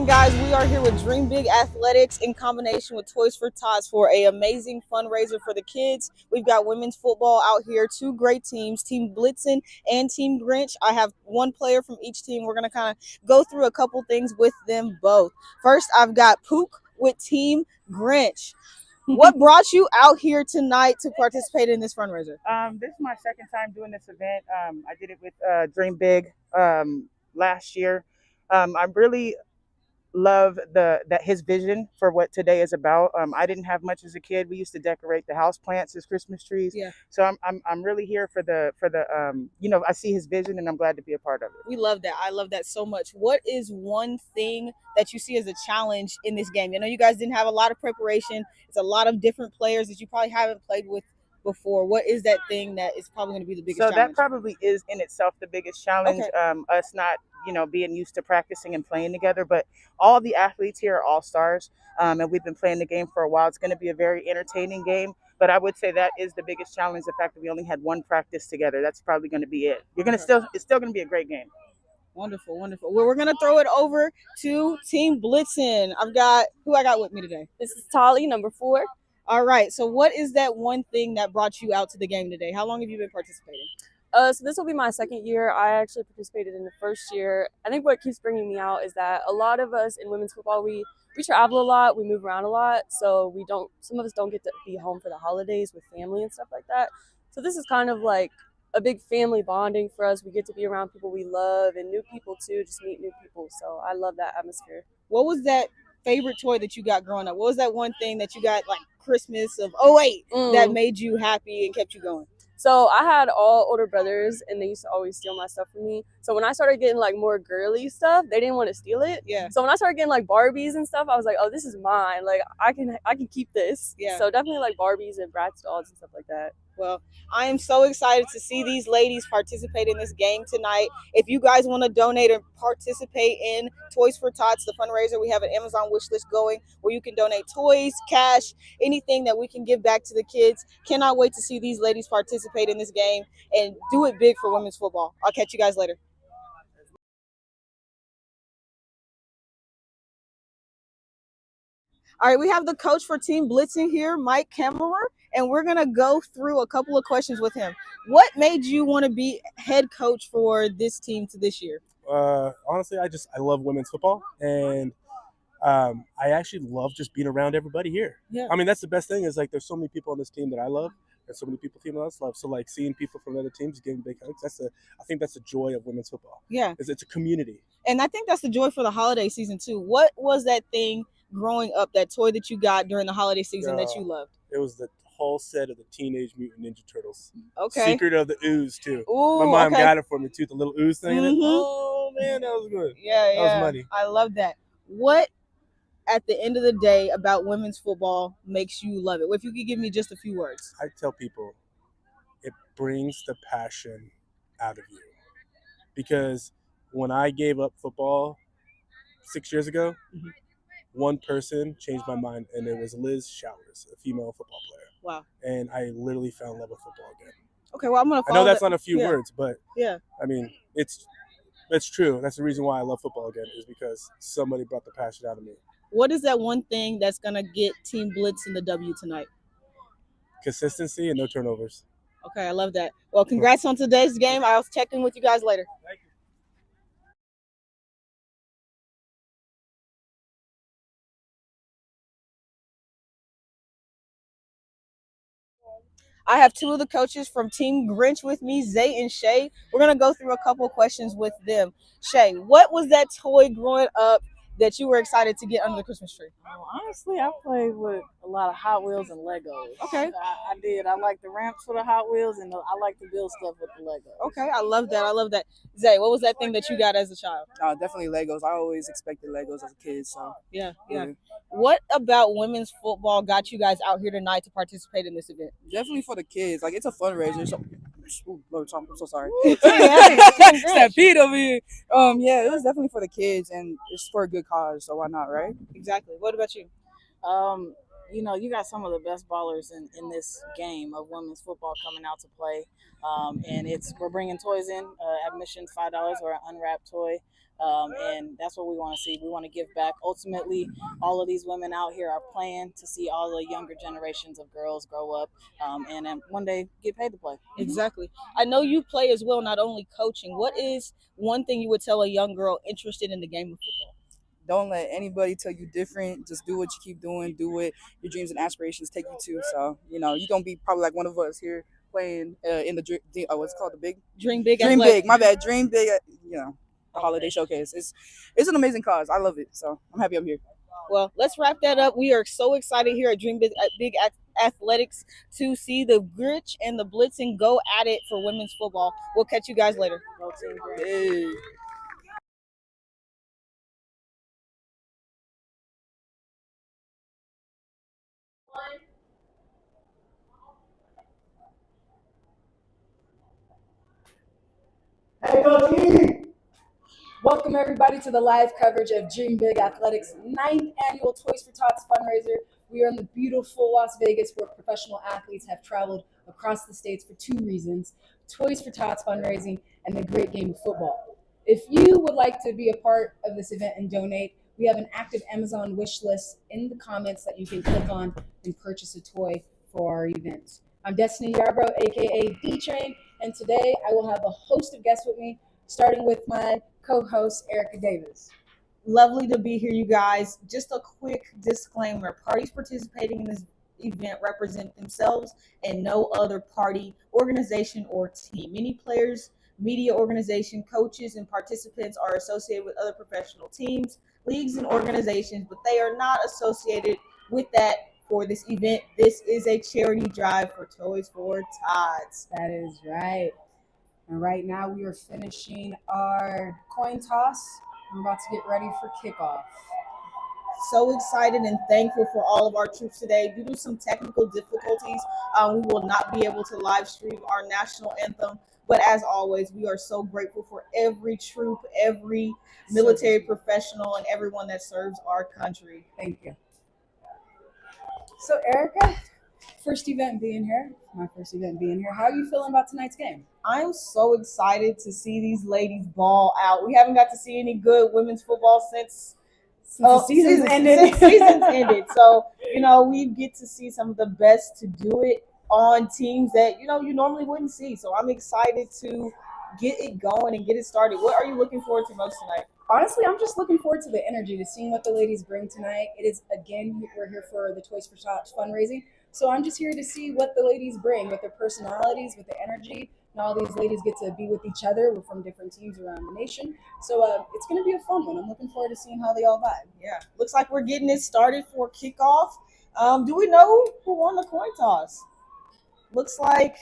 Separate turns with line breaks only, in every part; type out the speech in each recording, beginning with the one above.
morning, guys. We are here with Dream Big Athletics in combination with Toys for Tots for an amazing fundraiser for the kids. We've got women's football out here, two great teams, Team Blitzen and Team Grinch. I have one player from each team. We're going to kind of go through a couple things with them both. First, I've got Pook with Team Grinch. What brought you out here tonight to participate in this fundraiser?
This is my second time doing this event. I did it with Dream Big last year. I really love that his vision for what today is about. I didn't have much as a kid. We used to decorate the house plants as Christmas trees.
Yeah.
So I'm really here for the I see his vision and I'm glad to be a part of it.
We love that. I love that so much. What is one thing that you see as a challenge in this game? I know you guys didn't have a lot of preparation. It's a lot of different players that you probably haven't played with before. What is that thing that is probably going to be the biggest challenge?
That probably is in itself the biggest challenge. Okay. Us not being used to practicing and playing together, but all the athletes here are all stars, and we've been playing the game for a while. It's going to be a very entertaining game, but I would say that is the biggest challenge, the fact that we only had one practice together. That's probably going to be it. It's still going to be a great game.
Wonderful. Well, we're going to throw it over to Team Blitzen. I got with me today.
This is Tolly, number 4.
All right. So what is that one thing that brought you out to the game today? How long have you been participating?
So this will be my second year. I actually participated in the first year. I think what keeps bringing me out is that a lot of us in women's football, we travel a lot, we move around a lot, so some of us don't get to be home for the holidays with family and stuff like that. So this is kind of like a big family bonding for us. We get to be around people we love and new people too, just meet new people. So I love that atmosphere.
What was that favorite toy that you got growing up? What was that one thing that you got like Christmas of 08 that made you happy and kept you going?
So I had all older brothers, and they used to always steal my stuff from me. So when I started getting like more girly stuff, they didn't want to steal it.
Yeah.
So when I started getting like Barbies and stuff, I was like, oh, this is mine. Like I can keep this.
Yeah.
So definitely like Barbies and Bratz dolls and stuff like that.
Well, I am so excited to see these ladies participate in this game tonight. If you guys want to donate and participate in Toys for Tots, the fundraiser, we have an Amazon wish list going where you can donate toys, cash, anything that we can give back to the kids. Cannot wait to see these ladies participate in this game and do it big for women's football. I'll catch you guys later. All right, we have the coach for Team Blitzen here, Mike Kemmerer, and we're going to go through a couple of questions with him. What made you want to be head coach for this team to this year?
Honestly, I love women's football, and I actually love just being around everybody here.
Yeah.
I mean, that's the best thing is like there's so many people on this team that I love, and so many people team that I love. So like seeing people from other teams giving big hugs, I think that's the joy of women's football.
Yeah.
It's a community.
And I think that's the joy for the holiday season too. What was that thing growing up, that toy that you got during the holiday season that you loved?
It was the whole set of the Teenage Mutant Ninja Turtles.
Okay.
Secret of the Ooze too.
Ooh,
my mom got it for me too, the little ooze thing in it.
Mhm.
Oh man, that was good.
Yeah,
that was money.
I love that. What at the end of the day about women's football makes you love it? If you could give me just a few words.
I tell people it brings the passion out of you. Because when I gave up football 6 years ago, one person changed my mind, and it was Liz Showers, a female football player.
Wow.
And I literally fell in love with football again.
Okay, well, I'm going to follow
I know that's not a few words, but
yeah,
I mean, it's true. That's the reason why I love football again, is because somebody brought the passion out of me.
What is that one thing that's going to get Team Blitz in the W tonight?
Consistency and no turnovers.
Okay, I love that. Well, congrats on today's game. I'll check in with you guys later.
Thank you.
I have two of the coaches from Team Grinch with me, Zay and Shay. We're going to go through a couple of questions with them. Shay, what was that toy growing up that you were excited to get under the Christmas tree?
Honestly, I played with a lot of Hot Wheels and Legos.
Okay.
I did. I like the ramps for the Hot Wheels, and I like to build stuff with the Legos.
Okay, I love that. Zay, what was that thing that you got as a child?
Definitely Legos. I always expected Legos as a kid. So
Yeah. What about women's football got you guys out here tonight to participate in this event?
definitely for the kids. Like, it's a fundraiser. So, Lord, I'm so sorry.
Ooh,
Stampede over here. Yeah, it was definitely for the kids, and it's for a good cause. So why not, right?
Exactly. What about you?
you got some of the best ballers in this game of women's football coming out to play. And we're bringing toys in, admission $5 or an unwrapped toy. And that's what we want to see. We want to give back. Ultimately, all of these women out here are playing to see all the younger generations of girls grow up and then one day get paid to play.
Exactly. I know you play as well, not only coaching. What is one thing you would tell a young girl interested in the game of football?
Don't let anybody tell you different. Just do what you keep doing. Do what your dreams and aspirations take you to. So, you're going to be probably like one of us here playing in the what's it called? The big?
Dream Big.
Dream Big. My bad. Dream Big, the holiday showcase. It's an amazing cause. I love it. So, I'm happy I'm here.
Well, let's wrap that up. We are so excited here at Dream Big Athletics to see the Grinch and the Blitzen go at it for women's football. We'll catch you guys later.
Go Team Grinch.
Hey.
Welcome everybody to the live coverage of Dream Big Athletics' 9th annual Toys for Tots fundraiser. We are in the beautiful Las Vegas where professional athletes have traveled across the states for 2 reasons: Toys for Tots fundraising and the great game of football. If you would like to be a part of this event and donate, we have an active Amazon wish list in the comments that you can click on and purchase a toy for our event. I'm Destiny Yarbrough, aka D-Train, and today I will have a host of guests with me, starting with my co-host Erica Davis.
Lovely to be here, you guys. Just a quick disclaimer: parties participating in this event represent themselves and no other party, organization, or team. Many players, media organization, coaches, and participants are associated with other professional teams, leagues, and organizations, but they are not associated with that for this event. This is a charity drive for Toys for Tots.
That is right. And right now we are finishing our coin toss. I'm about to get ready for kickoff.
So excited and thankful for all of our troops today. Due to some technical difficulties, we will not be able to live stream our national anthem. But as always, we are so grateful for every troop, every military professional, and everyone that serves our country.
Thank you. So Erica, first event being here. My first event being here. How are you feeling about tonight's game?
I'm so excited to see these ladies ball out. We haven't got to see any good women's football since
the season's ended.
Since season's ended. So, we get to see some of the best to do it on teams that, you normally wouldn't see. So I'm excited to get it going and get it started. What are you looking forward to most tonight?
Honestly, I'm just looking forward to the energy, to seeing what the ladies bring tonight. It is, again, we're here for the Toys for Tots fundraising. So I'm just here to see what the ladies bring with their personalities, with the energy. And all these ladies get to be with each other. We're from different teams around the nation. So it's going to be a fun one. I'm looking forward to seeing how they all vibe.
Yeah. Looks like we're getting it started for kickoff. Do we know who won the coin toss? It looks like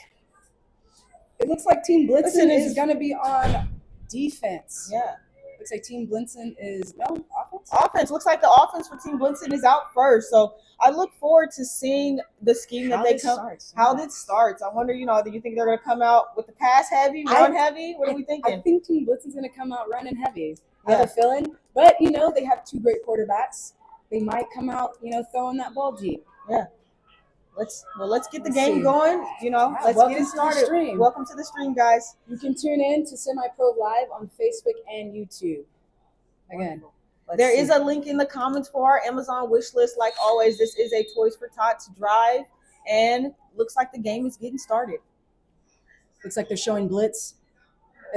Team Blitzen is going to be on defense.
Yeah.
Looks like Team Blitzen is offense.
Offense. Looks like the offense for Team Blitzen is out first. So I look forward to seeing the scheme that they come. How this starts. I wonder, do you think they're going to come out with the pass heavy, run heavy? What are we thinking?
I think Team Blitzen's going to come out running heavy. I have a feeling. But, they have 2 great quarterbacks. They might come out, throwing that ball deep.
Yeah. Let's get the game going. Let's get it started. Welcome to the stream, guys.
You can tune in to Semi-Pro Live on Facebook and YouTube. Again,
there is a link in the comments for our Amazon wish list. Like always, this is a Toys for Tots drive, and looks like the game is getting started.
Looks like they're showing blitz.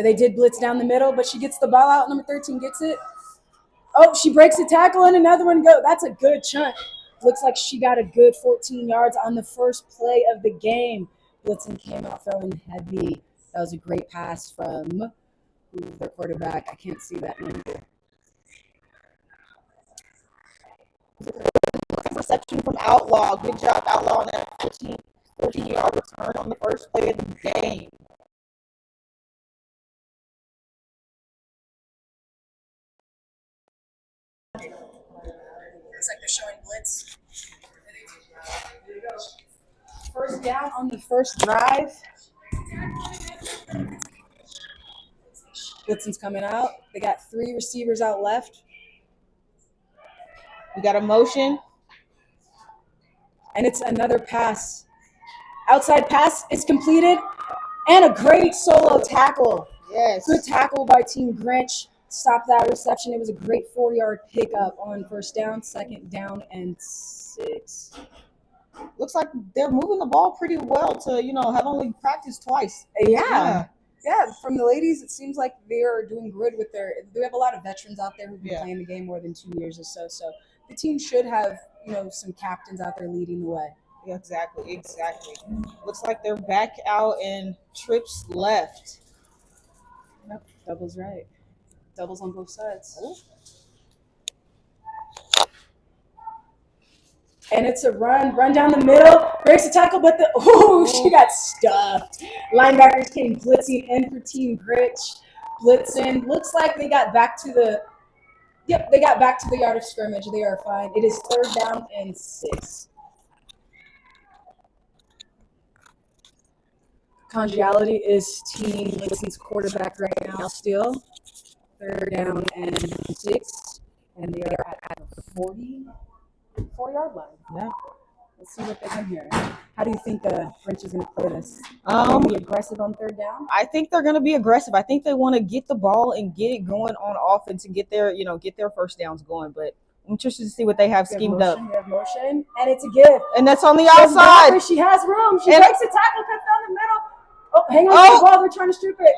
They did blitz down the middle, but she gets the ball out. Number 13 gets it. Oh, she breaks a tackle, and another one goes. That's a good chunk. Looks like she got a good 14 yards on the first play of the game. Blitzen came out throwing heavy. That was a great pass from their quarterback. I can't see that name.
Reception from Outlaw. Good job, Outlaw, on that 14-yard return on the first play of the game.
Looks like they're showing blitz. First down on the first drive. Blitzen's coming out. They got 3 receivers out left.
We got a motion.
And it's another pass. Outside pass is completed. And a great solo tackle.
Yes.
Good tackle by Team Grinch. Stop that reception. It was a great 4-yard pickup on first down, 2nd down and 6.
Looks like they're moving the ball pretty well to, have only practiced twice.
Yeah. From the ladies, it seems like they are doing good with they have a lot of veterans out there who've been playing the game more than 2 years or so. So the team should have, some captains out there leading the way.
Yeah, exactly. Looks like they're back out and trips left.
Yep, doubles right. Doubles on both sides.
Oh.
And it's a run down the middle, breaks the tackle, but she got stuffed. Linebackers came blitzing in for Team Grinch. Blitzing. Looks like they got back to the yard of scrimmage. They are fine. It is 3rd down and 6. Congiality is Team Blitzen's quarterback right now still. 3rd down and 6. And they are at the 44-yard line.
Yeah.
Let's see what they can here. How do you think the Grinch is going to play this? Are they be aggressive on 3rd down?
I think they're going to be aggressive. I think they want to get the ball and get it going on offense and get their first downs going. But I'm interested to see what they have schemed up.
They have motion, and it's a give.
And that's on the outside.
She has room. She makes a tackle, cuts down the middle. Oh, hang on to the ball. They're trying to strip it.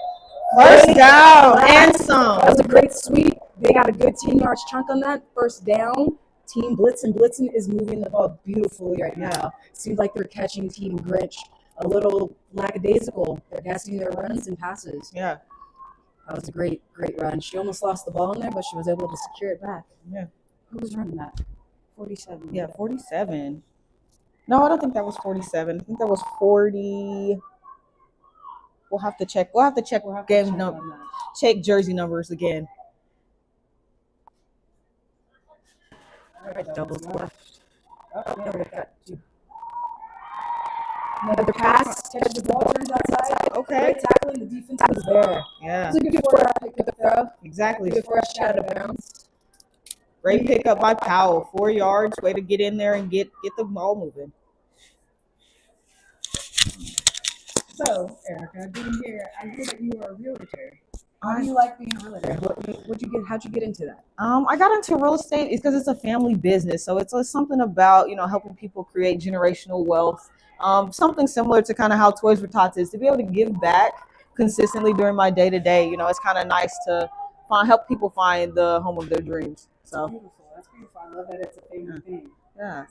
First down and some.
That was a great sweep. They got a good 10 yards chunk on that. First down. Team Blitzen. Blitzen is moving the ball beautifully right now. Seems like they're catching Team Grinch a little lackadaisical. They're guessing their runs and passes.
Yeah.
That was a great run. She almost lost the ball in there, but she was able to secure it back.
Yeah.
Who was running that? 47.
Yeah, 47. No, I don't think that was 47. I think that was 40. We'll have to check. Check jersey numbers again.
All right, doubles left. Another pass. Catches the ball, turns outside.
Okay.
Great tackling. The defense was there.
Yeah.
It's a good 4-yard pickup throw.
Exactly.
Good first out of bounds.
Great pickup by Powell. 4 yards. Way to get in there and get the ball moving.
So, Erica, being here, I hear that you are a realtor. How do you like being a realtor? How'd you get into that?
I got into real estate because it's a family business. So it's something about, helping people create generational wealth. Something similar to kind of how Toys for Tots is, to be able to give back consistently during my day-to-day. It's kind of nice to help people find the home of their dreams. So
That's beautiful. I love that it's a family thing.
Yeah.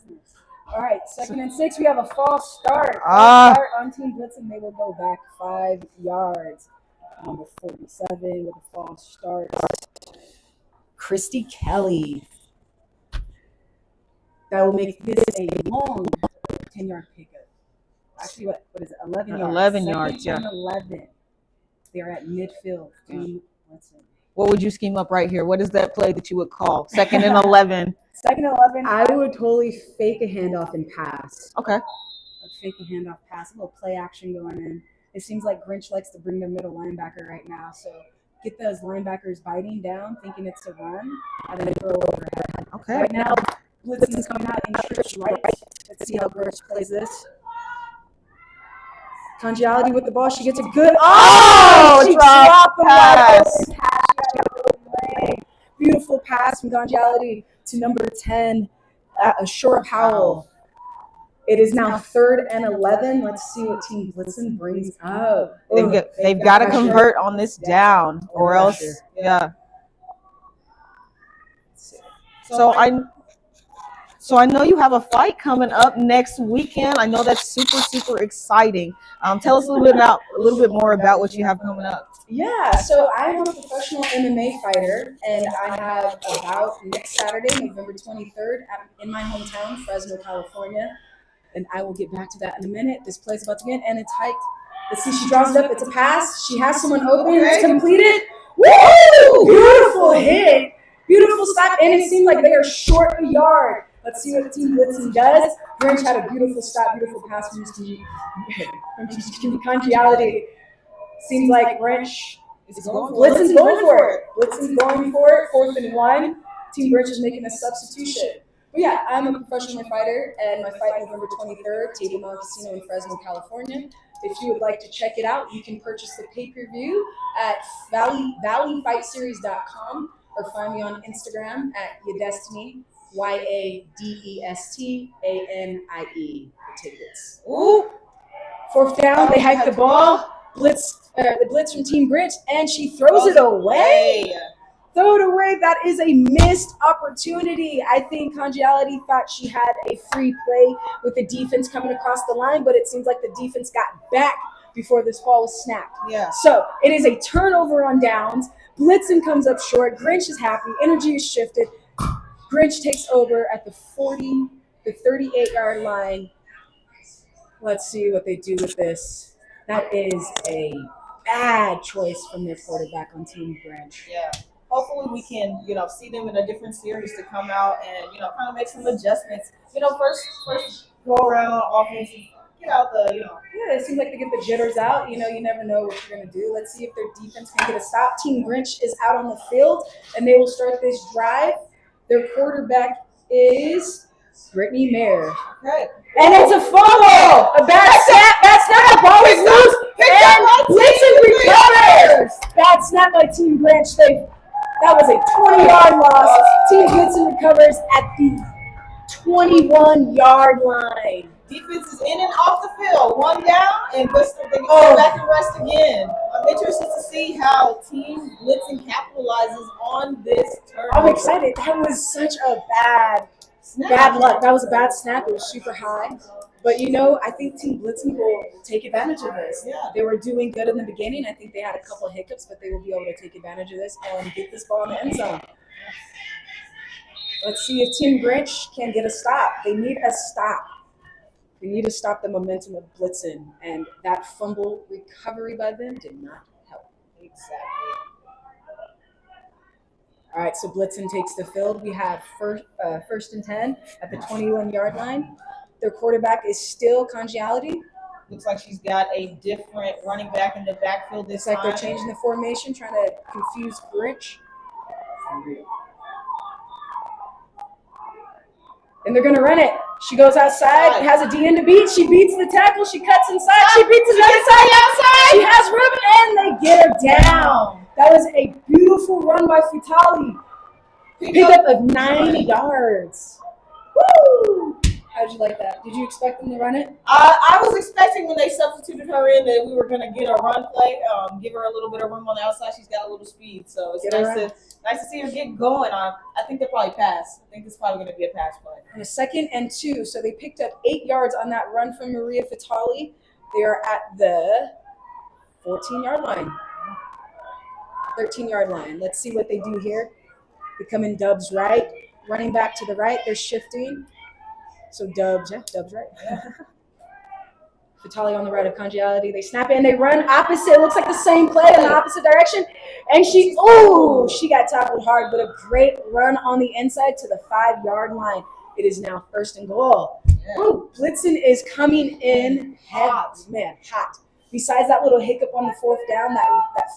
All right, 2nd and 6. We have a false start. Start on Team Blitzen. They will go back 5 yards. Number 47 with a false start. Christy Kelly. That will make this a long 10-yard pickup. Actually, what is it? 11 yards.
11 yards, yeah.
11. They are at midfield. Team Blitzen.
What would you scheme up right here? What is that play that you would call? 2nd and 11.
2nd and 11. I would totally fake a handoff and pass.
Okay.
I'd fake a handoff pass. A little play action going in. It seems like Grinch likes to bring the middle linebacker right now. So get those linebackers biting down, thinking it's a run, and then throw overhead.
Okay.
Right now, Blitzen's coming out in trips right. Let's see how Grinch plays this. Congiality with the ball. She gets a good. She dropped the pass. Beautiful pass from Congiality to number 10, Shore Powell. It is now 3rd and 11. Let's see what Team Blitzen brings up.
They've got to convert on this down, or else, yeah. So I know you have a fight coming up next weekend. I know that's super, super exciting. Tell us a little bit more about what you have coming up.
Yeah, so I'm a professional MMA fighter, and I have a bout next Saturday, November 23rd, in my hometown, Fresno, California. And I will get back to that in a minute. This play's about to begin, and it's hiked. Let's see, she draws it up. It's a pass. She has someone open. It's completed. Woo! Beautiful hit. Beautiful stop, and it seemed like they are short a yard. Let's see what Team Blitzen does. Grinch had a beautiful stop, beautiful pass from Team Congiality. Seems like Grinch is Blitzen's going for it. Blitzen's going for it. 4th and 1. Team Grinch is making a substitution. But yeah, I'm a professional fighter, and my fight November 23rd, Table Mountain Casino in Fresno, California. If you would like to check it out, you can purchase the pay-per-view at valleyfightseries.com or find me on Instagram at Yadestiny, YADESTANIE for tickets. Ooh! Fourth down, they hike the ball. The blitz from Team Grinch, and she throws it away. Throw it away. That is a missed opportunity. I think Congeality thought she had a free play with the defense coming across the line, but it seems like the defense got back before this ball was snapped.
Yeah.
So it is a turnover on downs. Blitzen comes up short. Grinch is happy. Energy is shifted. Grinch takes over at the 38-yard line. Let's see what they do with this. That is a bad choice from their quarterback on Team Grinch.
Yeah. Hopefully we can, see them in a different series to come out and, kind of make some adjustments. First go around on offense, get out the,
Yeah, it seems like they get the jitters out. You never know what you're going to do. Let's see if their defense can get a stop. Team Grinch is out on the field, and they will start this drive. Their quarterback is Brittany Mayer.
Okay.
And it's a fumble! A bad snap! The ball is loose! And Blitzen recovers! Bad snap by Team Grinch. That was a 20-yard loss. Team Blitzen recovers at the 21-yard line.
Defense is in and off the field. One down, and Blitzen, they go back and rest again. I'm interested to see how Team Blitzen capitalizes on this turn.
I'm excited. That was such a bad luck. That was a bad snap. It was super high. But, I think Team Blitzen will take advantage of this.
Yeah.
They were doing good in the beginning. I think they had a couple of hiccups, but they will be able to take advantage of this and get this ball in the end zone. Let's see if Team Grinch can get a stop. They need a stop. They need to stop the momentum of Blitzen, and that fumble recovery by them did not help.
Exactly.
All right, so Blitzen takes the field. We have first and 10 at the 21-yard line. Their quarterback is still Congeality.
Looks like she's got a different running back in the backfield this time.
Looks like they're changing the formation, trying to confuse Grinch. And they're going to run it. She goes outside, has a DN to beat. She beats the tackle. She cuts inside. She beats the outside. She has room, and they get her down. That was a beautiful run by Futali. Pickup of 9 yards. Woo! How'd you like that? Did you expect them to run it?
I was expecting when they substituted her in that we were going to get a run play, give her a little bit of room on the outside. She's got a little speed, so it's nice to see her get going. I think they'll probably pass. I think this is probably going to be a pass play.
On a 2nd and 2, so they picked up 8 yards on that run from Maria Fatali. They are at the 14-yard line. 13-yard line. Let's see what they do here. They come in Dubs right, running back to the right. They're shifting. So Dubs right. Fatali on the right of Congeality. They snap it and they run opposite. It looks like the same play in the opposite direction. And she got tackled hard, but a great run on the inside to the 5-yard line. It is now 1st and goal. Ooh, Blitzen is coming in hot. Man, hot. Besides that little hiccup on the 4th down, that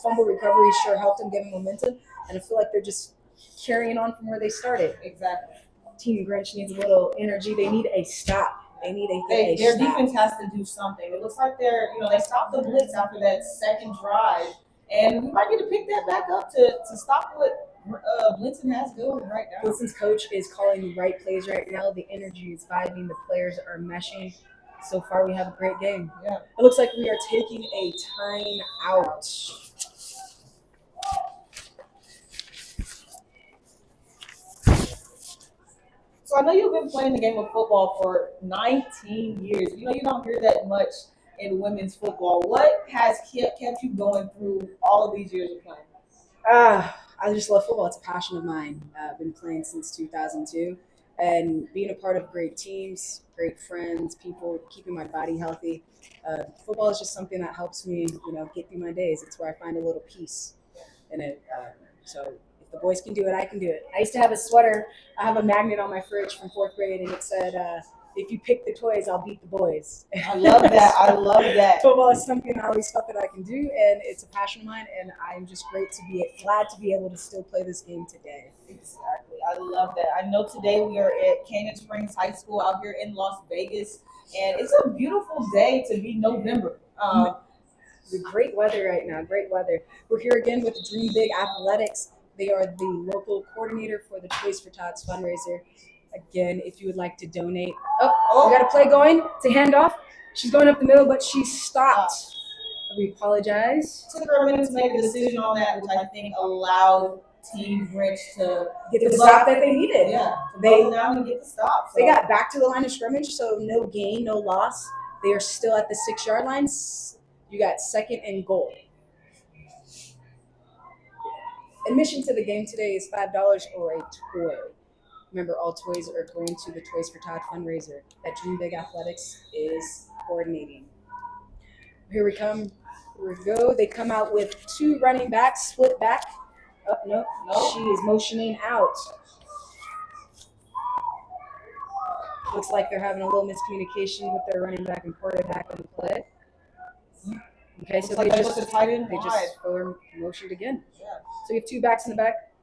fumble recovery sure helped them give them momentum. And I feel like they're just carrying on from where they started.
Exactly.
Team Grinch needs a little energy. They need a stop. They need a
Their
stop.
defense has to do something. It looks like they stopped the blitz after that second drive, and we might need to pick that back up to stop what Blitzen has going right now.
Blitzen's coach is calling the right plays right now. The energy is vibing. The players are meshing. So far, we have a great game.
Yeah.
It looks like we are taking a timeout.
So I know you've been playing the game of football for 19 years. You don't hear that much in women's football. What has kept you going through all of these years of playing?
I just love football. It's a passion of mine. I've been playing since 2002. And being a part of great teams, great friends, people, keeping my body healthy. Football is just something that helps me, get through my days. It's where I find a little peace in it. So if the boys can do it, I can do it. I used to have a sweater. I have a magnet on my fridge from 4th grade, and it said, if you pick the toys, I'll beat the boys.
I love that. I love that.
Football is something I always felt that I can do, and it's a passion of mine, and I'm just glad to be able to still play this game today.
Exactly. I love that. I know today we are at Canyon Springs High School out here in Las Vegas, and it's a beautiful day to be November.
The great weather right now. Great weather. We're here again with Dream Big Athletics. They are the local coordinator for the Toys for Tots fundraiser. Again, if you would like to donate. We got a play going to hand off. She's going up the middle, but she stopped. We apologize.
Took her a minute to make a decision on that, which I think allowed Team Grinch to
Get the stop that they needed.
Yeah,
They
go down and get the stop.
They got back to the line of scrimmage, so no gain, no loss. They are still at the 6-yard line. You got 2nd and goal. Admission to the game today is $5 or a toy. Remember, all toys are going to the Toys for Tots fundraiser that Dream Big Athletics is coordinating. Here we come. Here we go. They come out with 2 running backs, split back. No. She is motioning out. Looks like they're having a little miscommunication with their running back and quarterback on the play. Okay, so they just motioned again.
Yeah.
So you have 2 backs in the back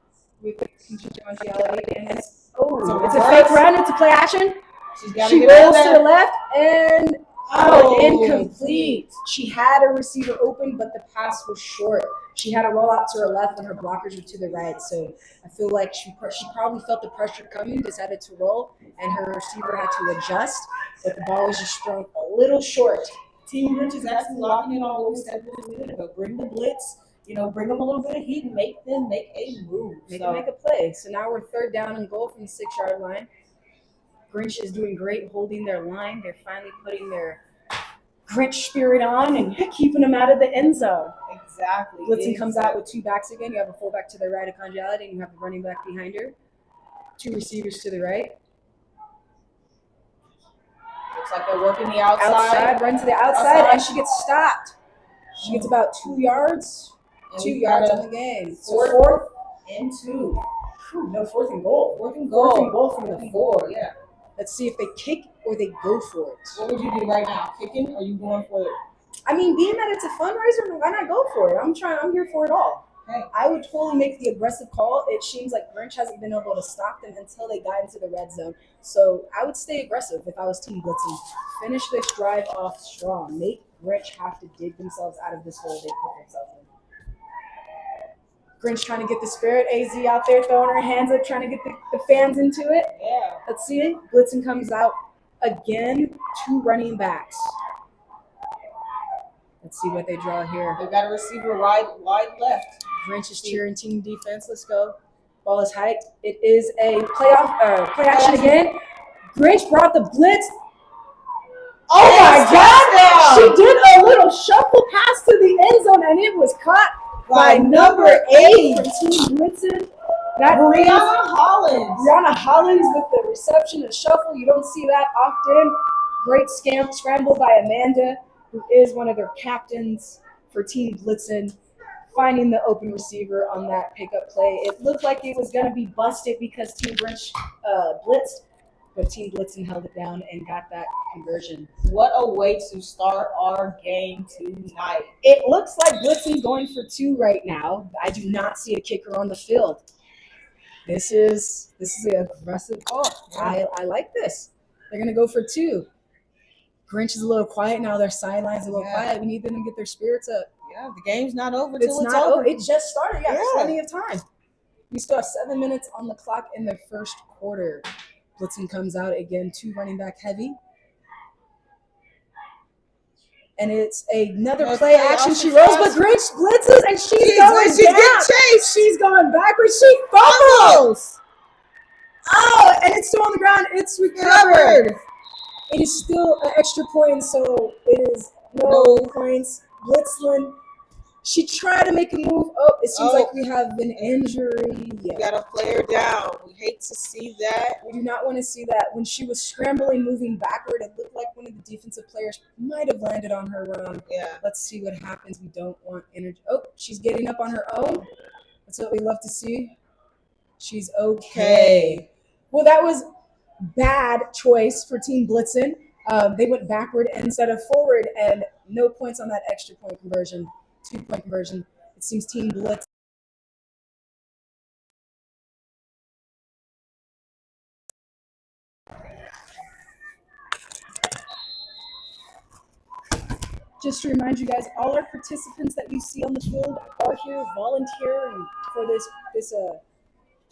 with confidentiality, and it's a fake run. It's a play action. She rolls to the left and incomplete. She had a receiver open, but the pass was short. She had to roll out to her left, and her blockers were to the right. So I feel like she probably felt the pressure coming, decided to roll, and her receiver had to adjust, but the ball was just thrown a little short.
Team Grinch is actually locking in on what we said we were going to go. Bring the blitz, bring them a little bit of heat and make them make a move.
Make a play. So now we're 3rd down and goal from the 6-yard line. Grinch is doing great holding their line. They're finally putting their Grinch spirit on and keeping them out of the end zone.
Exactly.
Blitzen comes out with 2 backs again. You have a fullback to the right of Conjality, and you have the running back behind her. 2 receivers to the right.
Looks like they're working the outside.
Run to the outside, and she gets stopped. She gets about 2 yards. 2 yards on the game. So 4th
and 2.
No, 4th and goal.
4th and goal.
4th and goal from the 4.
Yeah.
Let's see if they kick or they go for it.
What would you do right now? Kicking or are you going for it?
I mean, being that it's a fundraiser, why not go for it? I'm here for it all.
Hey.
I would totally make the aggressive call. It seems like Grinch hasn't been able to stop them until they got into the red zone. So I would stay aggressive if I was Team Blitzen. Finish this drive off strong. Make Grinch have to dig themselves out of this hole they put themselves in. Grinch trying to get the spirit. AZ out there throwing her hands up, trying to get the fans into it.
Yeah.
Let's see it. Blitzen comes out again. 2 running backs. Let's see what they draw here.
They've got a receiver wide left.
Grinch is cheering team defense. Let's go. Ball is hiked. It is a play action again. Grinch brought the blitz. Oh my God! She did a little shuffle pass to the end zone, and it was caught by number 8 from Team Blitzen. That
Brianna Hollins.
Brianna Hollins with the reception and shuffle. You don't see that often. Great scramble by Amanda, who is one of their captains for Team Blitzen, finding the open receiver on that pickup play. It looked like it was going to be busted because Team Grinch blitzed, but Team Blitzen held it down and got that conversion.
What a way to start our game tonight.
It looks like Blitzen's going for 2 right now. I do not see a kicker on the field. This is an aggressive call. I like this. They're going to go for 2. Grinch is a little quiet now. Their sidelines are a little quiet. We need them to get their spirits up.
Yeah, the game's not over
It's
till it's
not
over.
It just started. Yeah, plenty of time. We still have 7 minutes on the clock in the first quarter. Blitzen comes out again, 2 running back heavy. And it's another play action. She rolls, but Grinch blitzes, and she's going down.
Chased.
She's going backwards. She fumbles. Oh, and it's still on the ground. It's recovered. It is still an extra point, so it is no points. Blitzlin, she tried to make a move. Oh, it seems like we have an injury.
We got a player down. We hate to see that.
We do not want to see that. When she was scrambling, moving backward, it looked like one of the defensive players might have landed on her wrong.
Yeah.
Let's see what happens. We don't want energy. Oh, she's getting up on her own. That's what we love to see. She's okay. Well, that was bad choice for Team Blitzen. They went backward instead of forward, and no points on that extra point conversion, 2-point conversion. It seems Team Blitz Just to remind you guys, all our participants that you see on the field are here volunteering for this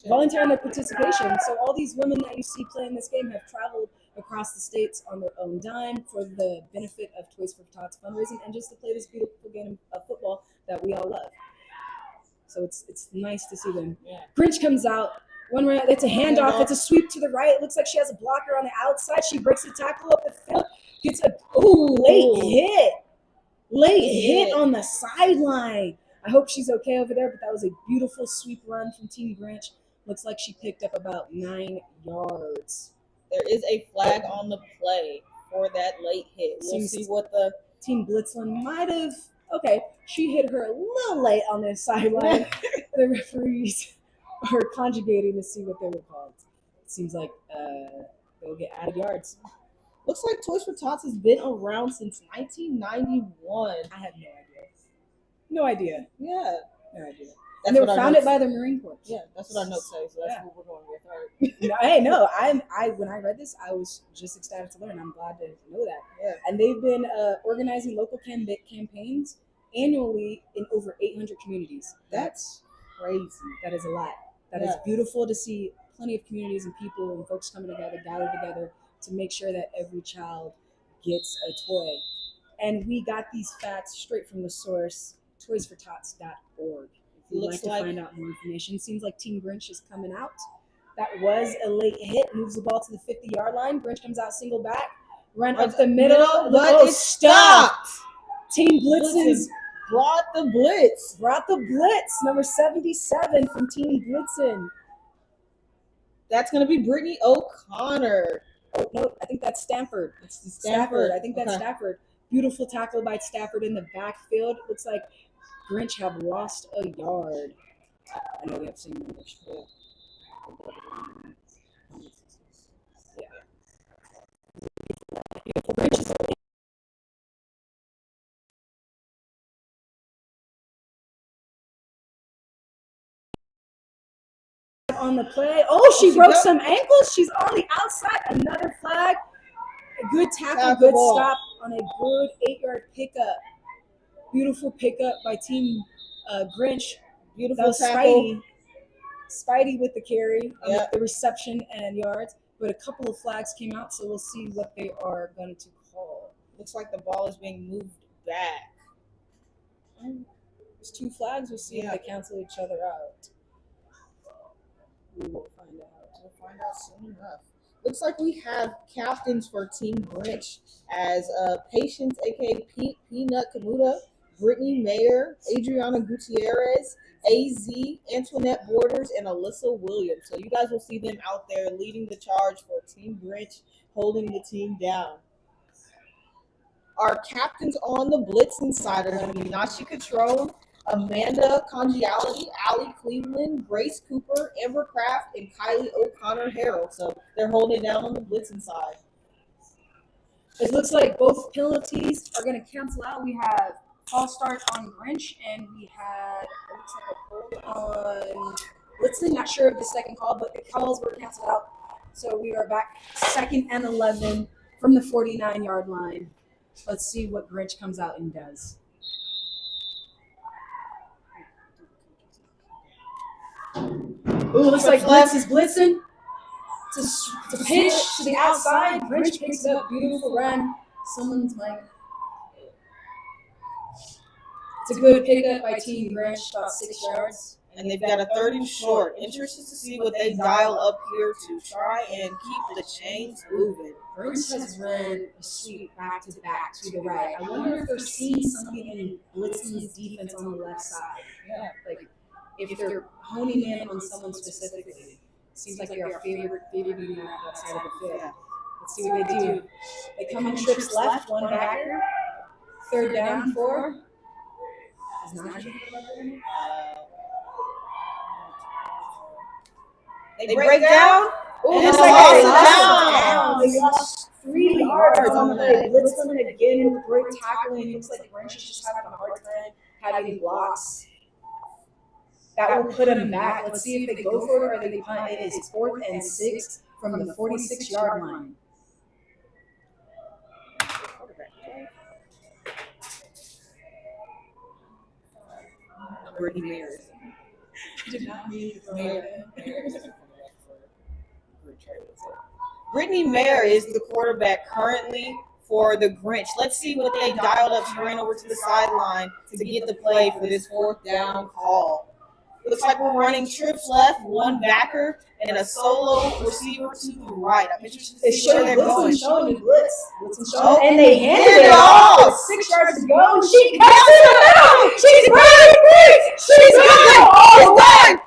volunteering their participation. So all these women that you see playing this game have traveled across the states on their own dime for the benefit of Toys for Tots fundraising and just to play this beautiful game of football that we all love. So it's nice to see them. Yeah. Grinch comes out. One right, it's a handoff. It's a sweep to the right. It looks like she has a blocker on the outside. She breaks the tackle up the field. Gets a late hit on the sideline. I hope she's okay over there, but that was a beautiful sweep run from Team Grinch. Looks like she picked up about 9 yards.
There is a flag on the play for that late hit. We'll see what the
Team Blitzland might have. Okay, she hit her a little late on the sideline. The referees are conjugating to see what they were called. It seems like they'll get added yards.
Looks like Toys for Tots has been around since 1991.
I have no idea.
Yeah.
No idea.
And
they were founded by the Marine Corps.
Yeah, that's what our notes say, so that's what we're going with. All right.
Hey, no, I when I read this, I was just ecstatic to learn. I'm glad to know that.
Yeah.
And they've been organizing local campaigns annually in over 800 communities. That's crazy. That is a lot. That is beautiful to see plenty of communities and people and folks coming together, gathered together to make sure that every child gets a toy. And we got these facts straight from the source, toysfortots.org. If you'd like to find out more information. Seems like Team Grinch is coming out. That was a late hit, moves the ball to the 50-yard line. Grinch comes out single back, run up the middle,
but it stopped.
Team Blitzen
brought the blitz.
Number 77 from Team Blitzen.
That's going to be Brittany O'Connor.
Oh, no, I think that's Stanford. It's Stafford. I think that's Stafford. Beautiful tackle by Stafford in the backfield. Looks like Grinch have lost a yard. I know we have seen English. Yeah. Grinch is on the play. Oh, she broke some ankles. She's on the outside. Another flag. A good tackle, good stop on a good 8-yard pickup. Beautiful pickup by Team Grinch. Beautiful tackle. Spidey with the carry, the reception and yards. But a couple of flags came out, so we'll see what they are going to call.
Looks like the ball is being moved back.
There's 2 flags. We'll see if they cancel each other out. We will find out.
We'll find out soon enough. Looks like we have captains for Team Grinch as Patience, a.k.a. Peanut Kamuta, Brittany Mayer, Adriana Gutierrez, AZ, Antoinette Borders, and Alyssa Williams. So you guys will see them out there leading the charge for Team Grinch, holding the team down. Our captains on the Blitzen side are going to be Nashi Catrone, Amanda Congiality, Allie Cleveland, Grace Cooper, Amber Kraft, and Kylie O'Connor Harrell. So they're holding it down on the Blitzen side.
It looks like both penalties are going to cancel out. We have false start on Grinch, and we had, it looks like a hold on Blitzen. Not sure of the second call, but the calls were canceled out. So we are back 2nd and 11 from the 49-yard line. Let's see what Grinch comes out and does. Ooh, looks like Blitz is blitzing. To pitch to the outside. Grinch picks up. Beautiful run. Someone's mic. It's a good pickup by Team Grinch, about 6 yards.
And they've got a 3rd and short. Interested to see what they dial up here to try and keep the chains moving.
Grinch has run a sweep back to the right. I wonder if they're seeing something in Blitzen's defense on the left side. Yeah, like if they're honing in on someone specifically. Seems like they're favoring that side of the field. Let's see what they do. They come in trips left, one backer. 3rd down, 4. Is not
They break down.
And it's like they lost 3 yards on the play. Blitzman again with great tackling. Looks like Grinch is just having a hard time having blocks. That will put them back. Let's see if they go for it or they punt. It is 4th and 6 from the 46-yard line.
Brittany Mayer.
Did not mean
Brittany Mayer is the quarterback currently for the Grinch. Let's see what they dialed up. She ran over to the sideline to get the play for this fourth down call. Looks like we're running trips left, one backer, and a solo receiver to the right. I'm interested to see where they're going.
Showing blitz. And they handed it off with 6 yards to go. She cuts
Cuts
it out. She's running free. She's going. Oh,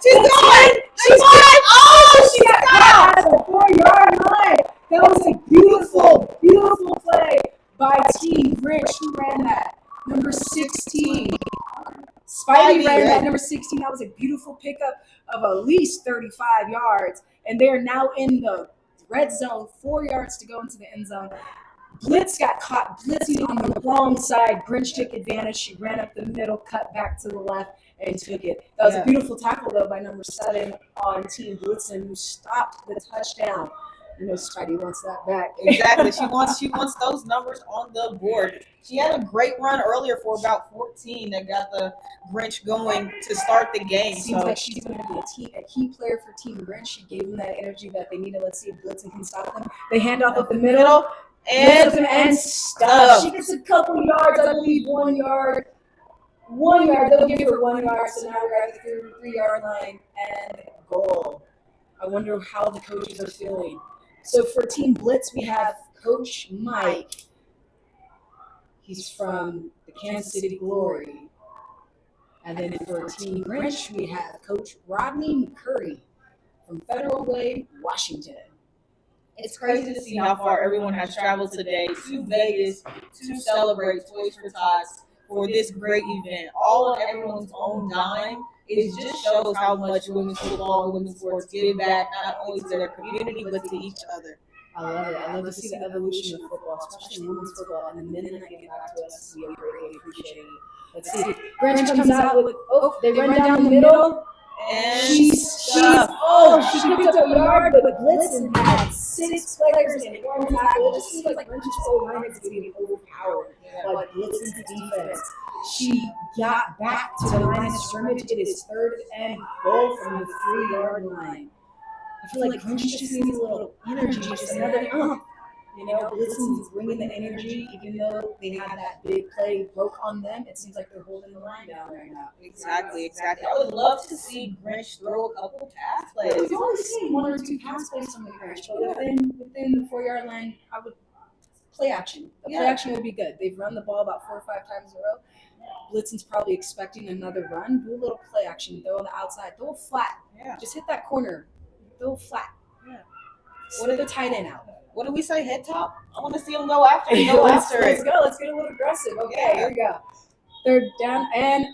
She's going.
She's going. Oh, she got caught at the 4-yard line. That was a beautiful, beautiful play by Team Grinch. Who ran that? Number 16. Spidey ran that number 16. That was a beautiful pickup of at least 35 yards. And they're now in the red zone, 4 yards to go into the end zone. Blitz got caught blitzing on the wrong side. Grinch took advantage. She ran up the middle, cut back to the left, and took it. That was a beautiful tackle, though, by number 7 on Team Blitzen, who stopped the touchdown. You know, Spidey wants that back.
Exactly. She wants those numbers on the board. She had a great run earlier for about 14 that got the Grinch going to start the game.
Seems like she's going to be a key player for Team Grinch. She gave them that energy that they needed. Let's see if Blitzen can stop them. They hand off up the middle. And stop. She gets a couple yards, I believe 1 yard. 1 yard. They'll give her 1 yard. So now we're at the 3-yard line and goal. I wonder how the coaches are feeling. So for Team Blitz, we have Coach Mike. He's from the Kansas City Glory. And then for Team Grinch, we have Coach Rodney McCurry from Federal Way, Washington.
It's crazy to see how far everyone has traveled today to Vegas to celebrate Toys for Tots for this great event. All on everyone's own dime. It just shows how much women's football and women's sports give back not only to their community but to each other.
I love it. I love to see the evolution of football, especially women's football, and the men that get back to us. We really appreciate it. Let's see. Grinch comes out with, they run down the middle.
And
she picked up a yard, but Blitzen had 6 players and 1 tackle. It just seems like Grinch's whole line is getting overpowered by Blitzen's defense. She got back to the line of scrimmage. It is 3rd and goal from the 3-yard line. I feel like Grinch just needs a little energy, just another ump. You know, Blitzen's bringing the energy, even though they had that big play broke on them. It seems like they're holding the line down right now.
Exactly. I would love to see Grinch throw a couple pass plays.
We've only seen 1 or 2 pass plays from the Grinch, but within the 4-yard line, I would play action. Play action would be good. They've run the ball about 4 or 5 times in a row. Blitzen's probably expecting another run. Do a little play action. Throw on the outside. Throw it flat. Yeah. Just hit that corner. Throw it flat. Yeah. What are the tight end out?
What do we say? Head top? I want to see them go after it.
Let's go. Let's get a little aggressive. Okay, here we go. 3rd down and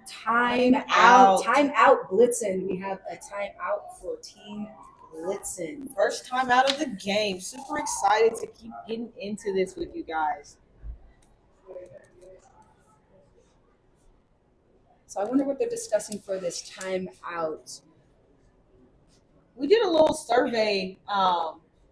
time out. Time out, Blitzen. We have a time out for Team Blitzen.
First time out of the game. Super excited to keep getting into this with you guys.
So I wonder what they're discussing for this time out.
We did a little survey,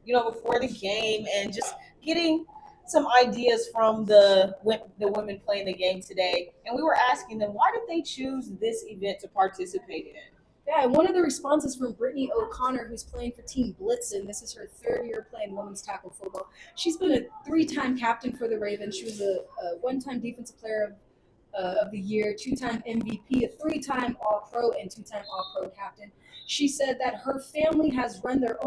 before the game and just getting some ideas from the women playing the game today. And we were asking them, why did they choose this event to participate in?
Yeah, and one of the responses from Brittany O'Connor, who's playing for Team Blitzen. This is her 3rd year playing women's tackle football. She's been a 3-time captain for the Ravens. She was a 1-time defensive player of the year, 2-time MVP, a 3-time All-Pro, and 2-time All-Pro captain. She said that her family has run their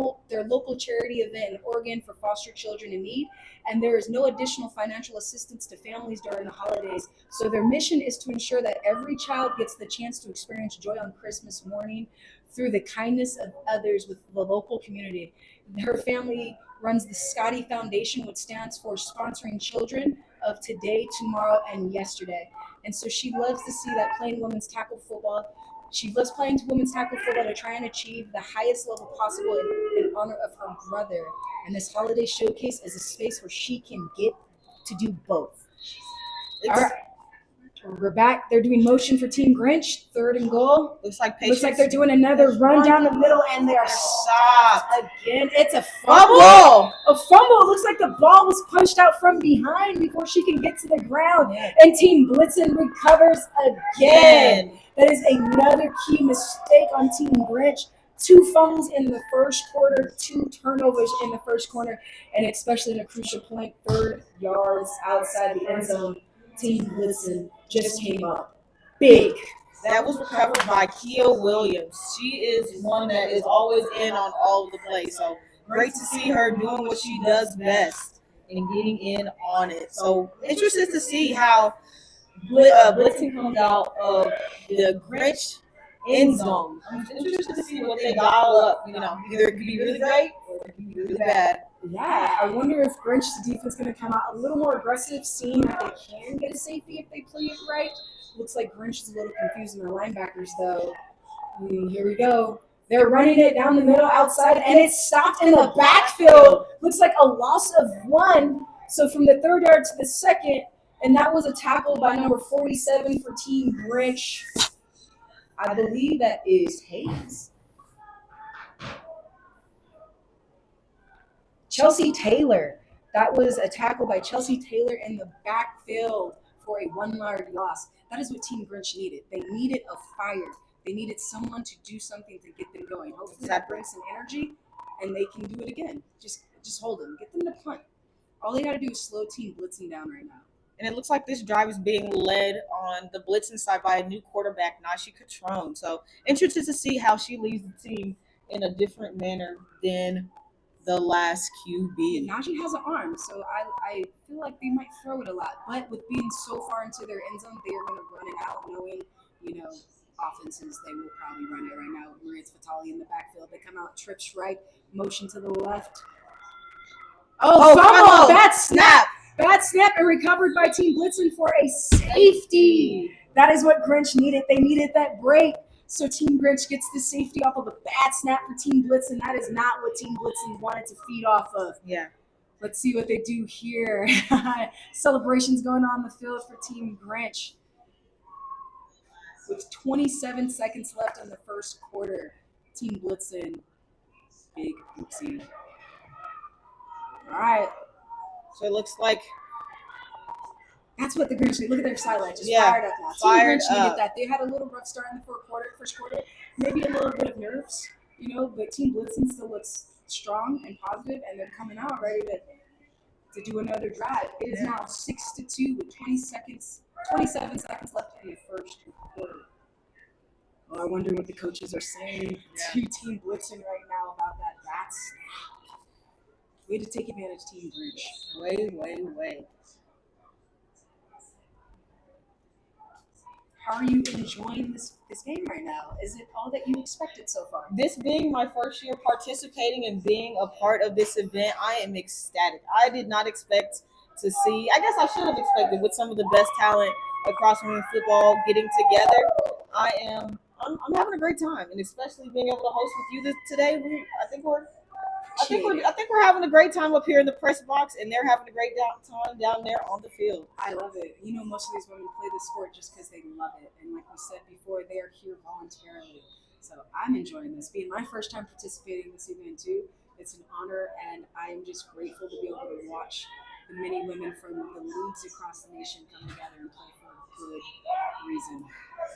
local charity event in Oregon for foster children in need, and there is no additional financial assistance to families during the holidays. So their mission is to ensure that every child gets the chance to experience joy on Christmas morning through the kindness of others with the local community. Her family runs the Scotty Foundation, which stands for Sponsoring Children of Today, Tomorrow, and Yesterday. And so she loves to see that playing women's tackle football. She loves playing women's tackle football to try and achieve the highest level possible in honor of her brother. And this holiday showcase is a space where she can get to do both. We're back. They're doing motion for Team Grinch. 3rd and goal.
Looks like
they're doing another run down the middle, and they are
stopped
again. It's a fumble. A fumble. It looks like the ball was punched out from behind before she can get to the ground. And Team Blitzen recovers again. That is another key mistake on Team Grinch. 2 fumbles in the first quarter, 2 turnovers in the first quarter, and especially in a crucial point, 3rd yards outside the end zone. Team Blitzen just came up big.
That was recovered by Kia Williams. She is one that is always in on all of the plays. So great to see her doing what she does best and getting in on it. So interested to see how Blitzen comes out of the Grinch end zone. I'm interested to see what they dial up. Either it could be really great or it could be really bad.
Yeah, I wonder if Grinch's defense is going to come out a little more aggressive, seeing that they can get a safety if they play it right. Looks like Grinch is a little confused in their linebackers, though. Here we go. They're running it down the middle outside, and it's stopped in the backfield. Looks like a loss of 1. So from the 3rd yard to the 2nd, and that was a tackle by number 47 for Team Grinch. I believe that is Hayes. Chelsea Taylor. That was a tackle by Chelsea Taylor in the backfield for a 1-yard loss. That is what Team Grinch needed. They needed a fire. They needed someone to do something to get them going. Hopefully that brings some energy, and they can do it again. Just hold them. Get them to punt. All they got to do is slow Team Blitzen down right now.
And it looks like this drive is being led on the Blitzen side by a new quarterback, Nashi Catrone. So interested to see how she leads the team in a different manner than the last QB.
Najee has an arm, so I feel like they might throw it a lot. But with being so far into their end zone, they are going to run it out, knowing, offenses, they will probably run it right now. Maritz Vitali in the backfield. They come out, trips right, motion to the left. Oh, fumble! Bad snap! Bad snap and recovered by Team Blitzen for a safety. That is what Grinch needed. They needed that break. So Team Grinch gets the safety off of a bad snap for Team Blitzen. That is not what Team Blitzen wanted to feed off of.
Yeah.
Let's see what they do here. Celebrations going on the field for Team Grinch. With 27 seconds left in the first quarter, Team Blitzen, big oopsie. All right.
So it looks like
that's what the Grinch need. Look at their sideline, just fired up now. Team Grinch needed that. They had a little rough start in the first quarter, maybe a little bit of nerves, but Team Blitzen still looks strong and positive, and they're coming out ready to do another drive. It is now 6-2 with 27 seconds left in the first quarter. Well, I wonder what the coaches are saying to Team Blitzen right now about that. That's way to take advantage, Team Grinch.
Way.
How are you enjoying this game right now? Is it all that you expected so far?
This being my first year participating and being a part of this event, I am ecstatic. I did not expect to see, I guess I should have expected, with some of the best talent across women's football getting together. I'm having a great time, and especially being able to host with you today. I think we're having a great time up here in the press box, and they're having a great time down there on the field.
I love it. Most of these women play this sport just because they love it, and like we said before, they are here voluntarily. So I'm enjoying this. Being my first time participating in this event too, it's an honor, and I'm just grateful to be able to watch the many women from the leagues across the nation come together and play for a good reason.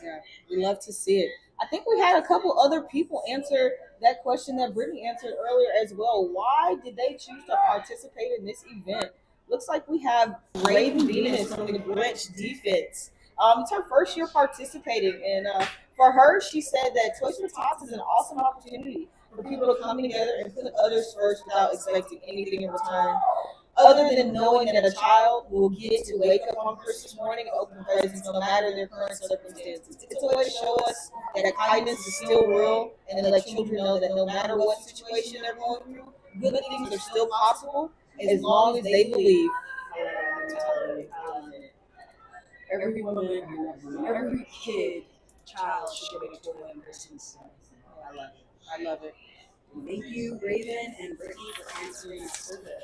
Yeah, we love to see it. I think we had a couple other people answer that question that Brittany answered earlier as well. Why did they choose to participate in this event? Looks like we have Raven Venus from the Grinch defense. It's her first year participating, and for her, she said that Toys for Tots is an awesome opportunity for people to come together and put others first without expecting anything in return, other than knowing that a child will get to wake up on Christmas morning and open presents no matter their current circumstances. It's a way to show us that kindness is still real, and to let children know that no matter what situation they're going through, good things are still possible as long as they believe.
Every woman, every kid, child should get a toy on Christmas.
I love it.
Thank you, Raven and Brittany, for answering our survey.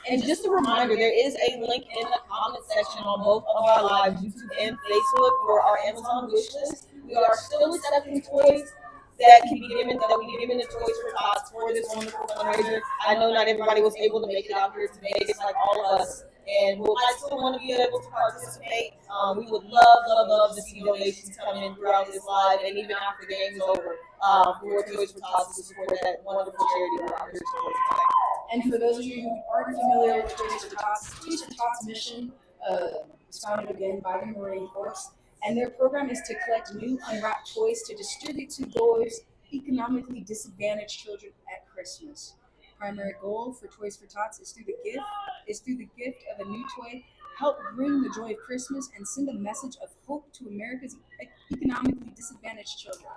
And just a reminder, there is a link in the comment section on both of our lives, YouTube and Facebook, for our Amazon wish list. We are still accepting toys that can be given, that we given to Toys for Tots for this wonderful fundraiser. I know not everybody was able to make it out here to Vegas like all of us, and I still want to be able to participate. We would love to see donations come in throughout this live and even after the game is over for Toys for Tots to support that wonderful charity we're out here supporting today.
And for those of you who aren't familiar with Toys for Tots' mission was founded again by the Marine Corps, and their program is to collect new unwrapped toys to distribute to those economically disadvantaged children at Christmas. Primary goal for Toys for Tots is through the gift of a new toy, help bring the joy of Christmas and send a message of hope to America's economically disadvantaged children.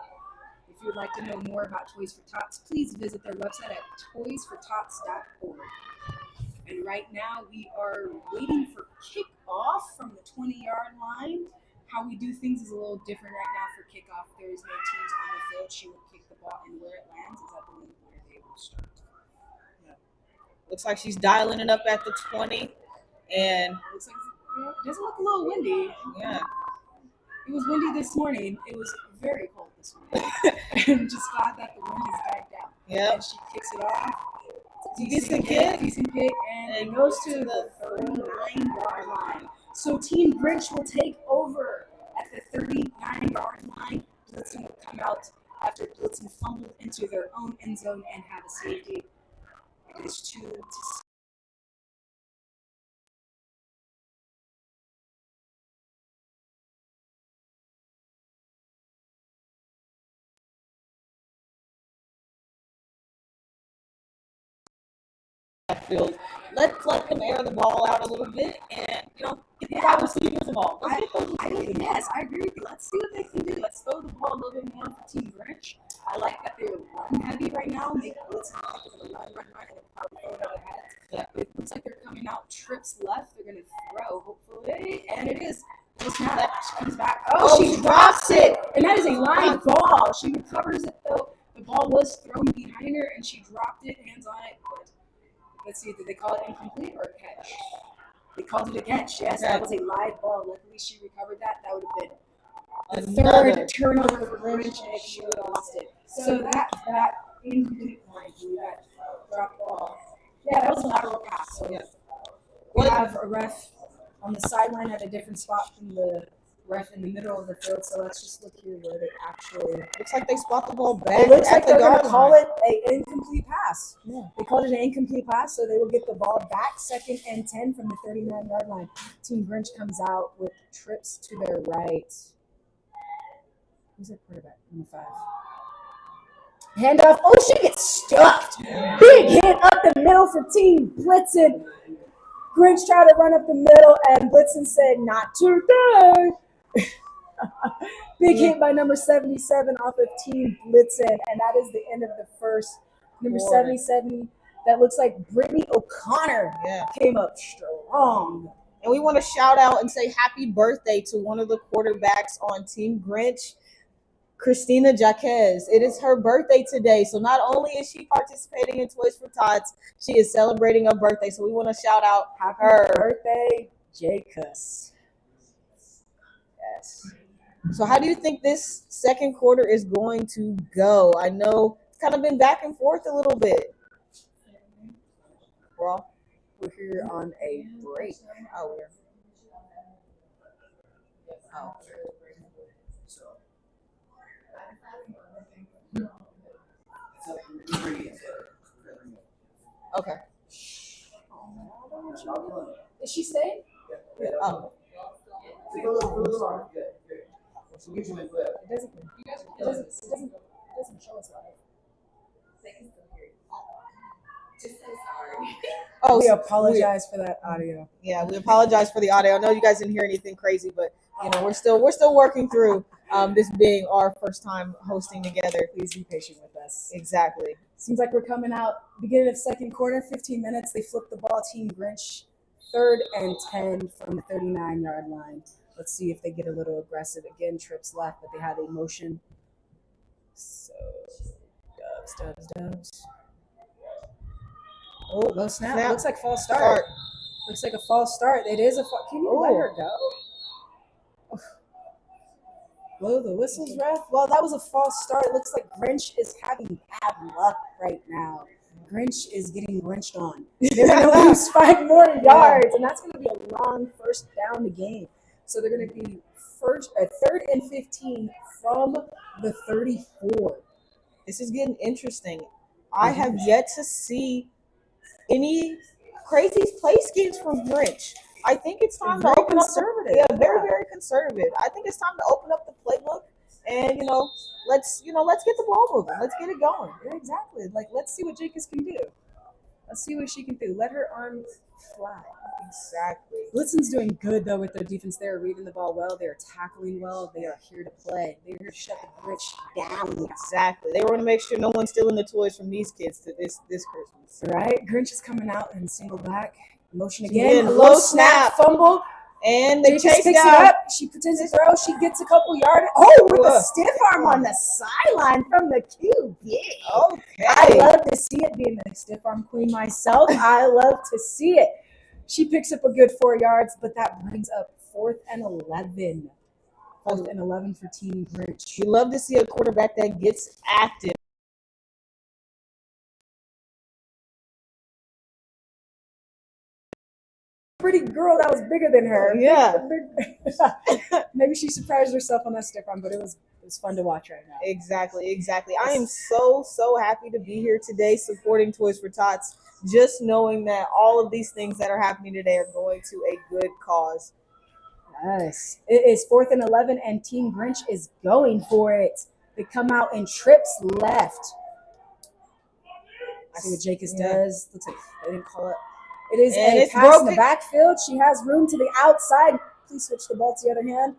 If you would like to know more about Toys for Tots, please visit their website at toysfortots.org. And right now we are waiting for kickoff from the 20-yard line. How we do things is a little different right now for kickoff. There is no teams on the field. She will kick the ball, and where it lands is, I believe, where they will start.
Looks like she's dialing it up at the 20, and
looks like it doesn't look a little windy.
Yeah.
It was windy this morning. It was very cold this morning. I'm just glad that the wind has died down.
Yeah.
And she kicks it off.
Decent kick,
and it goes to the 39-yard line. So Team Grinch will take over at the 39-yard line. Blitzen will come out after Blitzen fumbled into their own end zone and have a safety. It is 2 to
field. Let's let them air the ball out a little bit and, get the wide receivers involved.
Yes, I agree with you. Let's see what they can do. Let's throw the ball a little bit more for Team Grinch. I like that they're run heavy right now. Make Blitzen run, and probably throw it over heads. Yeah. It looks like they're coming out trips left. They're going to throw, hopefully. And it is. Just now that she comes back. Oh, she drops it. And that is a live ball. She recovers it, though. The ball was thrown behind her, and she dropped it, hands on it. But let's see, did they call it incomplete or a catch? They called it a catch. Yes, that was a live ball. Luckily, she recovered that. That would have been the third turnover for Grinch if she would have lost it. So that incomplete line, that drop ball. Yeah, that was a lateral pass. So we have a ref on the sideline at a different spot from the ref in the middle of the field. So let's just look here where they actually.
Looks like they spot the ball back.
It looks like they're going to call it an incomplete pass. Yeah. They called it an incomplete pass, so they will get the ball back 2nd and 10 from the 39-yard line. Team Grinch comes out with trips to their right. Who's their quarterback? Number 5. Handoff. Oh, she gets stuffed. Big hit up the middle for Team Blitzen. Grinch tried to run up the middle, and Blitzen said, "Not today." Big hit by number 77 off of Team Blitzen, and that is the end of the first. Number 77, that looks like Brittany O'Connor came up strong.
And we want to shout out and say happy birthday to one of the quarterbacks on Team Grinch, Christina Jaquez. It is her birthday today. So not only is she participating in Toys for Tots, she is celebrating her birthday. So we want to shout out
happy birthday, Jacus. Yes.
So how do you think this second quarter is going to go? I know it's kind of been back and forth a little bit.
Well, we're here on a break.
Oh, we're. Oh. Okay.
Is she staying?
Oh.
It doesn't show us live.
Oh,
we apologize for that audio.
Yeah, we apologize for the audio. I know you guys didn't hear anything crazy, but we're still working through this being our first time hosting together.
Please be patient with us.
Exactly.
Seems like we're coming out beginning of second quarter, 15 minutes. They flip the ball, Team Grinch, 3rd and 10 from the 39-yard line. Let's see if they get a little aggressive. Again, trips left, but they have a motion. So, dubs. Oh, low snap. Looks like false start. Looks like a false start. It is a Can you let her go? Blow the whistles, ref. Well, that was a false start. It looks like Grinch is having bad luck right now. Grinch is getting Grinched on. They're going to lose 5 more yards, and that's going to be a long first down the game. So they're going to be third and 15 from the 34.
This is getting interesting. I have yet to see any crazy play schemes from Grinch. I think it's time to open up. Yeah, very, very conservative. I think it's time to open up the playbook, and let's get the ball moving. Let's get it going.
Yeah, exactly. Like, let's see what Jacobs can do. Let's see what she can do. Let her arms fly.
Exactly.
Blitzen's doing good though with their defense. They are reading the ball well. They are tackling well. They are here to play. They're here to shut the Grinch down.
Exactly. They want to make sure no one's stealing the toys from these kids to this Christmas.
Right. Grinch is coming out and single back. Motion again.
Low snap.
Fumble.
And they
picks it up. She pretends to throw. She gets a couple yards. Oh, with a stiff arm on the sideline from the QB.
Okay.
I love to see it, being the stiff arm queen myself. I love to see it. She picks up a good 4 yards, but that brings up 4th and 11. 4th and 11 for Team Grinch.
You love to see a quarterback that gets active.
Pretty girl that was bigger than her.
Yeah.
Maybe she surprised herself on that stiff arm, but it was fun to watch right now.
Exactly. I am so happy to be here today supporting Toys for Tots, just knowing that all of these things that are happening today are going to a good cause.
Yes. It is 4th and 11, and Team Grinch is going for it. They come out in trips left. See what Jacobs does. Looks like they didn't call it. It is a pass in the backfield. She has room to the outside. Please switch the ball to the other hand.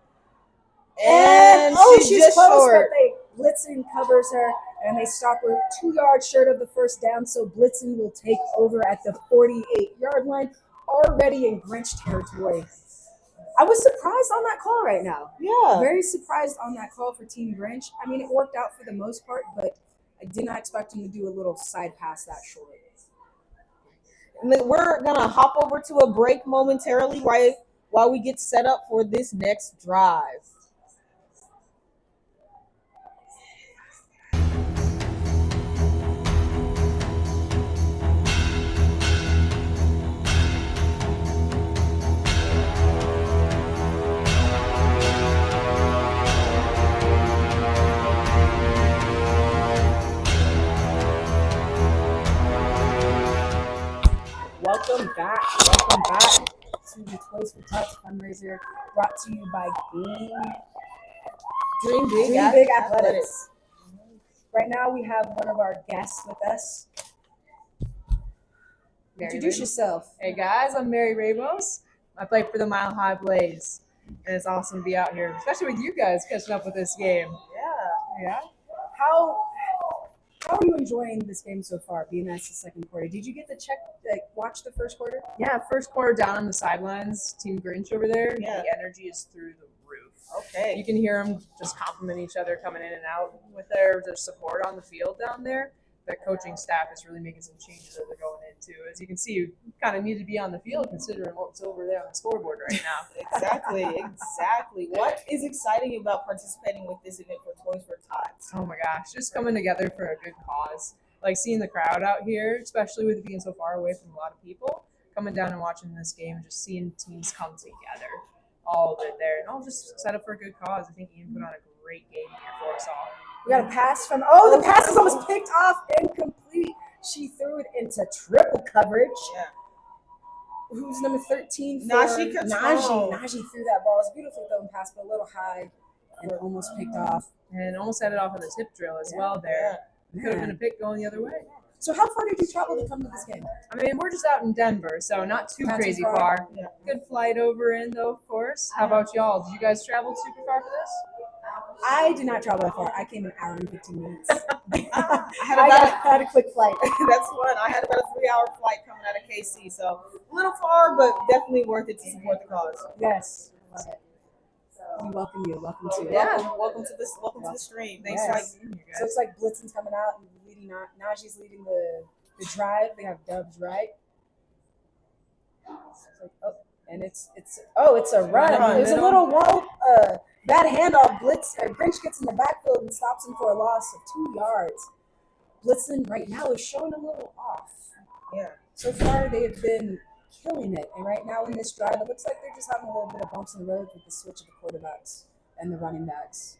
And she's just close, short. But Blitzen covers her, and they stop her 2 yards short of the first down. So Blitzen will take over at the 48-yard line, already in Grinch territory. I was surprised on that call right now.
Yeah.
Very surprised on that call for Team Grinch. I mean, it worked out for the most part, but I did not expect him to do a little side pass that short.
We're going to hop over to a break momentarily while we get set up for this next drive.
Welcome back to the Toys for Tots fundraiser, brought to you by Dream Big Athletics. Right now we have one of our guests with us. Introduce yourself.
Hey guys, I'm Mary Ramos. I play for the Mile High Blaze, and it's awesome to be out here, especially with you guys catching up with this game.
Yeah. How are you enjoying this game so far, being as the second quarter? Did you get to watch the first quarter?
Yeah, first quarter down on the sidelines, Team Grinch over there.
Yeah.
The energy is through the roof.
Okay.
You can hear them just compliment each other coming in and out with their support on the field down there. The coaching staff is really making some changes as they're going into. As you can see, you kind of need to be on the field considering what's over there on the scoreboard right now.
Exactly. What is exciting about participating with this event for Toys for Tots?
Oh my gosh, just coming together for a good cause. Like seeing the crowd out here, especially with it being so far away from a lot of people, coming down and watching this game and just seeing teams come together. All of it there. And all just set up for a good cause. I think Ian put on a great game here for us all.
We got a pass from the pass is almost picked off, incomplete. She threw it into triple coverage.
Yeah.
Who's number 13?
Najee
threw that ball. It's a beautifully thrown pass, but a little high and almost picked off.
And almost had it off on the tip drill as well there. It could have been a pick going the other way.
So how far did you travel to come to this game?
I mean, we're just out in Denver, so not too crazy far.
Yeah.
Good flight over in, though, of course. How about y'all? Did you guys travel super far for this?
I did not travel that far. I came an hour and 15 minutes.
I
had a quick flight.
That's fun. I had about a 3-hour flight coming out of KC, so a little far, but definitely worth it to support the cause.
Yes. We welcome you. Welcome to
Welcome to the stream. Thanks for being here, guys.
So it's like Blitzen's coming out and leading. Najee's leading the the drive. They have Dubs right. And it's a run. There's a little bad handoff. Grinch gets in the backfield and stops him for a loss of 2 yards. Blitzen right now is showing a little off.
Yeah.
So far they've been killing it, and right now in this drive, it looks like they're just having a little bit of bumps in the road with the switch of the quarterbacks and the running backs.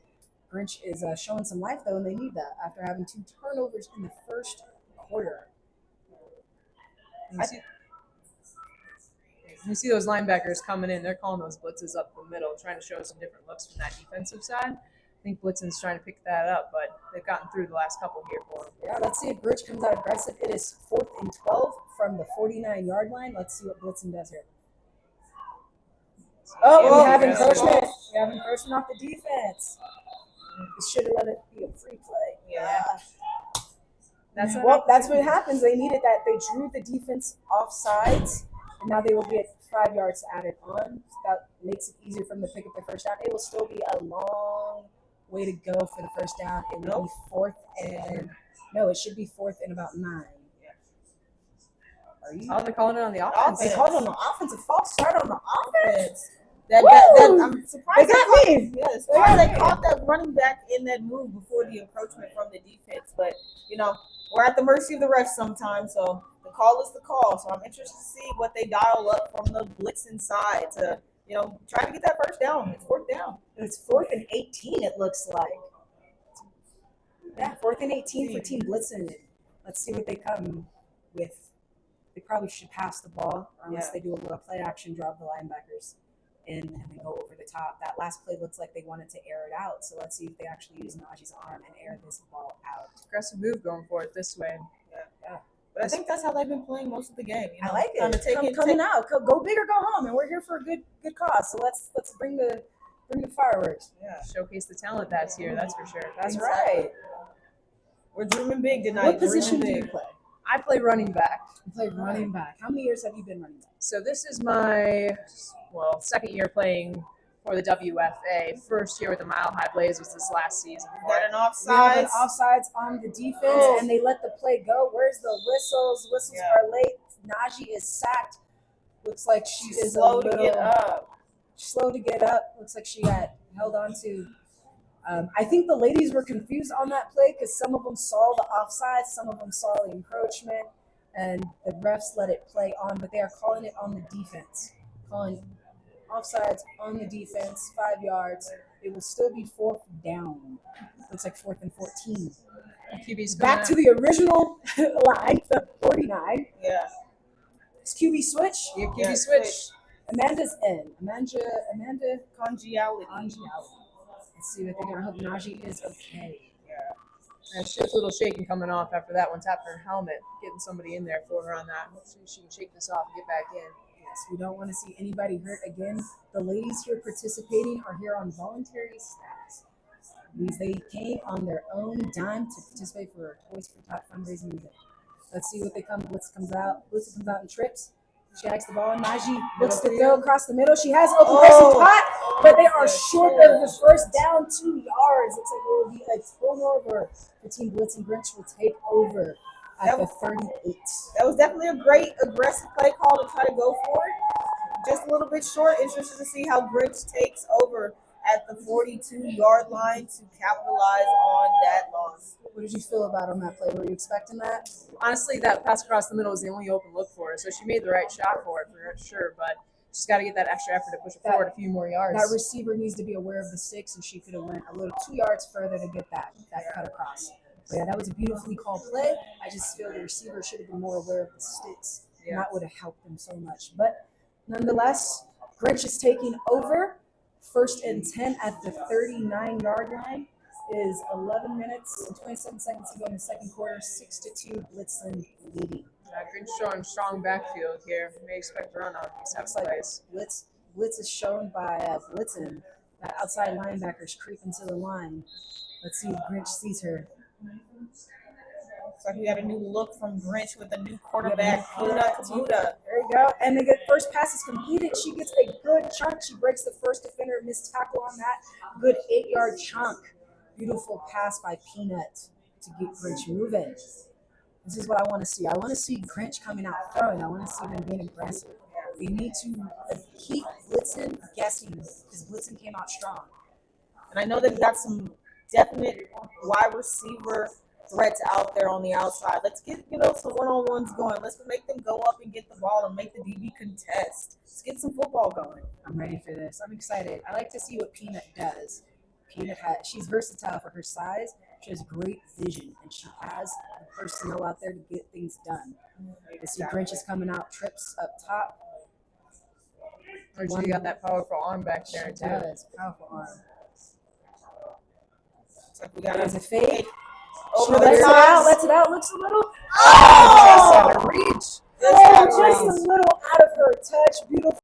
Grinch is showing some life though, and they need that after having 2 turnovers in the first quarter.
You see those linebackers coming in. They're calling those blitzes up the middle, trying to show some different looks from that defensive side. I think Blitzen's trying to pick that up, but they've gotten through the last couple here for them.
Yeah, let's see if Grinch comes out aggressive. It is 4th and 12 from the 49-yard line. Let's see what Blitzen does here. We have encroachment. We have encroachment off the defense. We should have let it be a free play.
Yeah.
That's what happens. They needed that. They drew the defense off sides, and now they will get 5 yards added on. That makes it easier for them to pick up the first down. It will still be a long way to go for the first down. It will be 4th and it should be 4th and about 9.
Oh, they're calling it on the offense.
They called it on the offense. A false start on the offense.
I'm surprised
they got me.
Yes, they caught that running back in that move before the encroachment from the defense. But we're at the mercy of the refs sometimes. So the call is the call. So I'm interested to see what they dial up from the Blitzen side to try to get that first down. It's 4th down.
It's 4th and 18. It looks like. Yeah, 4th and 18 for Team Blitzen. Let's see what they come with. They probably should pass the ball, unless they do a little play action, drop the linebackers in, and then go over the top. That last play looks like they wanted to air it out, so let's see if they actually use Najee's arm and air this ball out.
Aggressive move going for it this way.
Yeah. But I think that's how they've been playing most of the game.
I like it. Coming out, go big or go home, and we're here for a good cause. So let's bring the fireworks.
Yeah, showcase the talent that's here. That's for sure.
That's right.
We're dreaming big tonight.
What position do you play?
I play running back.
You play running back. How many years have you been running back?
So this is my, second year playing for the WFA. First year with the Mile High Blaze was this last season.
Got an offsides.
We have an offsides on the defense, and they let the play go. Where's the whistles? Whistles are late. Najee is sacked. Looks like she's
slow to get up.
Slow to get up. Looks like she got held on to. I think the ladies were confused on that play because some of them saw the offside, some of them saw the encroachment, and the refs let it play on, but they are calling it on the defense. Calling offsides on the defense, 5 yards. It will still be 4th down. Looks like 4th and 14.
QB's
back to the original line, the 49.
Yeah.
It's QB switch.
Yeah, QB switch.
Amanda's in. Amanda
Congiality.
Let's see what they're going to hope Najee is okay.
Yeah. She was a little shaking coming off after that one. Tapped her helmet, getting somebody in there for her on that. Hopefully she can shake this off and get back in.
Yes, we don't want to see anybody hurt again. The ladies here participating are here on voluntary status. It means they came on their own dime to participate for a Toys for Tot fundraising event. Let's see what they come. Blitz comes out and trips. She hikes the ball. Najee looks to throw across the middle. She has open grace and pot, but they are short of the first down, 2 yards. Looks like it will be a turnover. The Team Blitz and Grinch will take over at the 38.
That was definitely a great aggressive play call to try to go for it. Just a little bit short. Interested to see how Grinch takes over at the 42-yard line to capitalize on that loss.
What did you feel about on that play? Were you expecting that?
Honestly, that pass across the middle was the only open look for her, so she made the right shot for it for sure, but she's got to get that extra effort to push it forward a few more yards.
That receiver needs to be aware of the sticks, and she could have went a little 2 yards further to get that cut across. But yeah, that was a beautifully called play. I just feel the receiver should have been more aware of the sticks, and that would have helped them so much. But nonetheless, Grinch is taking over. 1st and 10 at the 39-yard line. Is 11 minutes and 27 seconds to go in the second quarter. 6-2, Blitzen leading.
Grinch showing strong backfield here. We may expect a run on these types of plays.
Blitz is shown by Blitzen. That outside linebackers creeping to the line. Let's see if Grinch sees her.
So we got a new look from Grinch with a new quarterback, Buda.
There you go. And the first pass is completed. She gets a good chunk. She breaks the first defender, missed tackle on that. Good 8-yard chunk. Beautiful pass by Peanut to get Grinch moving. This is what I want to see. I want to see Grinch coming out throwing. I want to see them being aggressive. They need to keep Blitzen guessing because Blitzen came out strong.
And I know they've got some definite wide receiver threats out there on the outside. Let's get some one-on-ones going. Let's make them go up and get the ball and make the DB contest. Let's get some football going.
I'm ready for this. I'm excited. I like to see what Peanut does. She's versatile for her size. She has great vision, and she has the personnel out there to get things done. I see Grinch is coming out, trips up top.
She got that powerful arm back there,
She
too.
does. Powerful arm.
Like we got
There's a fake.
Over
She
the
lets it
top.
out. Lets it out. Looks a little.
Just out of reach.
Just a little out of her touch. Beautiful.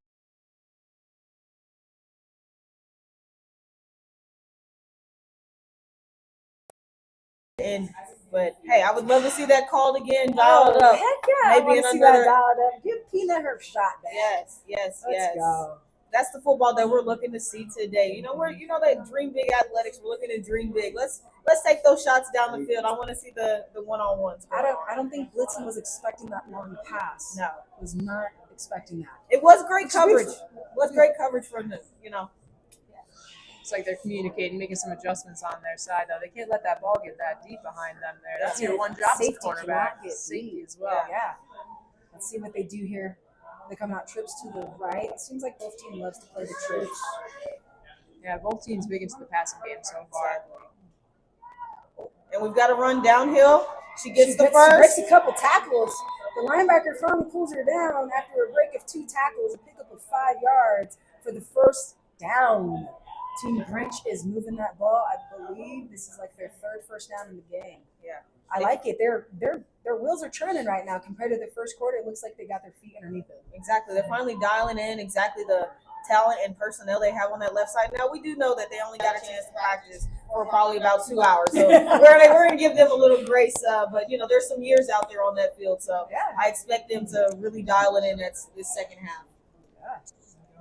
But hey, I would love to see that called again, dialed up.
Heck yeah! I want to see that dialed up. Give Peanut her shot back.
Yes.
Let's go.
That's the football that we're looking to see today. That Dream Big Athletics. We're looking to dream big. Let's take those shots down the field. I want to see the one-on-ones.
I don't think Blitzen was expecting that long pass.
No,
was not expecting that.
It was great coverage. It was great coverage from them.
It's like they're communicating, making some adjustments on their side, though. They can't let that ball get that deep behind them there. That's your one job as a cornerback. Safety as well.
Yeah. Let's see what they do here. They come out trips to the right. It seems like both teams loves to play the trips.
Yeah, both teams big into the passing game so far.
And we've got to run downhill. She gets the
She
first.
breaks a couple tackles. The linebacker finally pulls her down after a break of 2 tackles, a pickup of 5 yards for the first down. Team Grinch is moving that ball. I believe this is like their 3rd first down in the game.
Yeah,
I like it. Their wheels are turning right now compared to the first quarter. It looks like they got their feet underneath them.
Exactly. They're finally dialing in exactly the talent and personnel they have on that left side. Now, we do know that they only got a chance to practice for probably about 2 hours. So we're going to give them a little grace. But, there's some years out there on that field. So I expect them to really dial it in this second half.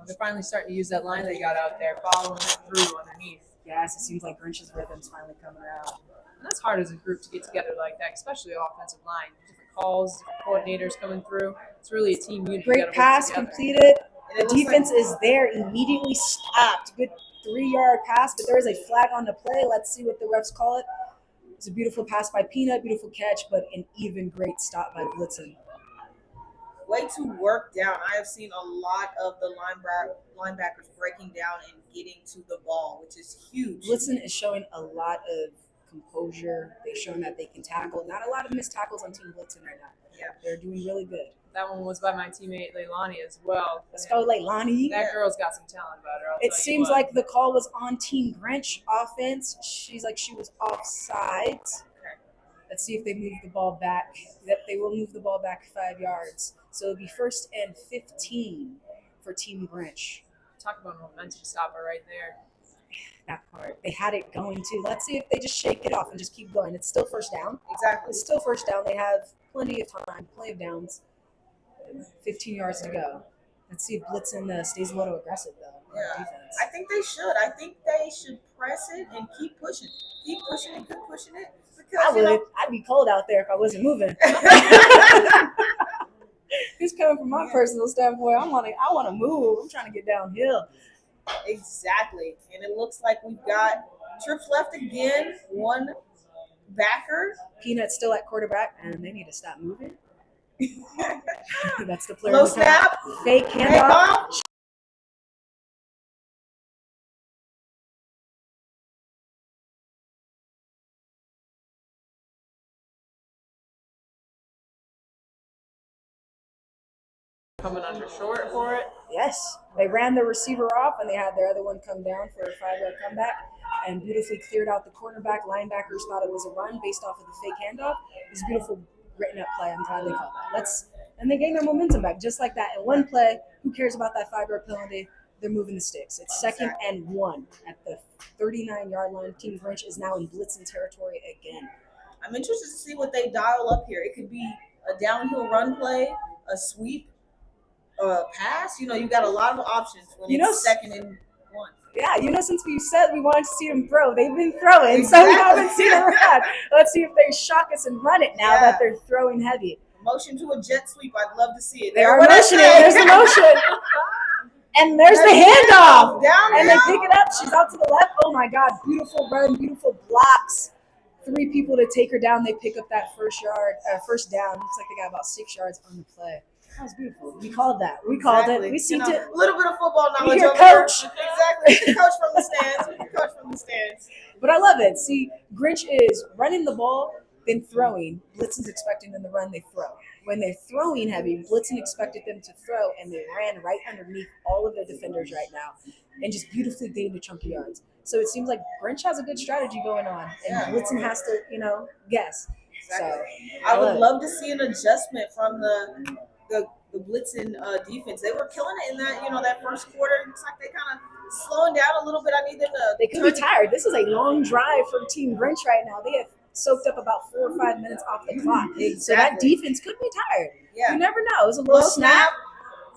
They're finally starting to use that line they got out there, following it through underneath.
Yes, it seems like Grinch's rhythm's finally coming out.
And that's hard as a group to get together like that, especially offensive line. Different calls, different coordinators coming through. It's really a team unit.
Great pass completed. The defense is there, immediately stopped. Good 3-yard pass, but there is a flag on the play. Let's see what the refs call it. It's a beautiful pass by Peanut, beautiful catch, but an even great stop by Blitzen.
Way to work down. I have seen a lot of the linebackers breaking down and getting to the ball, which is huge.
Blitzen is showing a lot of composure. They're showing that they can tackle. Not a lot of missed tackles on Team Blitzen right now.
Yeah,
they're doing really good.
That one was by my teammate Leilani as well.
Let's go, Leilani.
That girl's got some talent about her.
It seems like the call was on Team Grinch offense. She's like she was offside.
Okay.
Let's see if they move the ball back. Yep, they will move the ball back 5 yards. So it'll be 1st and 15 for Team Grinch.
Talk about a momentum stopper right there.
That part. They had it going too. Let's see if they just shake it off and just keep going. It's still first down.
Exactly.
It's still first down. They have plenty of time, plenty of downs. 15 yards to go. Let's see if Blitzen stays a little aggressive, though.
Yeah.
Defense.
I think they should. I think they should press it and keep pushing. Keep pushing it, keep pushing it. Because,
I would. I'd be cold out there if I wasn't moving. It's coming from my personal standpoint. I want to move. I'm trying to get downhill.
Exactly. And it looks like we've got trips left again. One backer.
Peanut's still at quarterback, and they need to stop moving. That's the player.
Low snap.
Fake handoff.
Coming under short for it.
Yes. They ran the receiver off, and they had their other one come down for a 5-yard comeback and beautifully cleared out the cornerback. Linebackers thought it was a run based off of the fake handoff. It was a beautiful written up play. I'm glad they called that. And they gained their momentum back just like that. In one play, who cares about that 5-yard penalty? They're moving the sticks. It's 2nd and 1 at the 39-yard line. Team Grinch is now in blitzing territory again.
I'm interested to see what they dial up here. It could be a downhill run play, a sweep, pass. You got a lot of options when it's 2nd and 1.
Yeah, since we said we wanted to see them throw, they've been throwing, so we haven't seen them run. Let's see if they shock us and run it now that they're throwing heavy.
Motion to a jet sweep. I'd love to see it.
They are motioning. There's the motion. And there's the handoff. And they pick it up. She's out to the left. Oh, my God. Beautiful run, beautiful blocks. 3 people to take her down. They pick up that first down. Looks like they got about 6 yards on the play. That was beautiful. We called that. We called it. We seen it.
A little bit of football knowledge.
Your coach.
Exactly. We can coach from the stands.
But I love it. See, Grinch is running the ball, then throwing. Blitzen's expecting them to run, they throw. When they're throwing heavy, Blitzen expected them to throw, and they ran right underneath all of their defenders right now and just beautifully gained a chunk of yards. So it seems like Grinch has a good strategy going on, and Blitzen has to, guess.
Exactly.
So
I would love to see an adjustment from the Blitzen defense. They were killing it in that first quarter. It's like they kind of slowing down a little bit. I need them to.
They could be tired. This is a long drive from Team Grinch right now. They have soaked up about 4 or 5 minutes off the clock.
Exactly.
So that defense could be tired.
Yeah.
You never know. It was a little snap.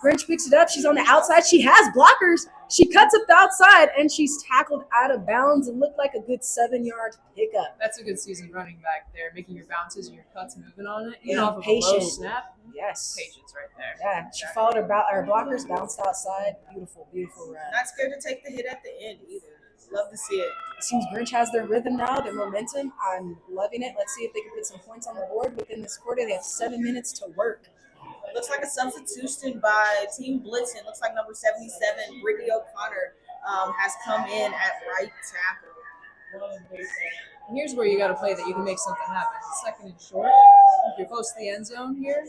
Grinch picks it up. She's on the outside. She has blockers. She cuts up the outside, and she's tackled out of bounds and looked like a good 7-yard pickup.
That's a good season running back there, making your bounces and your cuts moving on it.
Yeah,
Off of a low snap.
Yes.
Patience right there.
Yeah, she followed her blockers, bounced outside. Beautiful, beautiful run.
Not scared to take the hit at the end either. Love to see it.
It seems Grinch has their rhythm now, their momentum. I'm loving it. Let's see if they can put some points on the board within this quarter. They have 7 minutes to work.
It looks like a substitution by Team Blitzen. Looks like number 77, Brittany O'Connor, has come in at right tackle.
Here's where you got to play that you can make something happen. 2nd and short. If you're close to the end zone here,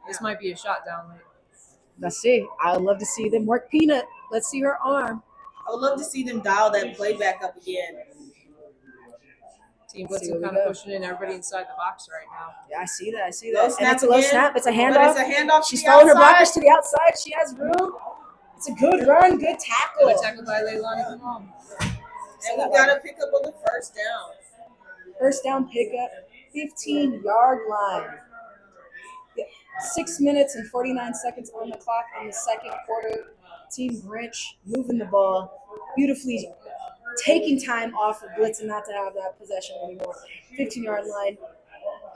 this might be a shot down late.
Let's see. I would love to see them work Peanut. Let's see her arm.
I would love to see them dial that play back up again.
Team Blitzen kind of pushing in everybody inside the box right now.
Yeah, I see that.
And
it's a low snap. It's a handoff.
But it's a handoff.
She's following her blockers to the outside. She has room. It's a good run, good tackle.
Good tackle by Leilani Kamam.
And we've got to pick up on the first down.
First down pickup, 15-yard line. 6 minutes and 49 seconds on the clock in the second quarter. Team Grinch moving the ball, beautifully taking time off of Blitzen not to have that possession anymore. 15-yard line.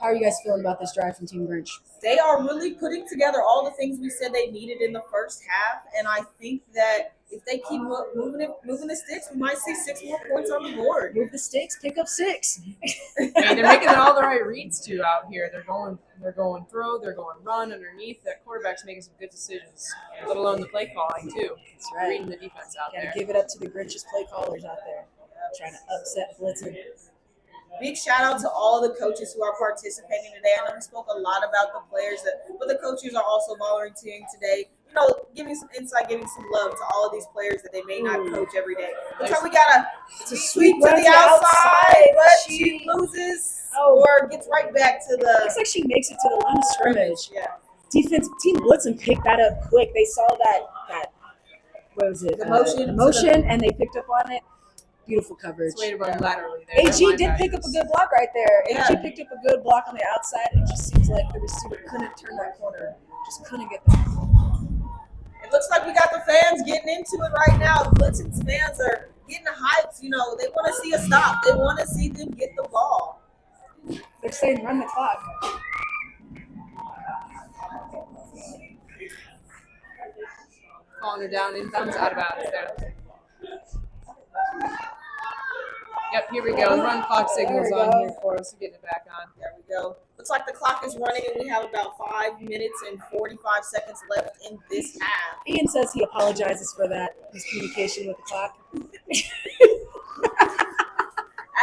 How are you guys feeling about this drive from Team Grinch?
They are really putting together all the things we said they needed in the first half, and I think that if they keep moving the sticks, we might see 6 more points on the board.
Move the sticks, pick up 6.
Hey, they're making all the right reads too out here. They're going throw, they're going run underneath. That quarterback's making some good decisions, let alone the play calling too.
That's right.
Reading the defense out there.
Gotta give it up to the Grinch's play callers out there, trying to upset Blitzen.
Big shout out to all the coaches who are participating today. I know we spoke a lot about the players, but the coaches are also volunteering today. Giving some insight, giving some love to all of these players that they may not coach every day. Looks like we got a sweep to the outside, but she loses or gets right back to the.
Looks like she makes it to the line of scrimmage.
Yeah.
Defense Team Blitzen picked that up quick. They saw that what was it?
The
motion, and they picked up on it. Beautiful coverage.
It's way to run laterally there.
AG did pick up a good block right there. AG picked up a good block on the outside. It just seems like the receiver couldn't turn that corner. Just couldn't get there.
It looks like we got the fans getting into it right now. Blitzen's fans are getting hyped. They want to see a stop. They want to see them get the ball.
They're saying run the clock.
Calling her down, inbounds, out of bounds there. Yep, here we go. Run clock signals on here for us to get it back on.
There we go. Looks like the clock is running and we have about 5 minutes and 45 seconds left in this half.
Ian says he apologizes for that miscommunication with the clock.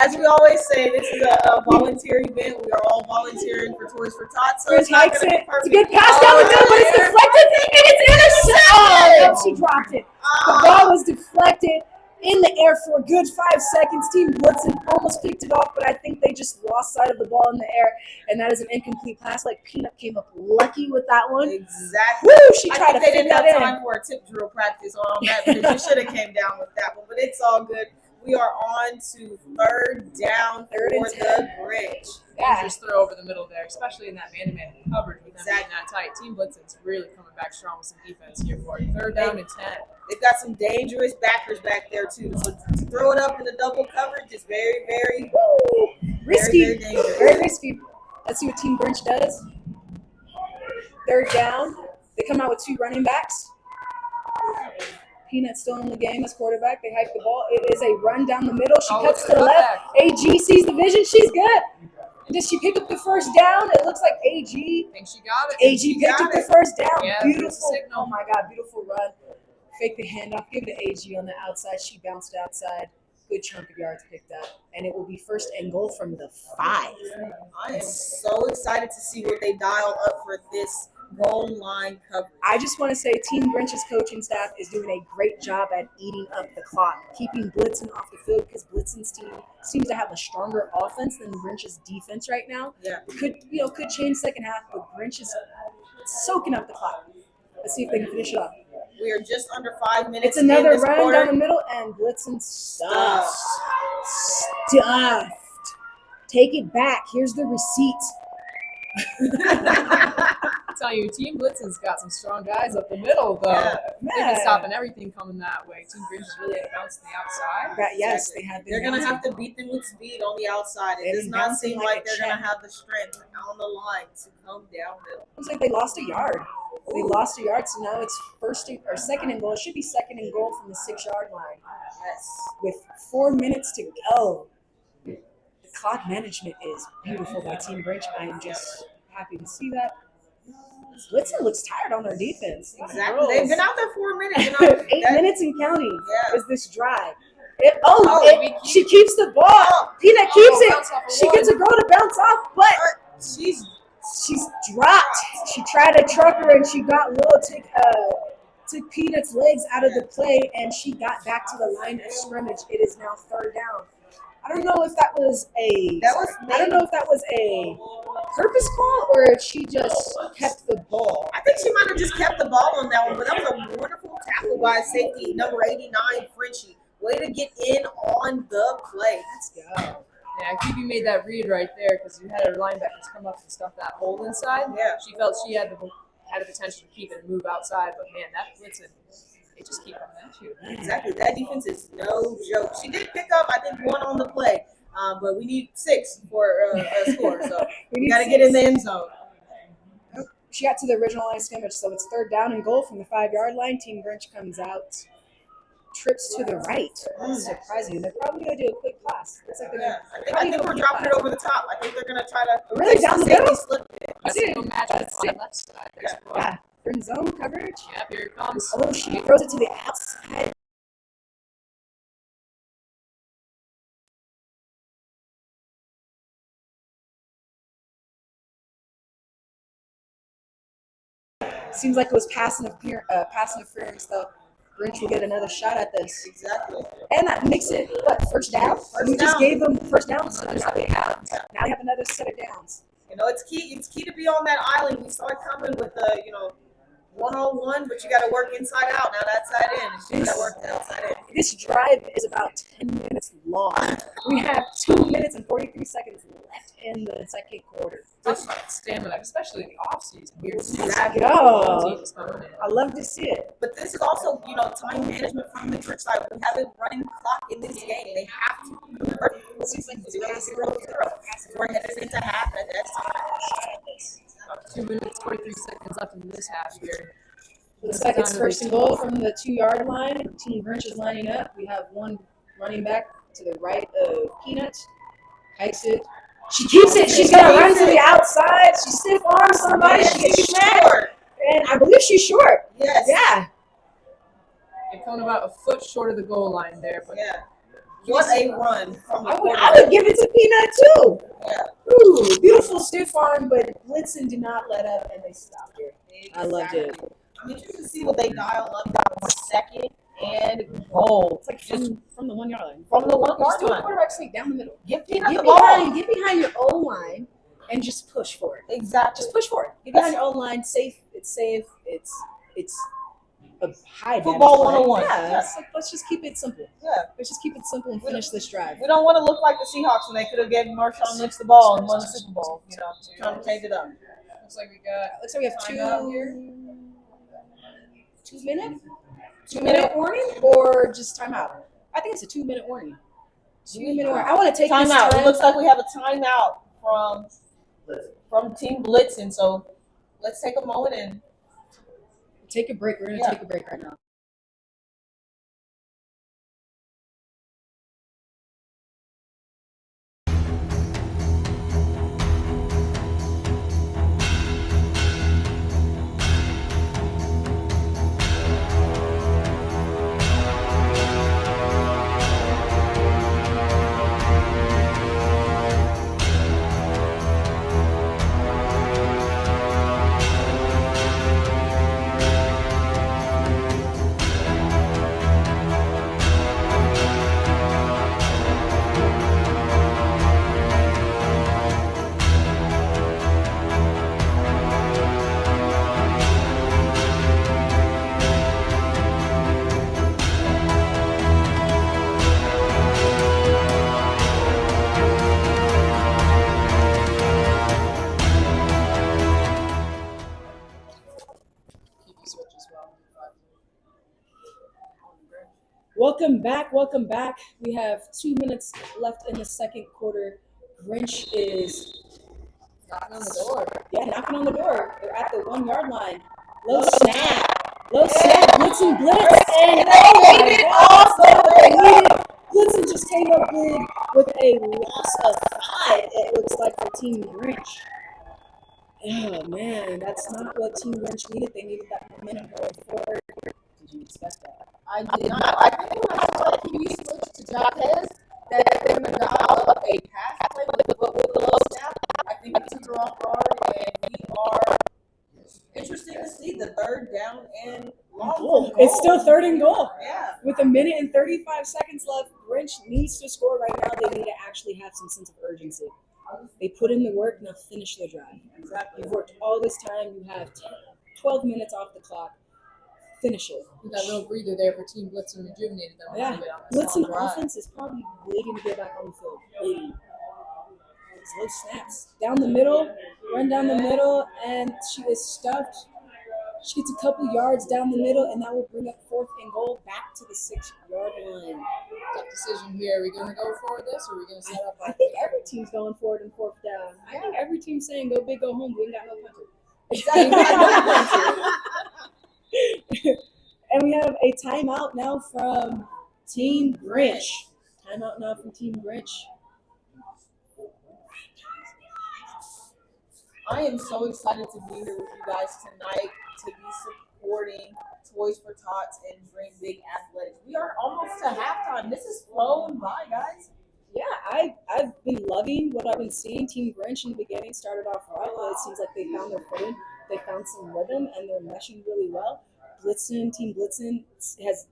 As we always say, this is a volunteer event. We are all volunteering for Toys for Tots. So
Chris hikes it. It's a good pass down the field, but it's deflected and it's intercepted. Oh, she dropped it. The ball was deflected in the air for a good 5 seconds. Team Blitzen almost picked it off, but I think they just lost sight of the ball in the air, and that is an incomplete pass. Like Peanut came up lucky with that one.
Exactly.
Woo! She tried to
they
fit
didn't
that
have
in.
time for a tip drill practice on that because you should have came down with that one, but it's all good. We are on to third down for the Grinch.
Dangerous throw over the middle there, especially in that man-to-man coverage with them being that tight. Team Blitzen's really coming back strong with some defense here for it. Third down and 10.
They've got some dangerous backers back there too. So to throw it up in the double coverage is very, very
risky.
Very dangerous.
Very risky. Let's see what Team Grinch does. Third down. They come out with 2 running backs. Peanut's still in the game as quarterback. They hike the ball. It is a run down the middle. She cuts to the left. AG sees the vision. She's good. Does she pick up the first down? It looks like AG.
I think she got it.
AG picked up the first down.
Yeah,
Beautiful. Oh my God, beautiful run. Fake the handoff. Give it to AG on the outside. She bounced outside. Good chunk of yards picked up. And it will be first and goal from the 5.
I am so excited to see what they dial up for this goal line coverage.
I just want to say Team Grinch's coaching staff is doing a great job at eating up the clock, keeping Blitzen off the field because Blitzen's team seems to have a stronger offense than Grinch's defense right now.
Yeah.
Could change second half, but Grinch is soaking up the clock. Let's see if they can finish it off.
We are just under 5 minutes.
It's another
in this
run
quarter.
down the middle, and Blitzen stuffed. Take it back. Here's the receipt.
I tell you, Team Blitzen's got some strong guys up the middle, though.
Yeah.
They've been stopping everything coming that way. Team Grinch is really bouncing the outside.
Yes, they have been.
They're going to have to beat them with speed on the outside. It does not seem like they're going to have the strength on the line to come downhill.
Looks like they lost a yard. They lost a yard, so now it's second and goal. It should be second and goal from the 6-yard line.
Yes.
With 4 minutes to go. The clock management is beautiful by Team Grinch. I am just happy to see that. Blitzen looks tired on their defense.
Exactly. They've been out there 4 minutes.
8 minutes and counting is this drive. She keeps the ball. Peanut keeps it. She gets a girl to bounce off, but she's dropped. She tried to truck her and she got low, took Peanut's legs out of the play, and she got back to the line of scrimmage. It is now third down. I don't know if that was a purpose call or if she just kept the ball.
I think she might have just kept the ball on that one, but that was a wonderful tackle by safety number 89, Frenchie. Way to get in on the play. Let's go.
Yeah, QB made that read right there because you had her linebackers come up and stuff that hole inside.
Yeah.
She felt she had the potential to keep it and move outside, but man, that Blitzen, they just keep coming at you.
Exactly. That defense is no joke. She did pick up, I think, 1 on the play, but we need 6 for a score. So we got to get in the end zone.
She got to the original line of scrimmage, so it's third down and goal from the 5-yard line. Team Grinch comes out. Trips to the right. That's surprising. They're probably going to do a quick pass. Looks like
I think we're dropping it over the top. I think they're going to try to
really down the middle.
That's a match on the left side.
Yeah. Friend zone coverage.
Yep, here it comes.
Oh, she throws it to the outside. Seems like it was pass interference, though. Grinch will get another shot at this.
Exactly.
And that makes it, first down? We just gave them first down, so now they have another set of downs.
You know, it's key to be on that island. We saw it coming with the, 1-on-1, but you got to work inside out. Now that's side in. You got to work the outside in.
This drive is about 10 minutes long. We have 2 minutes and 43 seconds left in the second quarter.
Talk about stamina, especially in the offseason.
Exactly. I love to see it.
But this is also, time management from the Grinch side. We have a running clock in this game. They have to. Remember, it seems like 0-0-0. We're headed into half at that time.
About 2 minutes, 43 seconds left in this half here.
Looks like it's first and goal from the 2-yard line. Team Grinch is lining up. We have one running back to the right of Peanut. Hikes it. She keeps it. She's going to run to the outside. She stiff arms somebody. She gets short. And I believe she's short.
Yes.
Yeah.
You're coming about a foot short of the goal line there. But
yeah. What a run from the
I would give it to Peanut, too.
Yeah.
Ooh, beautiful stiff arm, but Blitzen did not let up, and they stopped her. Exactly. I loved it.
I'm interested to see what they dial up now. Second and goal.
It's like from the 1-yard line.
From the 1-yard line.
Quarterback sneak down the middle.
Get behind
your O-line and just push for it.
Exactly.
Just push for it. Get behind your O-line. Safe. It's safe. It's a high
Football
advantage play.
101.
Yeah, let's just keep it simple.
Yeah.
Let's just keep it simple and finish this drive.
We don't want to look like the Seahawks when they could have given Marshawn Lynch the ball and won the Super Bowl. You know, trying to change it up.
Looks like we got.
Looks like we have
timeout here.
2 minute? 2 minute warning or just timeout? I think it's a 2 minute warning. 2 minute warning. I want to take this
Timeout.
time.
It looks like we have a timeout from Team Blitzen. So let's take a moment and
take a break. We're going to take a break right now. Welcome back. We have 2 minutes left in the second quarter. Grinch is
Knocking on the door.
Yeah, knocking on the door. They're at the 1 yard line. Low snap. Blitzen blitz. And Blitzen just came up big with a loss of 5, it looks like, for Team Grinch. Oh, man, that's not what Team Grinch needed. They needed that momentum going forward. Did you expect that?
I did not. I think when I saw that he switched to Jaquez, that they're going to dial up a pass play with the low snap. I think it took her off guard, and we are interesting to see the 3rd down and long goal.
It's still 3rd and goal.
Yeah.
With 1 minute and 35 seconds left, Grinch needs to score right now. They need to actually have some sense of urgency. They put in the work, now finish the drive.
Exactly.
You've worked all this time. You have 12 minutes off the clock. Finish it.
We got a little breather there for Team Blitzen, rejuvenated them a little bit on this
Blitzen offense is probably waiting to get back on the field. Waiting. Slow snaps. Down the middle, run down the middle, and she is stuffed. She gets a couple yards down the middle, and that will bring up 4th and goal back to the 6-yard line.
Tough decision here. Are we going to go for this, or are we going to set up?
I think every team's going for it in 4th down. I think every team's saying, go big, go home. We ain't got no puncher.
Exactly.
And we have a timeout now from Team Grinch. Timeout now from Team Grinch.
I am so excited to be here with you guys tonight to be supporting Toys for Tots and Dream Big Athletics. We are almost to halftime. This is flowing by, guys.
Yeah, I've been loving what I've been seeing. Team Grinch in the beginning started off rough, but it seems like they found their footing. They found some rhythm, and they're meshing really well. Team Blitzen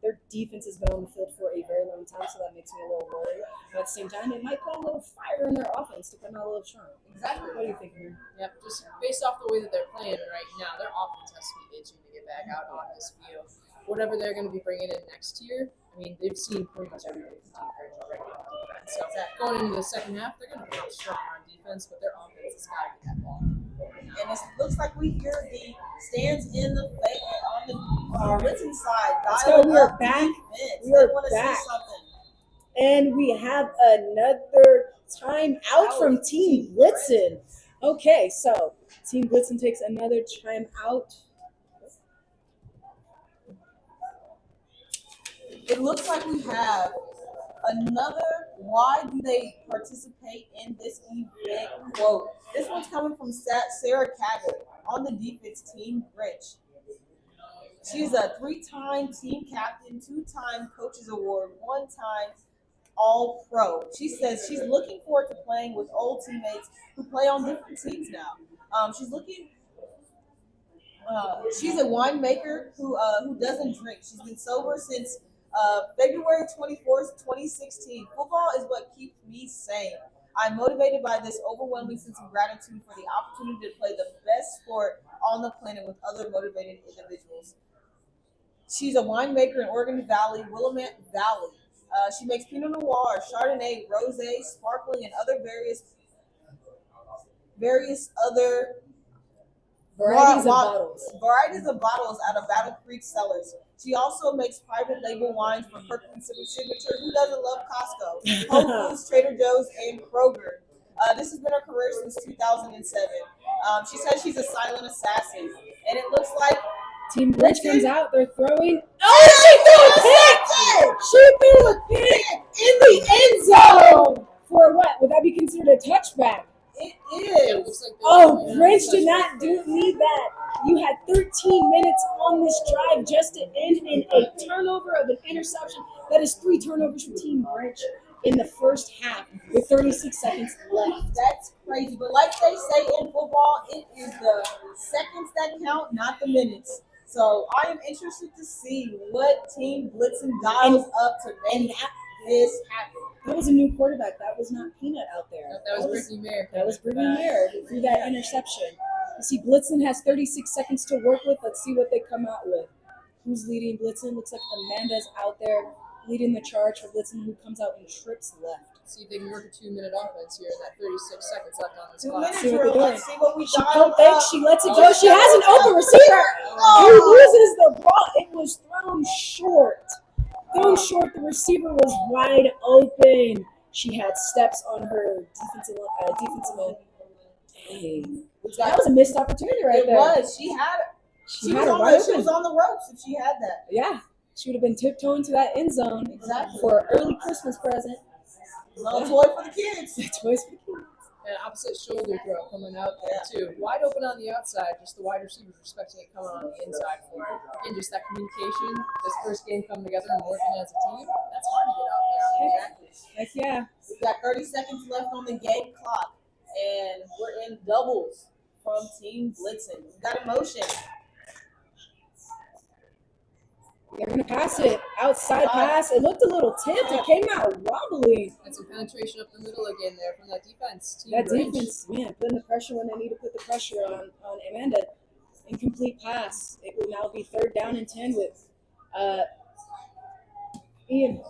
their defense has been on the field for a very long time, so that makes me a little worried. But at the same time, it might put a little fire in their offense to come out a little strong.
Exactly.
What do you think, man?
Yep, just based off the way that they're playing right now, their offense has to be itching to get back out on this field. Whatever they're going to be bringing in next year, I mean, they've seen pretty much everything from Team Grinch already on defense. So going into the second half, they're going to come strong on defense, but their offense has got to get that ball.
And it looks like we hear the stands in the on the Blitzen side.
Let's go. We are back. We are back. And we have another timeout from Team Blitzen. Okay, so Team Blitzen takes another timeout.
It looks like we have another why do they participate in this event quote. This one's coming from Sarah Cagley on the defense Team Grinch. She's a 3-time team captain, 2-time coaches award, 1-time All-Pro. She says she's looking forward to playing with old teammates who play on different teams now. She's a winemaker who doesn't drink. She's been sober since February 24th, 2016. Football is what keeps me sane. I'm motivated by this overwhelming sense of gratitude for the opportunity to play the best sport on the planet with other motivated individuals. She's a winemaker in Oregon Valley, Willamette Valley. She makes Pinot Noir, Chardonnay, Rosé, sparkling, and other various other varieties of bottles out of Battle Creek cellars. She also makes private label wines for Kirkland Signature. Who doesn't love Costco? Whole Foods, Trader Joe's, and Kroger. This has been her career since 2007. She says she's a silent assassin, and it looks like
Team Grinch comes out. They're throwing. Oh, she threw a pick in the end zone for what? Would that be considered a touchback?
It is.
Grinch did not need that. You had 13 minutes on this drive just to end in a turnover of an interception. That is 3 turnovers for Team Grinch in the first half with 36 seconds left.
That's crazy. But like they say in football, it is the seconds that count, not the minutes. So I am interested to see what Team Blitzen dials up to make this happen.
That was a new quarterback. That was not Peanut out there.
That was Brittany Mayer.
That was Brittany Mayer who threw that interception. You see, Blitzen has 36 seconds to work with. Let's see what they come out with. Who's leading Blitzen? Looks like Amanda's out there leading the charge for Blitzen, who comes out and trips left.
See if they can work a 2-minute offense here in that 36 seconds left on this
2
clock.
minutes, let's see what we
She
got.
pump fakes. She lets it go. She has an open receiver. Who loses the ball? It was thrown short. The receiver was wide open. She had steps on her defensive end. Dang. That was a missed opportunity right there.
It was. She was on the ropes if she had that.
Yeah. She would have been tiptoeing to that end zone for an early Christmas present.
No toy for the kids.
Toys for the kids.
And opposite shoulder throw coming out there too. Wide open on the outside, just the wide receivers expecting it coming on the inside for her. And just that communication, this first game coming together and working as a team, that's hard to get out there.
Heck yeah.
We've got 30 seconds left on the game clock, and we're in doubles from Team Blitzen. We've got a motion.
They're going to pass it. Outside pass. It looked a little tipped. It came out wobbly.
And some penetration up the middle again there from that defense.
Defense, man, putting the pressure when they need to put the pressure on Amanda. Incomplete pass. It will now be 3rd down and 10 with Ian.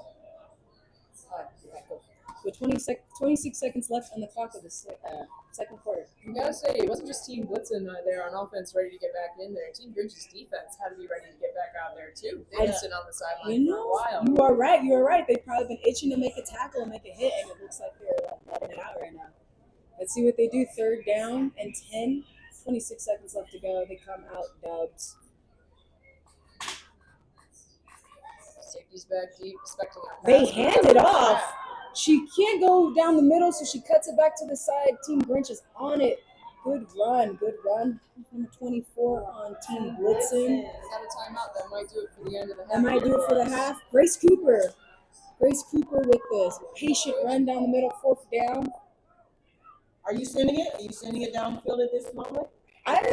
With 26 seconds left on the clock of the second quarter.
You gotta say, it wasn't just Team Blitzen there on offense ready to get back in there. Team Grinch's defense had to be ready to get back out there too. They didn't sit on the sideline for a while.
You are right. They've probably been itching to make a tackle and make a hit, and it looks like they're letting it out right now. Let's see what they do. 3rd down and 10. 26 seconds left to go. They come out dubs.
Safety's back deep, expecting a
They hand it off. She can't go down the middle, so she cuts it back to the side. Team Grinch is on it. Good run. Number 24 on Team Blitzen.
Got a timeout. That might do it for the end of the half.
That might do it for the half. Grace Cooper with this patient run down the middle, 4th down.
Are you sending it? Are you sending it downfield at this moment?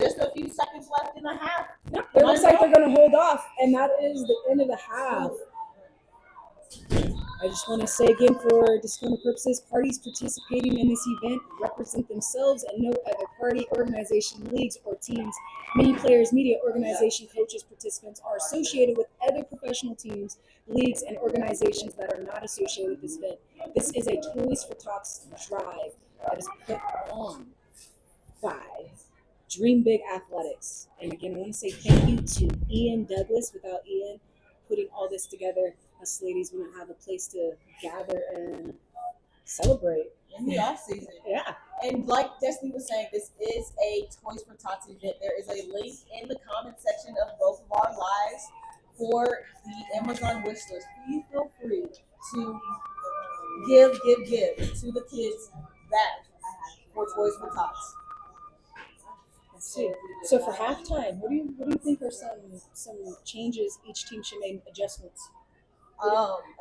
Just a few seconds left in the half.
No, it looks like they're going to hold off, and that is the end of the half. I just want to say again, for disclaimer purposes, parties participating in this event represent themselves and no other party, organization, leagues, or teams. Many players, media, organization, coaches, participants are associated with other professional teams, leagues, and organizations that are not associated with this event. This is a Toys for Tots drive that is put on by Dream Big Athletics. And again, I want to say thank you to Ian Douglas. Without Ian putting all this together, us ladies wouldn't have a place to gather and celebrate
in the off season.
Yeah.
And like Destiny was saying, this is a Toys for Tots event. There is a link in the comment section of both of our lives for the Amazon wish list. Please feel free to give to the kids that for Toys for Tots.
Let's see. So for halftime, what do you think are some changes each team should make, adjustments?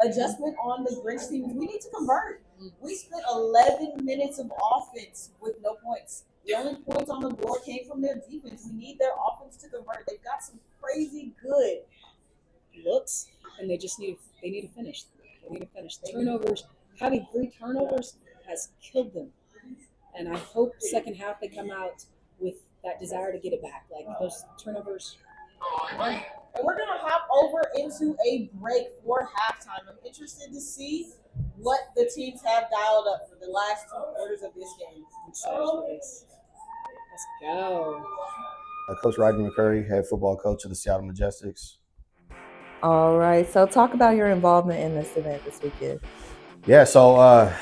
Adjustment on the Grinch team. We need to convert. We spent 11 minutes of offense with no points. The only points on the board came from their defense. We need their offense to convert. They've got some crazy good
looks, and they need to finish. Turnovers. Having 3 turnovers has killed them. And I hope second half they come out with that desire to get it back. Like those turnovers.
And we're going to hop over into a break for halftime. I'm interested to see what the teams have dialed up for the last 2 quarters of this game.
Let's go.
Coach Rodney McCurry, head football coach of the Seattle Majestics.
All right. So talk about your involvement in this event this weekend.
Yeah, so I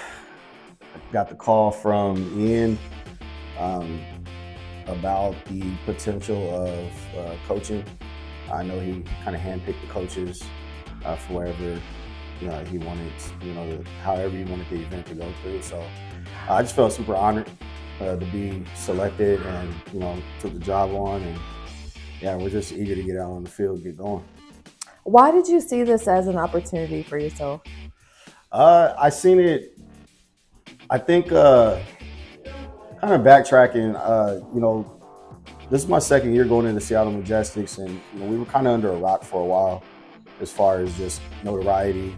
got the call from Ian about the potential of coaching. I know he kind of handpicked the coaches for wherever he wanted, however he wanted the event to go through. So I just felt super honored to be selected and, took the job on. And yeah, we're just eager to get out on the field, get going.
Why did you see this as an opportunity for yourself?
I seen it, I think, kind of backtracking, this is my second year going into Seattle Majestics, and we were kind of under a rock for a while as far as just notoriety,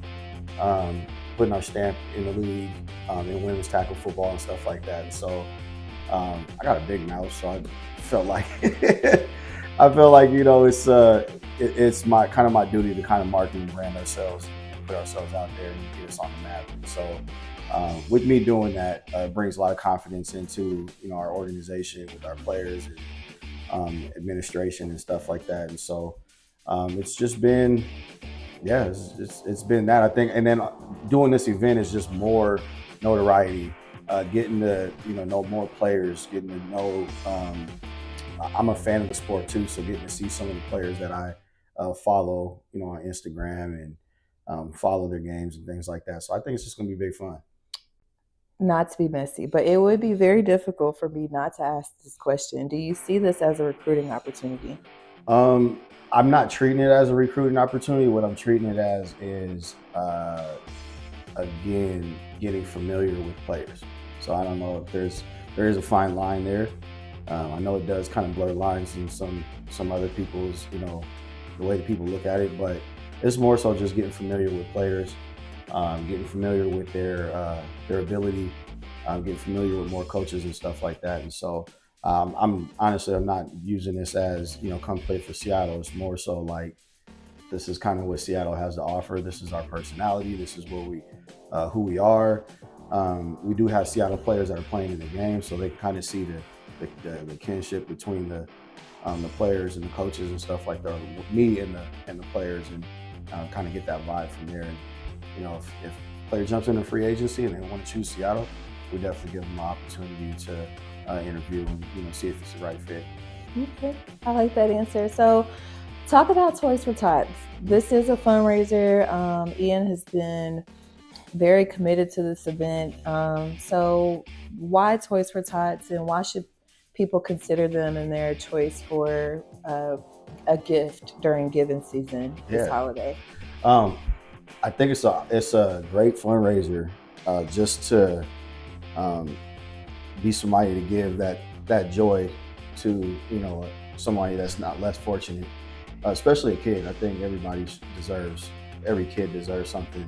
putting our stamp in the league, in women's tackle football and stuff like that. And so I got a big mouth, so I felt like it's my duty to kind of market and brand ourselves, put ourselves out there and get us on the map. And so with me doing that, brings a lot of confidence into our organization with our players and administration and stuff like that. And so it's just been, it's been that, I think. And then doing this event is just more notoriety, getting to know more players, getting to know. I'm a fan of the sport too, so getting to see some of the players that I follow, on Instagram and follow their games and things like that. So I think it's just going to be big fun.
Not to be messy, but it would be very difficult for me not to ask this question. Do you see this as a recruiting opportunity?
I'm not treating it as a recruiting opportunity. What I'm treating it as is, again, getting familiar with players. So I don't know if there is a fine line there. I know it does kind of blur lines in some other people's, the way that people look at it, but it's more so just getting familiar with players, getting familiar with their ability, getting familiar with more coaches and stuff like that. And so I'm not using this as, come play for Seattle. It's more so like, this is kind of what Seattle has to offer. This is our personality. This is who we are. We do have Seattle players that are playing in the game, so they kind of see the kinship between the players and the coaches and stuff like that, me and the players, and kind of get that vibe from there. And if a player jumps into free agency and they want to choose Seattle, we definitely give them the opportunity to interview and see if it's the right fit.
Okay, I like that answer. So talk about Toys for Tots. This is a fundraiser. Ian has been very committed to this event. So why Toys for Tots, and why should people consider them in their choice for a gift during giving season this holiday?
I think it's a great fundraiser, just to be somebody to give that joy to somebody that's not less fortunate, especially a kid. I think every kid deserves something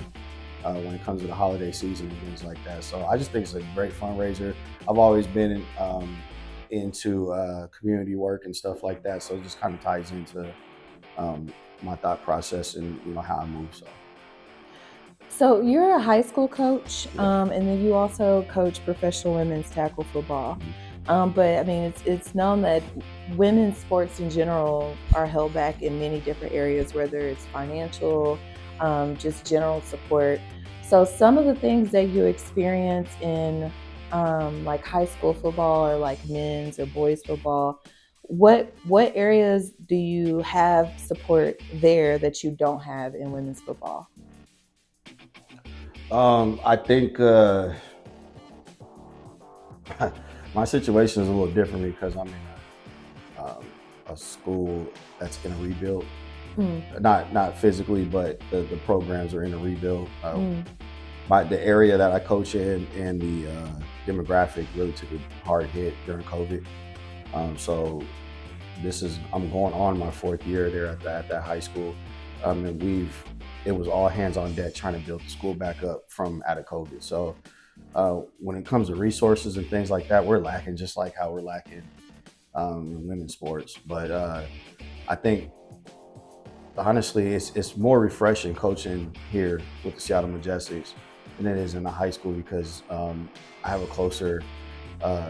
when it comes to the holiday season and things like that. So I just think it's a great fundraiser. I've always been into community work and stuff like that, so it just kind of ties into my thought process and how I move.
So you're a high school coach, and then you also coach professional women's tackle football. But I mean, it's known that women's sports in general are held back in many different areas, whether it's financial, just general support. So some of the things that you experience in like high school football or like men's or boys football, what areas do you have support there that you don't have in women's football?
I think my situation is a little different because I'm in a school that's in a rebuild. Not physically, but the programs are in a rebuild. The area that I coach in and the demographic really took a hard hit during COVID. So I'm going on my 4th year there at that high school. And it was all hands on deck trying to build the school back up from out of COVID. So when it comes to resources and things like that, we're lacking, just like how we're lacking in women's sports. But I think honestly, it's more refreshing coaching here with the Seattle Majestics than it is in the high school because I have a closer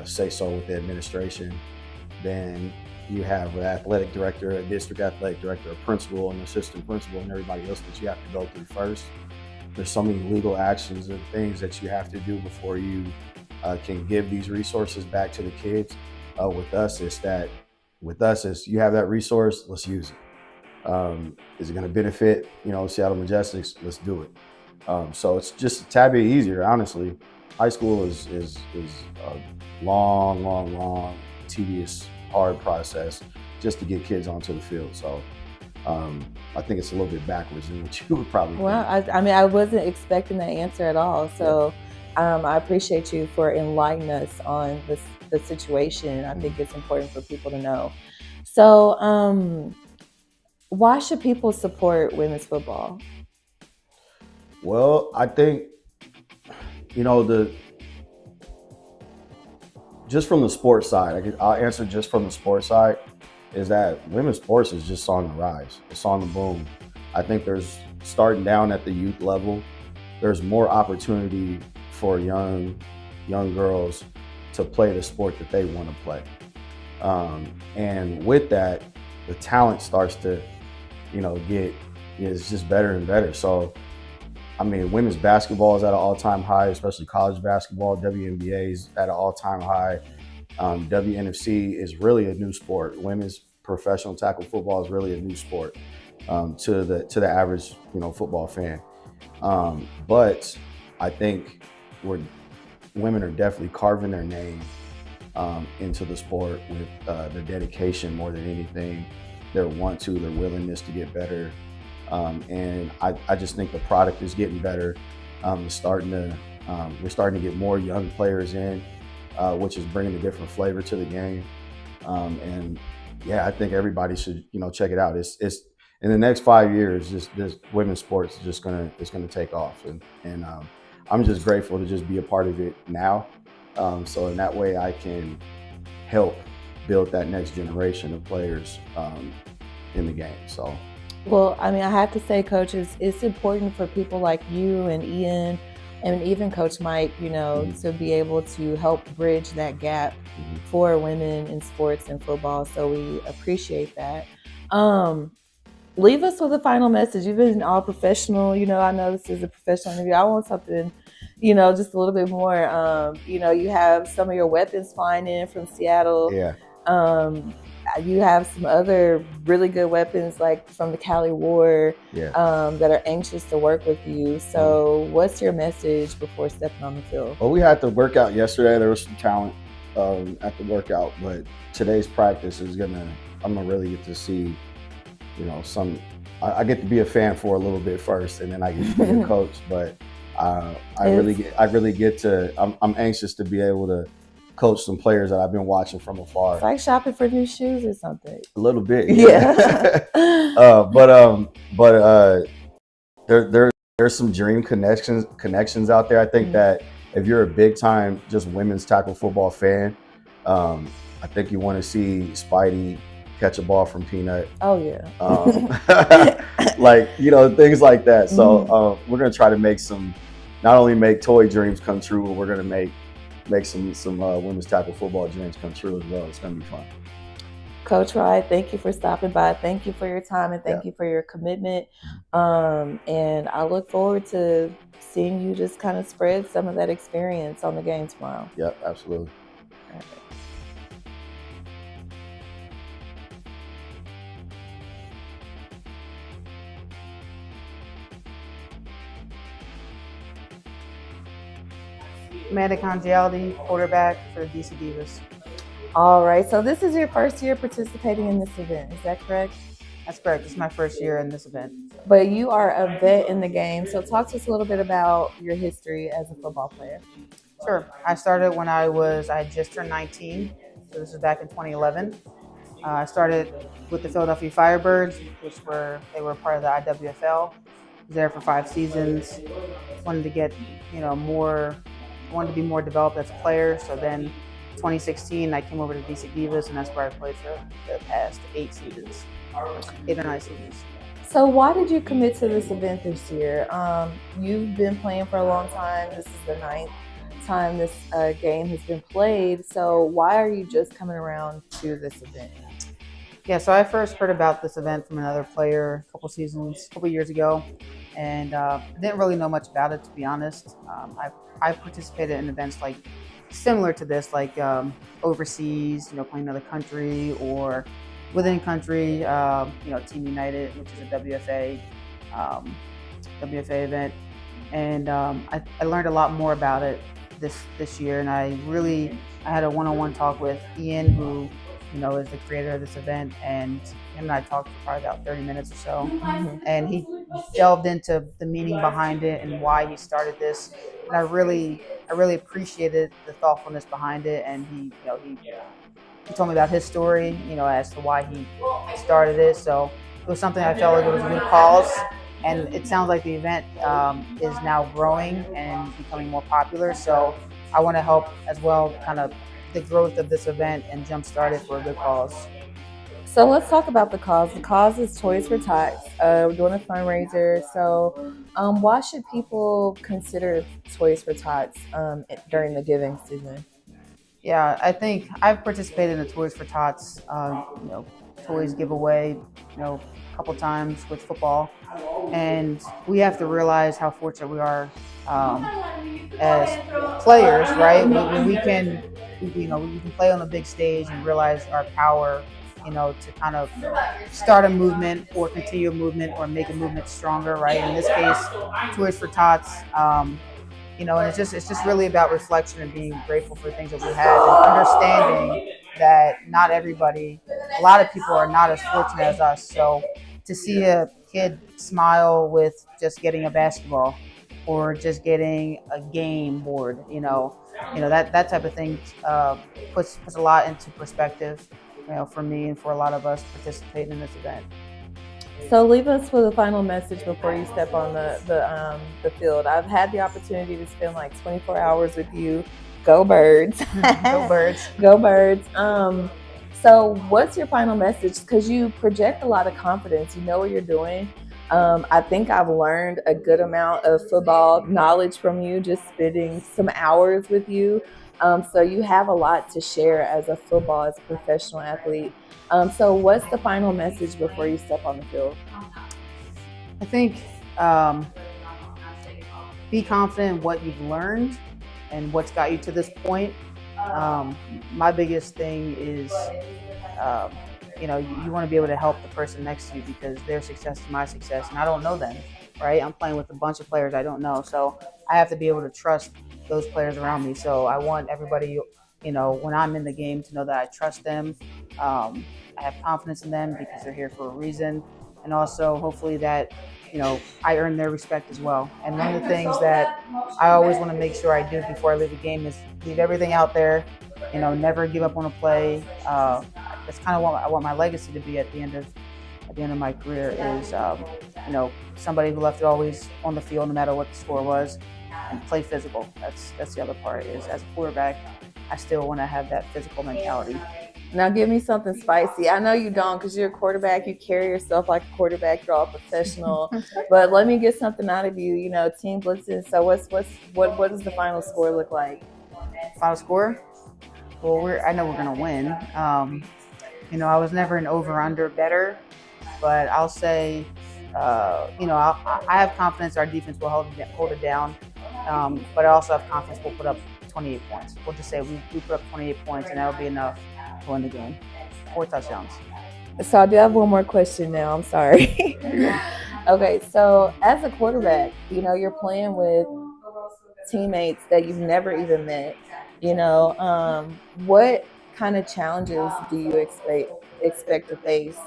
say-so with the administration than you have an athletic director, a district athletic director, a principal, an assistant principal, and everybody else that you have to go through first. There's so many legal actions and things that you have to do before you can give these resources back to the kids. With us, it's you have that resource, let's use it. Is it going to benefit, Seattle Majestics? Let's do it. So it's just a tad bit easier, honestly. High school is a long, tedious, hard process just to get kids onto the field. So I think it's a little bit backwards than what you would probably
think. I mean, I wasn't expecting that answer at all. So I appreciate you for enlightening us on the situation. I think it's important for people to know. So why should people support women's football?
Well, I think, just from the sports side, I'll answer just from the sports side, is that women's sports is just on the rise. It's on the boom. I think there's, starting down at the youth level, there's more opportunity for young girls to play the sport that they want to play. And with that, the talent starts to, it's just better and better. So, I mean, women's basketball is at an all-time high, especially college basketball. WNBA is at an all-time high. WNFC is really a new sport. Women's professional tackle football is really a new sport to the average, football fan. But I think women are definitely carving their name into the sport with their dedication more than anything, their their willingness to get better. And I just think the product is getting better. We're starting to get more young players in, which is bringing a different flavor to the game. And yeah, I think everybody should check it out. It's in the next 5 years, this women's sports is just gonna take off, and I'm just grateful to just be a part of it now. So in that way, I can help build that next generation of players in the game. So.
Well, I mean, I have to say, Coach, it's important for people like you and Ian and even Coach Mike, to be able to help bridge that gap for women in sports and football. So we appreciate that. Leave us with a final message. You've been all professional. I know this is a professional interview. I want something, just a little bit more. You have some of your weapons flying in from Seattle.
Yeah.
You have some other really good weapons like from the Cali War that are anxious to work with you. So what's your message before stepping on the field?
Well, we had the workout yesterday. There was some talent at the workout, but today's practice is I'm gonna really get to see, I get to be a fan for a little bit first, and then I get to be a coach. But I'm anxious to be able to coach some players that I've been watching from afar.
It's like shopping for new shoes or something.
A little bit,
yeah.
There's some dream connections out there. I think that if you're a big time just women's tackle football fan, I think you want to see Spidey catch a ball from Peanut.
Oh yeah.
Things like that. So we're gonna try to not only make toy dreams come true, but we're gonna make some women's tackle football dreams come true as well. It's going to be fun.
Coach Wright, thank you for stopping by. Thank you for your time and thank you for your commitment. And I look forward to seeing you just kind of spread some of that experience on the game tomorrow.
Yep, absolutely.
Perfect.
Amanda Congialdi, quarterback for the DC Divas.
All right, so this is your first year participating in this event, is that correct?
That's correct. It's my first year in this event.
But you are a vet in the game, so talk to us a little bit about your history as a football player.
Sure. I started when I had just turned 19, so this was back in 2011. I started with the Philadelphia Firebirds, they were part of the IWFL. I was there for 5 seasons. Wanted to get, wanted to be more developed as a player. So then 2016, I came over to DC Divas, and that's where I played for the past 8 or 9 seasons.
So why did you commit to this event this year? You've been playing for a long time. This is the 9th time this game has been played. So why are you just coming around to this event?
Yeah, so I first heard about this event from another player a couple years ago, and didn't really know much about it, to be honest. I participated in events like similar to this, like overseas, playing another country, or within country, Team United, which is a WFA event, and I learned a lot more about it this year, and I had a one-on-one talk with Ian, who is the creator of this event, and him and I talked for probably about 30 minutes or so, and he delved into the meaning behind it and why he started this, and I really appreciated the thoughtfulness behind it, and he told me about his story, as to why he started it. So it was something I felt like it was a good cause, and it sounds like the event is now growing and becoming more popular. So I want to help as well, kind of the growth of this event and jumpstart it for a good cause.
So let's talk about the cause. The cause is Toys for Tots. We're doing a fundraiser. So why should people consider Toys for Tots during the giving season?
Yeah, I think I've participated in the Toys for Tots, toys giveaway, a couple times with football, and we have to realize how fortunate we are as players, right? When we can play on a big stage and realize our power, to kind of start a movement or continue a movement or make a movement stronger, right? In this case, Toys for Tots. And it's just really about reflection and being grateful for the things that we have, and understanding that not everybody, a lot of people are not as fortunate as us. So to see a kid smile with just getting a basketball or just getting a game board, that type of thing puts a lot into perspective, for me and for a lot of us participating in this event.
So leave us with a final message before you step on the field. I've had the opportunity to spend like 24 hours with you. Go Birds.
Go Birds.
Go Birds. So what's your final message? Because you project a lot of confidence. You know what you're doing. I think I've learned a good amount of football knowledge from you, just spending some hours with you. So you have a lot to share as a professional athlete. So what's the final message before you step on the field?
I think be confident in what you've learned and what's got you to this point. My biggest thing is, you want to be able to help the person next to you, because their success is my success, and I don't know them, right? I'm playing with a bunch of players I don't know, so I have to be able to trust those players around me. So I want everybody, when I'm in the game, to know that I trust them. I have confidence in them because they're here for a reason, and also hopefully that I earn their respect as well. And one of the things that I always want to make sure I do before I leave a game is leave everything out there. Never give up on a play. That's kind of what I want my legacy to be at the end of my career, is somebody who left it always on the field no matter what the score was, and play physical. That's the other part, is as a quarterback, I still want to have that physical mentality.
Now give me something spicy. I know you don't, because you're a quarterback. You carry yourself like a quarterback. You're all professional. But let me get something out of you. Team Blitzen. So what does the final score look like?
Final score? Well, I know we're gonna win. I was never an over/under better, but I'll say, I have confidence our defense will hold it down. But I also have confidence we'll put up 28 points. We'll just say we put up 28 points, and that'll be enough to win the game. 4 touchdowns.
So I do have one more question now. I'm sorry. Okay, so as a quarterback, you're playing with teammates that you've never even met. What kind of challenges do you expect to face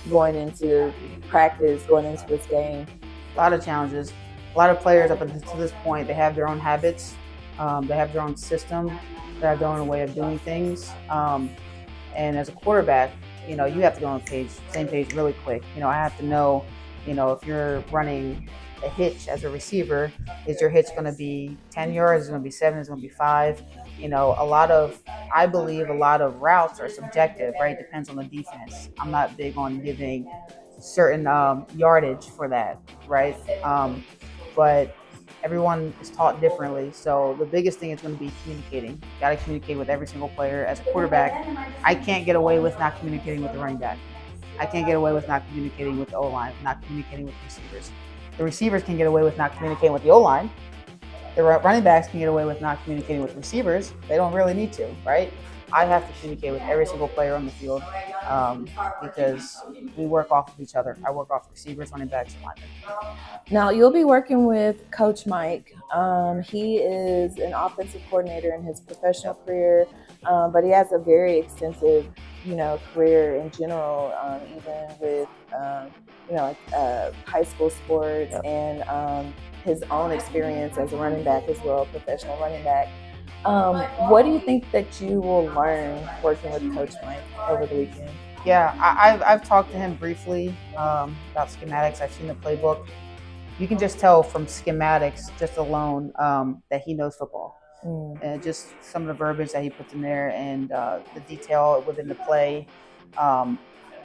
going into practice, going into this game?
A lot of challenges. A lot of players up to this point, they have their own habits. They have their own system. They have their own way of doing things. And as a quarterback, you have to go on the same page really quick. I have to know, if you're running a hitch as a receiver, is your hitch going to be 10 yards? Is it going to be 7? Is it going to be 5? I believe a lot of routes are subjective, right? Depends on the defense. I'm not big on giving certain yardage for that, right? But everyone is taught differently. So the biggest thing is going to be communicating. You got to communicate with every single player. As a quarterback, I can't get away with not communicating with the running back. I can't get away with not communicating with the O-line, not communicating with the receivers. The receivers can get away with not communicating with the O-line. The running backs can get away with not communicating with receivers. They don't really need to, right? I have to communicate with every single player on the field because we work off of each other. I work off receivers, running backs, and linemen.
Now, you'll be working with Coach Mike. He is an offensive coordinator in his professional career, but he has a very extensive, career in general, even with, high school sports and his own experience as a running back as well, professional running back. What do you think that you will learn working with Coach Mike over the weekend?
Yeah, I've talked to him briefly about schematics. I've seen the playbook. You can just tell from schematics just alone that he knows football. And just some of the verbiage that he puts in there and the detail within the play.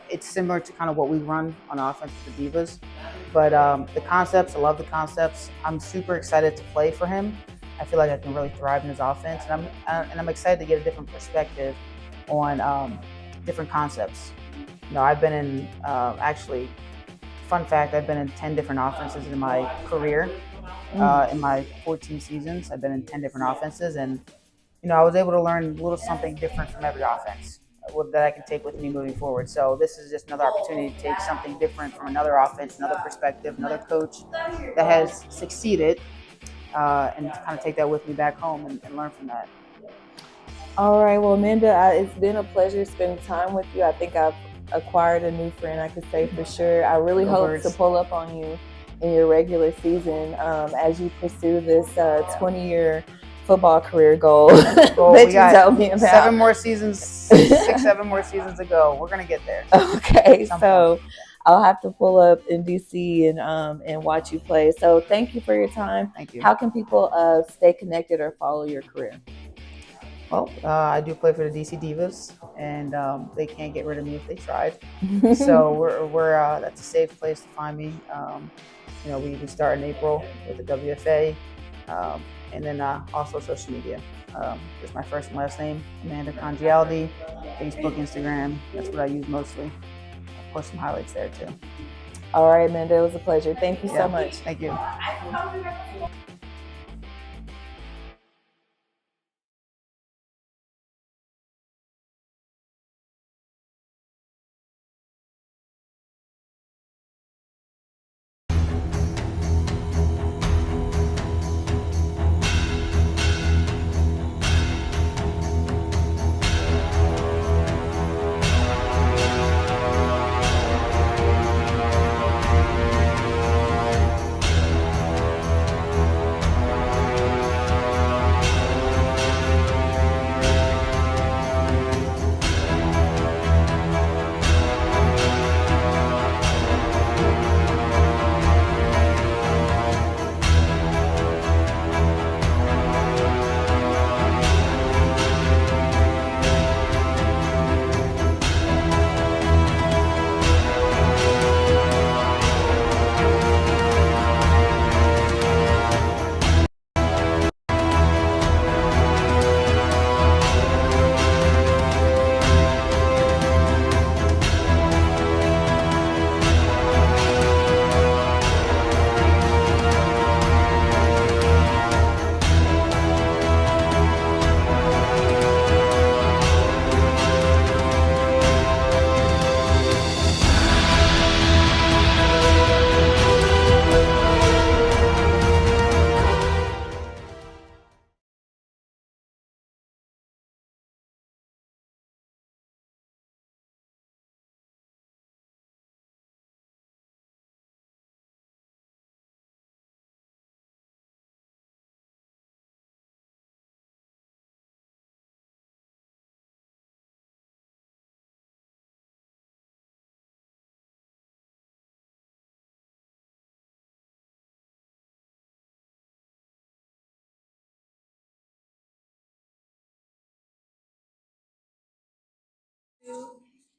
It's similar to kind of what we run on offense with the Divas. But the concepts, I love the concepts. I'm super excited to play for him. I feel like I can really thrive in his offense. And I'm excited to get a different perspective on different concepts. I've been in, actually, fun fact, I've been in 10 different offenses in my career. In my 14 seasons, I've been in 10 different offenses. And, I was able to learn a little something different from every offense that I can take with me moving forward. So this is just another opportunity to take something different from another offense, another perspective, another coach that has succeeded, and to kind of take that with me back home and learn from that.
All right. Well, Amanda, it's been a pleasure spending time with you. I think I've acquired a new friend, I could say for sure. I really hope to pull up on you in your regular season as you pursue this 20-year football career goal that you told me about.
7 more seasons, 6-7 more seasons to go. We're going to get there.
Okay. So I'll have to pull up in DC and watch you play. So thank you for your time.
Thank you.
How can people stay connected or follow your career?
Well, I do play for the DC Divas, and they can't get rid of me if they tried. So we're that's a safe place to find me. We start in April with the WFA, and then also social media. Just my first and last name, Amanda Congialdi, Facebook, Instagram. That's what I use mostly. I'll post some highlights there too.
All right, Amanda, it was a pleasure. Thank you so much.
Thank you.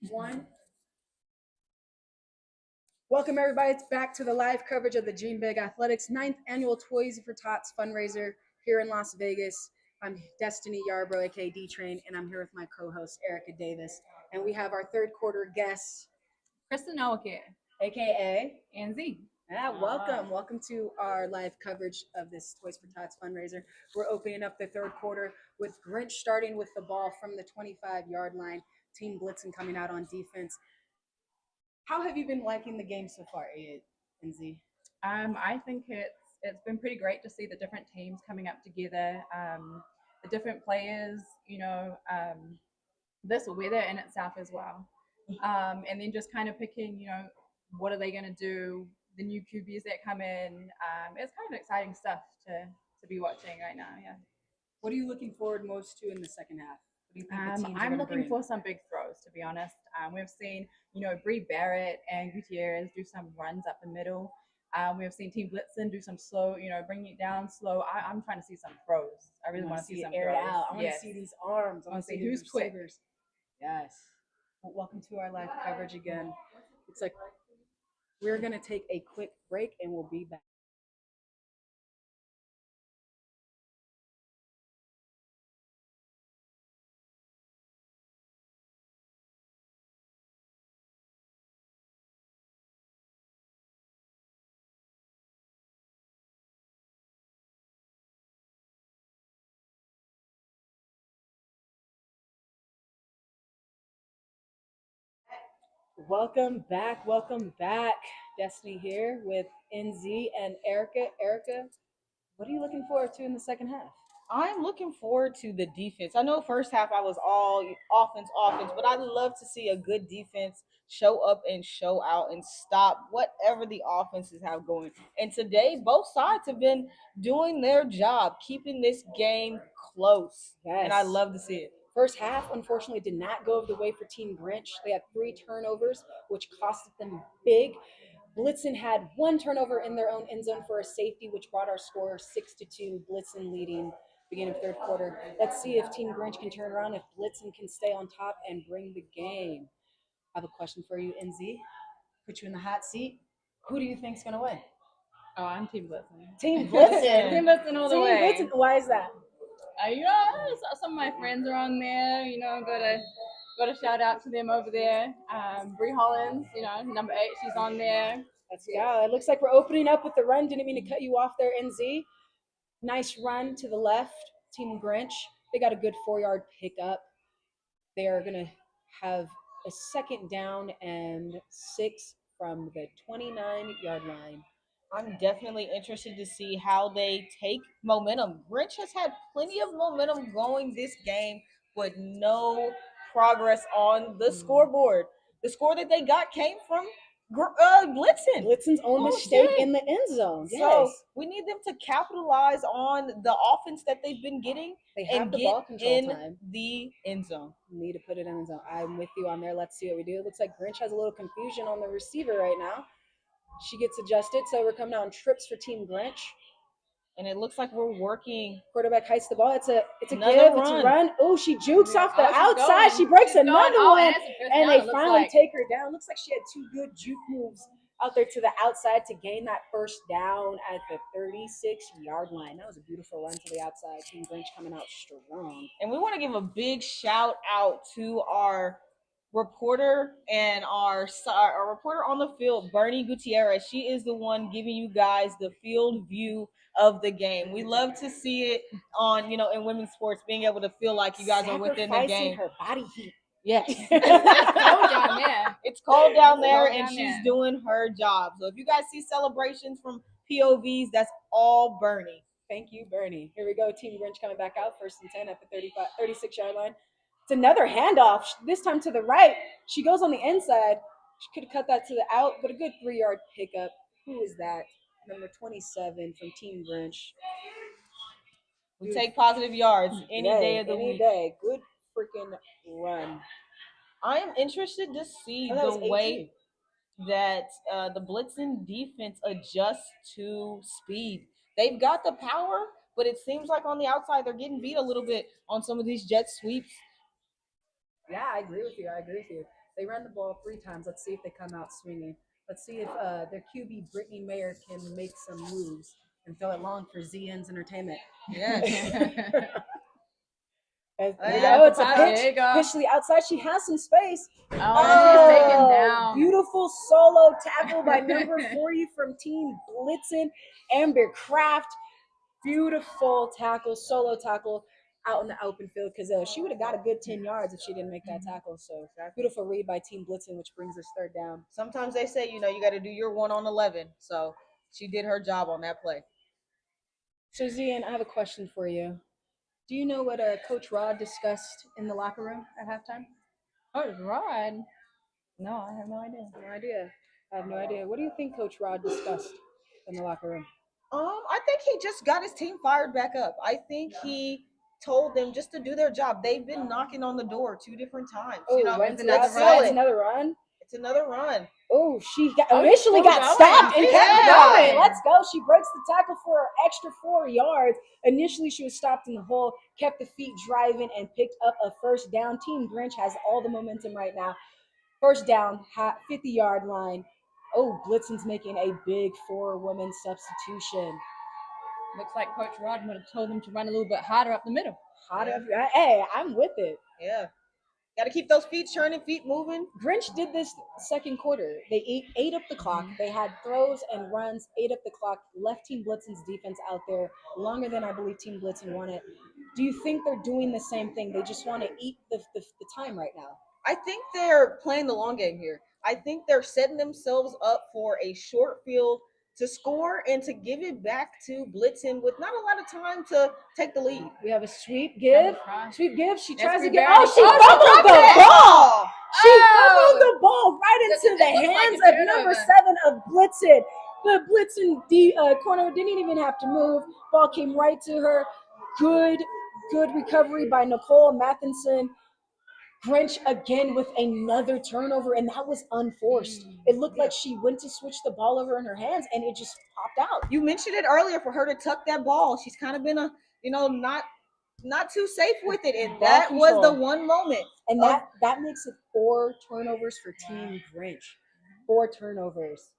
One.
Welcome everybody back to the live coverage of the Dream Big Athletics 9th annual Toys for Tots fundraiser here in Las Vegas. I'm Destiny Yarbrough, aka D-Train, and I'm here with my co-host Erica Davis. And we have our third quarter guest,
Kristen Owake,
aka
NZ.
Welcome to our live coverage of this Toys for Tots fundraiser. We're opening up the third quarter with Grinch starting with the ball from the 25-yard line, Team Blitzen coming out on defense. How have you been liking the game so far, NZ?
I think it's been pretty great to see the different teams coming up together, the different players, this weather in itself as well, and then just kind of picking, what are they going to do, the new QBs that come in. It's kind of exciting stuff to be watching right now. Yeah.
What are you looking forward most to in the second half? What do you think the teams are
I'm looking
bring?
for some big throws, to be honest. We've seen, Bree Barrett and Gutierrez do some runs up the middle. We've seen Team Blitzen do some slow, bringing it down slow. I'm trying to see some throws. I really want to see some
air
throws.
out. I want to see these arms. I want to see
who's quick.
Receivers. Yes. Well, welcome to our live coverage again. It's like we're going to take a quick break and we'll be back. Welcome back. Destiny here with NZ and Erica. Erica, what are you looking forward to in the second half?
I'm looking forward to the defense. I know first half I was all offense, but I'd love to see a good defense show up and show out and stop whatever the offenses have going. And today, both sides have been doing their job, keeping this game close.
Yes.
And I love to see it.
First half, unfortunately, did not go the way for Team Grinch. They had 3 turnovers, which costed them big. Blitzen had 1 turnover in their own end zone for a safety, which brought our score 6-2. Blitzen leading beginning of third quarter. Let's see if Team Grinch can turn around, if Blitzen can stay on top and bring the game. I have a question for you, NZ. Put you in the hot seat. Who do you think's going to win?
Oh, I'm Team Blitzen.
Team Blitzen.
Team Blitzen all the way.
Blitzen. Why is that?
Some of my friends are on there. Got to shout out to them over there. Bree Hollins, number 8, she's on there.
Let's go. It looks like we're opening up with the run. Didn't mean to cut you off there, NZ. Nice run to the left, Team Grinch. They got a good 4-yard pickup. They are going to have a second down and 6 from the 29-yard line.
I'm definitely interested to see how they take momentum. Grinch has had plenty of momentum going this game, but no progress on the scoreboard. The score that they got came from Blitzen.
Blitzen's own mistake in the end zone. Yes.
So we need them to capitalize on the offense that they've been getting.
They have
and
the
get
ball control
in
time.
The end zone.
Need to put it in the zone. I'm with you on there. Let's see what we do. It looks like Grinch has a little confusion on the receiver right now. She gets adjusted, so we're coming out on trips for Team Grinch.
And it looks like we're working.
Quarterback heights the ball. It's a give.
Run.
It's a run. Oh, she jukes off the outside. She breaks another one, and they finally take her down. Looks like she had 2 good juke moves out there to the outside to gain that first down at the 36-yard line. That was a beautiful run to the outside. Team Grinch coming out strong.
And we want to give a big shout out to our reporter and our reporter on the field, Bernie Gutierrez. She is the one giving you guys the field view of the game. We love to see it on, in women's sports, being able to feel like you guys are within the game.
Her body heat.
Yes.
It's cold down there.
It's cold down there, and she's doing her job. So if you guys see celebrations from POVs, that's all Bernie.
Thank you, Bernie. Here we go. Team Grinch coming back out. 1st and 10 at the 36-yard line. It's another handoff, this time to the right. She goes on the inside. She could have cut that to the out, but a good 3-yard pickup. Who is that? Number 27 from Team Grinch.
We take positive yards any day of the week.
Any day. Good freaking run.
I am interested to see the way that the Blitzen defense adjusts to speed. They've got the power, but it seems like on the outside they're getting beat a little bit on some of these jet sweeps.
Yeah, I agree with you. They ran the ball 3 times. Let's see if they come out swinging. Let's see if their QB Brittany Mayer can make some moves and throw it long for ZN's entertainment.
Yes.
It's a pitch. Pitch to the outside. She has some space.
Oh, she's taken down.
Beautiful solo tackle by number 40 from Team Blitzen, Amber Kraft. Beautiful tackle, solo tackle out in the open field because she would have got a good 10 yards if she didn't make that tackle. So beautiful read by Team Blitzen, which brings us third down.
Sometimes they say, you got to do your 1-on-11. So she did her job on that play.
So Zian, I have a question for you. Do you know what Coach Rod discussed in the locker room at halftime?
Coach Rod? No, I have no idea.
No idea. I have no idea. What do you think Coach Rod discussed in the locker room?
I think he just got his team fired back up. I think he told them just to do their job. They've been knocking on the door 2 different times.
Oh,
it's
another run.
It's another run.
Oh, she initially got stopped and kept going. Let's go. She breaks the tackle for an extra 4 yards. Initially, she was stopped in the hole, kept the feet driving, and picked up a first down. Team Grinch has all the momentum right now. First down, 50-yard line. Oh, Blitzen's making a big 4-woman substitution.
Looks like Coach Rod would have told them to run a little bit harder up the middle.
Hey, I'm with it.
Yeah. Got to keep those feet churning, feet moving.
Grinch did this second quarter. They ate up the clock. They had throws and runs, ate up the clock, left Team Blitzen's defense out there longer than I believe Team Blitzen wanted. Do you think they're doing the same thing? They just want to eat the time right now?
I think they're playing the long game here. I think they're setting themselves up for a short field to score and to give it back to Blitzen with not a lot of time to take the lead.
We have a sweep give. She tries to get.
Oh,
she fumbled the ball. She fumbled the ball right into the hands of number 7 of Blitzen. The Blitzen corner didn't even have to move. Ball came right to her. Good recovery by Nicole Matheson. Grinch again with another turnover, and that was unforced. It looked like she went to switch the ball over in her hands, and it just popped out.
You mentioned it earlier for her to tuck that ball. She's kind of been not too safe with it, and that was the one moment.
And that makes it 4 turnovers for Team Grinch. 4 turnovers.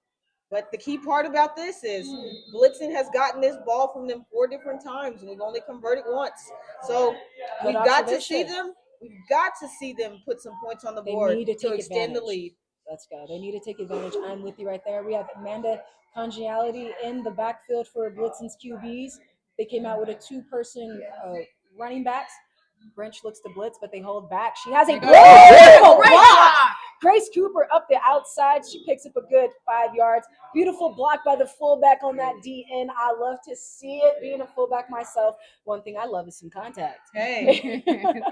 But the key part about this is Blitzen has gotten this ball from them 4 different times, and we've only converted once. So we've got to see them. We've got to see them put some points on the board to extend the lead.
Let's go. They need to take advantage. I'm with you right there. We have Amanda Congeniality in the backfield for Blitzen's QBs. They came out with a 2-person running backs. Grinch looks to blitz, but they hold back. She has a beautiful block. Grace Cooper up the outside. She picks up a good 5 yards. Beautiful block by the fullback on that DN. I love to see it. Being a fullback myself, one thing I love is some contact.
Hey, you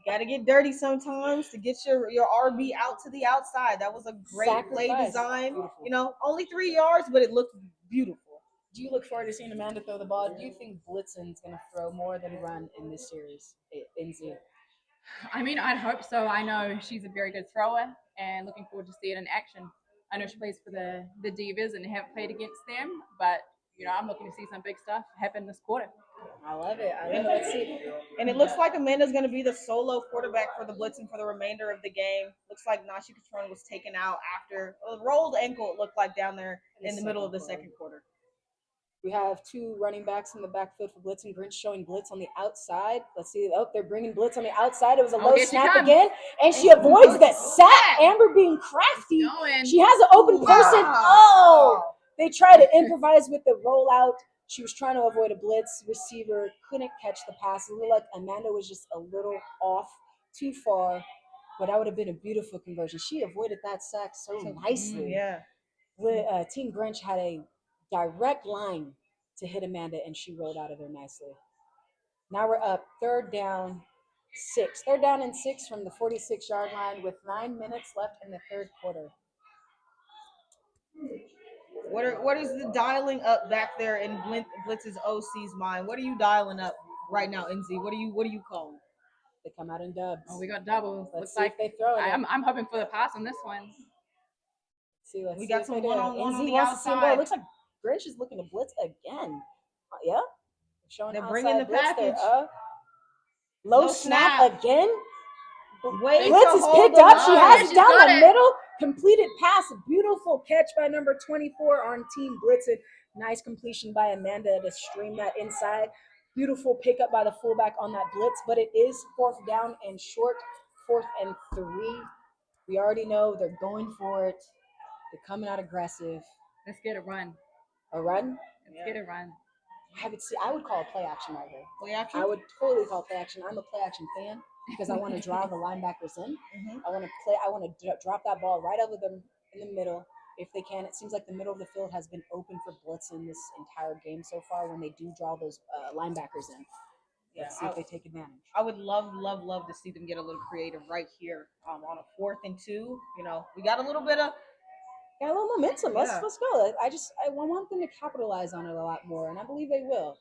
got to get dirty sometimes to get your RB out to the outside. That was a great play design. Beautiful. Only 3 yards, but it looked beautiful.
Do you look forward to seeing Amanda throw the ball? Do you think Blitzen's going to throw more than run in this series, NZ?
I mean, I'd hope so. I know she's a very good thrower and looking forward to see it in action. I know she plays for the Divas and haven't played against them, but, I'm looking to see some big stuff happen this quarter.
I love it. Let's see.
And it looks like Amanda's going to be the solo quarterback for the Blitzen for the remainder of the game. Looks like Nashi Catrone was taken out after a rolled ankle, it looked like, down there in the middle of the second quarter.
We have 2 running backs in the backfield for Blitz and Grinch showing blitz on the outside. Let's see. Oh, they're bringing blitz on the outside. It was a low snap again, and she avoids the sack. Amber being crafty. She has an open person. Oh, they try to improvise with the rollout. She was trying to avoid a blitz. Receiver couldn't catch the pass. It looked like Amanda was just a little off, too far, but that would have been a beautiful conversion. She avoided that sack so nicely.
Yeah.
Team Grinch had a direct line to hit Amanda, and she rolled out of there nicely. Now we're up 3rd down 6. 3rd down and 6 from the 46-yard line with 9 minutes left in the 3rd quarter.
What is the dialing up back there in Blitz's OC's mind? What are you dialing up right now, NZ? What are you calling?
They come out in dubs.
Oh, we got doubles.
Let's see if they throw it.
I'm hoping for the pass on this one.
We got some one-on-one on the outside.
It looks like Grinch is looking to blitz again. Yeah.
They're bringing the package.
Low snap again.
Blitz
is picked up. She has it down the middle. Completed pass, beautiful catch by number 24 on Team Blitzen. Nice completion by Amanda to stream that inside. Beautiful pickup by the fullback on that blitz, but it is 4th down and short, 4th and 3. We already know they're going for it. They're coming out aggressive.
Let's get a run.
A run?
Let's get a run.
I would call it play action right here.
Play action?
I would totally call it play action. I'm a play action fan because I want to draw the linebackers in. I want to drop that ball right over them in the middle if they can. It seems like the middle of the field has been open for blitzing this entire game so far when they do draw those linebackers in. Let's see if they take advantage.
I would love to see them get a little creative right here on a 4th and 2. We got a little bit of
a little momentum. Let's go. I want them to capitalize on it a lot more, and I believe they will.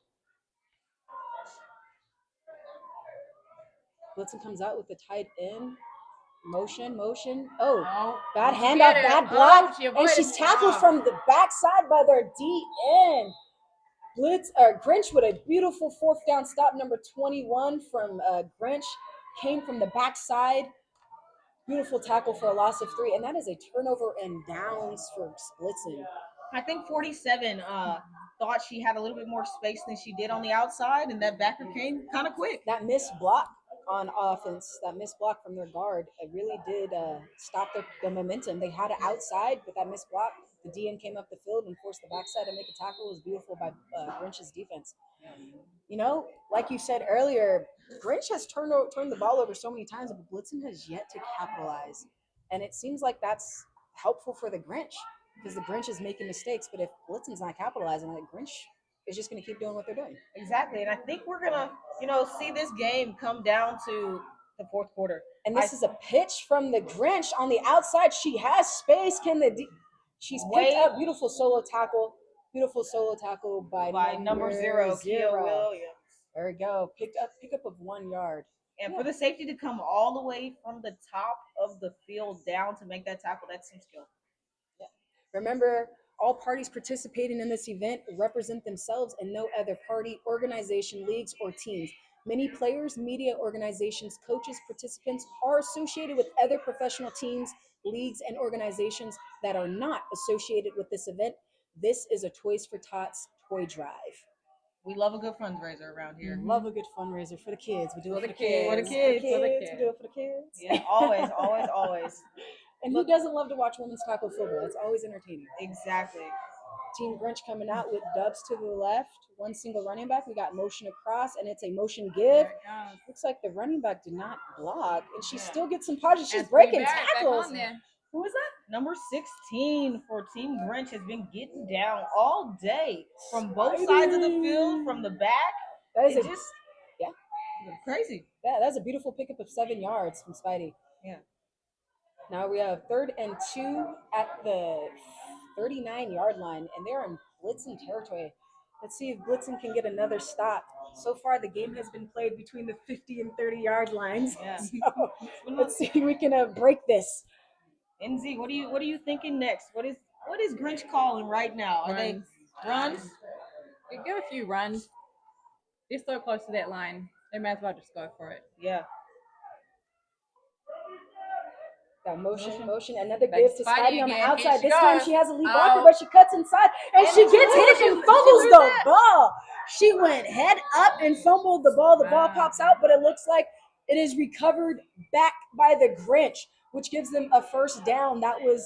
Blitzen comes out with the tight end. Motion. Oh, bad handoff, bad block. And she's tackled from the backside by their DN. Grinch with a beautiful 4th down stop. Number 21 from Grinch came from the backside. Beautiful tackle for a loss of 3. And that is a turnover and downs for Blitzen.
I think 47 thought she had a little bit more space than she did on the outside, and that backer came kind of quick.
That missed block on offense, that missed block from their guard, it really did stop the momentum. They had it outside, but that missed block, the DN came up the field and forced the backside to make a tackle. It was beautiful by Grinch's defense. Like you said earlier, Grinch has turned the ball over so many times, but Blitzen has yet to capitalize. And it seems like that's helpful for the Grinch because the Grinch is making mistakes, but if Blitzen's not capitalizing, the Grinch is just going to keep doing what they're doing.
Exactly. And I think we're going to, see this game come down to the 4th quarter.
And this is a pitch from the Grinch on the outside. She has space. She's picked up beautiful solo tackle. Beautiful solo tackle by number 0, Kia Williams. There we go. Pick up of 1 yard.
And for the safety to come all the way from the top of the field down to make that tackle, that's some skill.
Yeah. Remember, all parties participating in this event represent themselves and no other party, organization, leagues, or teams. Many players, media organizations, coaches, participants are associated with other professional teams, leagues, and organizations that are not associated with this event. This is a Toys for Tots toy drive.
We love a good fundraiser around here.
Love a good fundraiser for the kids. We do it for the kids.
For the kids.
We do it for the kids.
Yeah, always.
And who doesn't love to watch women's tackle football? It's always entertaining.
Exactly.
Team Grinch coming out with dubs to the left. One single running back. We got motion across, and it's a motion give. Looks like the running back did not block, and she still gets some punches. She's breaking tackles. Who is that?
Number 16 for Team Grinch has been getting down all day from both sides of the field, from the back.
That is
crazy.
Yeah, that's a beautiful pickup of 7 yards from Spidey.
Yeah.
Now we have 3rd and 2 at the 39-yard line, and they're in Blitzen territory. Let's see if Blitzen can get another stop. So far, the game has been played between the 50 and 30-yard lines.
Yeah.
So let's see if we can break this.
NZ, what are you thinking next? What is Grinch calling right now? Are they runs?
We give a few runs. They're so close to that line. They might as well just go for it.
Yeah.
Got motion. Another give to Spidey on the outside. This time she has a lead blocker,
Oh.
but she cuts inside and she gets hit and fumbles the ball. She went head up and fumbled the ball. The ball pops out, but it looks like it is recovered back by the Grinch, which gives them a 1st down. That would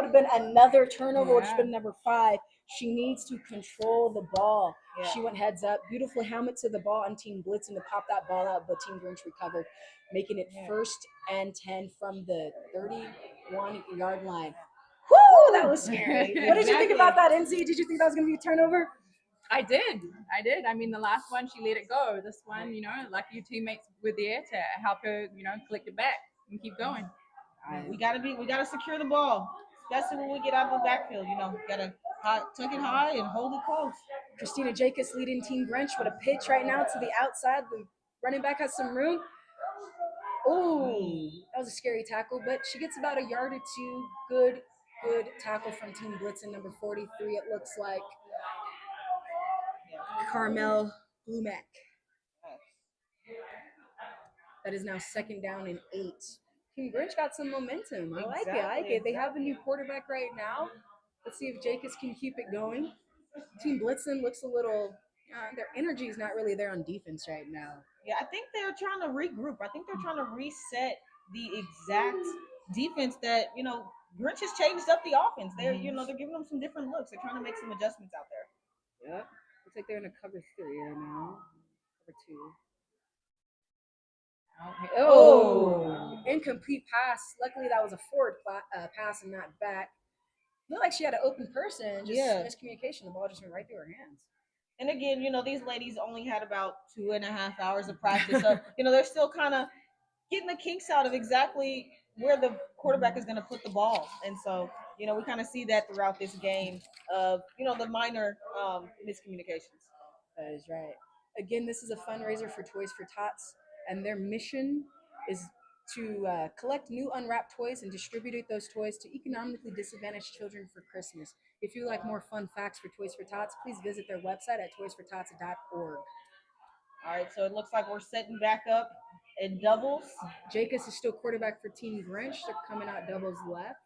have been another turnover, which would have been number 5. She needs to control the ball.
Yeah.
She went heads up. Beautiful helmet to the ball on Team Blitzen to pop that ball out, but Team Grinch recovered, making it 1st and 10 from the 31-yard line. Woo, that was scary. What did you think about that, NC? Did you think that was going to be a turnover?
I did. I mean, the last one, she let it go. This one, like your teammates were there to help her, collect it back and keep going.
We gotta secure the ball, especially when we get out of the backfield. Gotta tuck it high and hold it close.
Christina Jacobs leading Team Grinch with a pitch right now to the outside. The running back has some room. Oh, that was a scary tackle, but she gets about a yard or 2. Good tackle from Team Blitzen, number 43. It looks like Carmel Blumack. That is now 2nd down and 8 Team Grinch got some momentum. I like it. They have a new quarterback right now. Let's see if Jacobs can keep it going. Team Blitzen looks a little. Their energy is not really there on defense right now.
Yeah, I think they're trying to regroup. I think they're trying to reset the exact defense that Grinch has changed up the offense. They're they're giving them some different looks. They're trying to make some adjustments out there.
Yep. Looks like they're in a cover 3 right now. Cover 2. Oh, incomplete pass. Luckily, that was a forward pass and not back. Looked like she had an open person. Just miscommunication. The ball just went right through her hands.
And again, these ladies only had about 2.5 hours of practice. So, they're still kind of getting the kinks out of exactly where the quarterback is going to put the ball. And so, we kind of see that throughout this game of, the minor miscommunications.
That is right. Again, this is a fundraiser for Toys for Tots, and their mission is to collect new unwrapped toys and distribute those toys to economically disadvantaged children for Christmas. If you like more fun facts for Toys for Tots, please visit their website at toysfortots.org.
All right, so it looks like we're setting back up in doubles.
Jacobs is still quarterback for Team Grinch. They're coming out doubles left.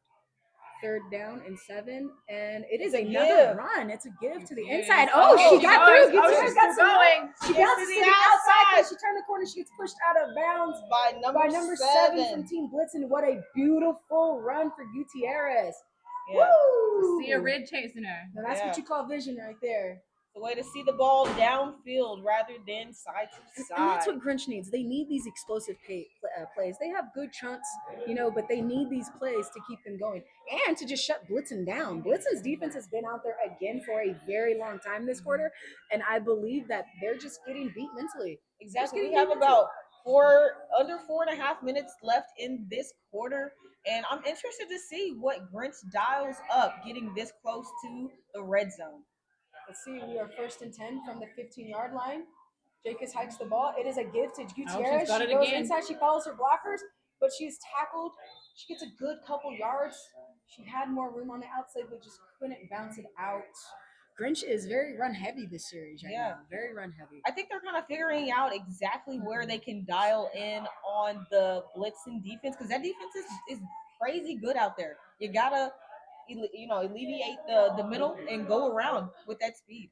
3rd down and 7, and it is another run. It's a give to the inside. Oh, she got through. She's going. She bounces to the outside because she turned the corner. She gets pushed out of bounds
by number
7 from Team Blitzen. What a beautiful run for Gutierrez.
Yeah.
Woo!
See a red chasing her.
Now that's what you call vision right there.
The way to see the ball downfield rather than side to side.
And that's what Grinch needs. They need these explosive plays. They have good chunks, but they need these plays to keep them going and to just shut Blitzen down. Blitzen's defense has been out there again for a very long time this quarter, and I believe that they're just getting beat mentally.
Exactly. We have about under 4.5 minutes left in this quarter, and I'm interested to see what Grinch dials up getting this close to the red zone.
Let's see, we are 1st and 10 from the 15-yard line. Jacobs hikes the ball. It is a give to Gutierrez. She goes inside. She follows her blockers, but she's tackled. She gets a good couple yards. She had more room on the outside, but just couldn't bounce it out. Grinch is very run-heavy this series right now. Very run-heavy.
I think they're kind of figuring out exactly where they can dial in on the blitzing defense, because that defense is crazy good out there. You got to alleviate the middle and go around with that speed.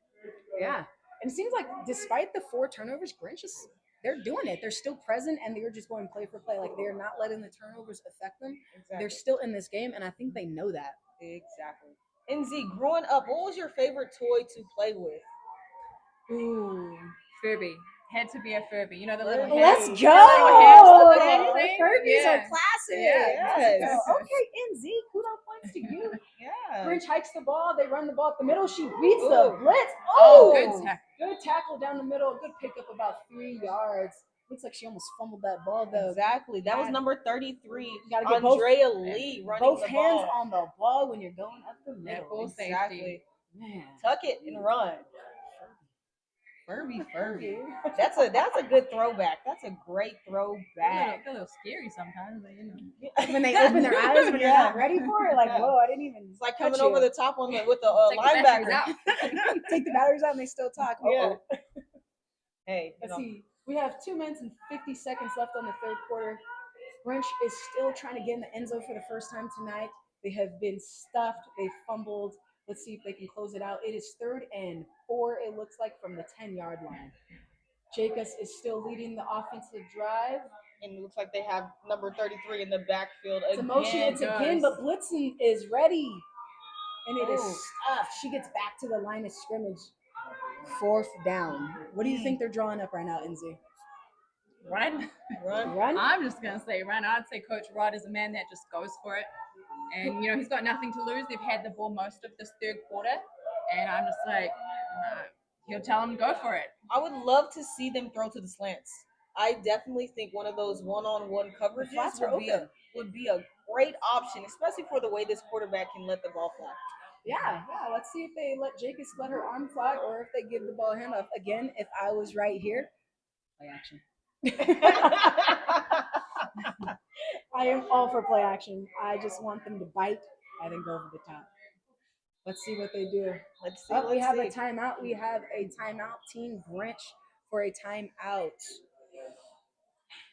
Yeah. And it seems like despite the 4 turnovers, Grinch they're doing it. They're still present, and they're just going play for play. Like, they're not letting the turnovers affect them. Exactly. They're still in this game, and I think they know that.
Exactly. And Z, growing up, what was your favorite toy to play with?
Ooh, Furby. Had to be a Furby. The little
Let's
hands.
go!
The
Furbies are classic.
Yes.
Okay, NZ, kudos points to you.
Yeah.
Grinch hikes the ball. They run the ball up the middle. She beats the blitz. Good tackle down the middle. Good pickup about 3 yards. Looks like she almost fumbled that ball, though.
Exactly. That was number 33.
You gotta get
Andrea Lee running
both
the
hands
ball.
on the ball when you're going up the middle.
Exactly.
Man.
Tuck it and run. Furby. That's a good throwback. That's a great throwback.
A little scary sometimes, but
when they open their eyes when you're not ready for it, like, whoa, I didn't even.
It's like coming over the top with the linebacker.
Take the batteries out and they still talk.
Yeah. Hey,
let's see. We have 2 minutes and 50 seconds left on the 3rd quarter. Grinch is still trying to get in the end zone for the first time tonight. They have been stuffed. They fumbled. Let's see if they can close it out. It is 3rd and 4, it looks like, from the 10-yard line. Jacobs is still leading the offensive drive.
And it looks like they have number 33 in the backfield again.
It's a motion. It's again, but Blitzen is ready. And it is stuffed. She gets back to the line of scrimmage. 4th down. What do you think they're drawing up right now, NZ?
Run. I'm just going to say run. I'd say Coach Rod is a man that just goes for it. And, he's got nothing to lose. They've had the ball most of this 3rd quarter. And I'm just like, he'll tell them to go for it.
I would love to see them throw to the slants. I definitely think one of those one-on-one coverages would be a great option, especially for the way this quarterback can let the ball fly.
Yeah. Let's see if they let Jacobs let her arm fly or if they give the ball a handoff. Again, if I was right here, play action. I am all for play action. I just want them to bite and then go over the top. Let's see what they do. We have a timeout. We have a timeout. Team Grinch for a timeout.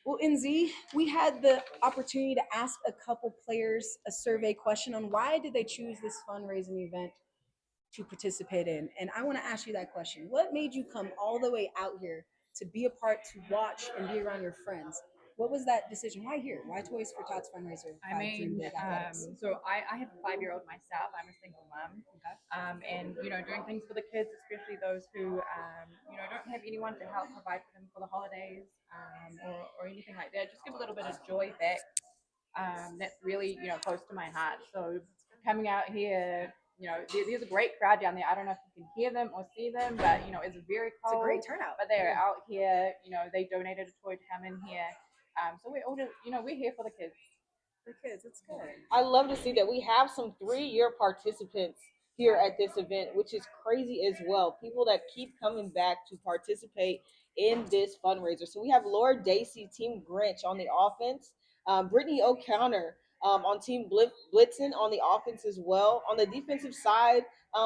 Well, NZ, we had the opportunity to ask a couple players a survey question on why did they choose this fundraising event to participate in. And I want to ask you that question. What made you come all the way out here to be a part, to watch and be around your friends? What was that decision? Why here? Why Toys for Tots fundraiser?
I mean, so I have a 5-year-old myself. I'm a single mom.
Okay.
And, doing things for the kids, especially those who, don't have anyone to help provide for them for the holidays or anything like that. Just give a little bit of joy back. That's really, close to my heart. So coming out here, there's a great crowd down there. I don't know if you can hear them or see them, but, it's very cold.
It's a great turnout.
But they're out here, they donated a toy to come in here. So we're all just, we're here for the kids.
The kids, it's good.
I love to see that we have some 3-year participants here at this event, which is crazy as well. People that keep coming back to participate in this fundraiser. So we have Laura Dacey, Team Grinch on the offense, Brittany O'Connor on Team Blitzen on the offense as well. On the defensive side,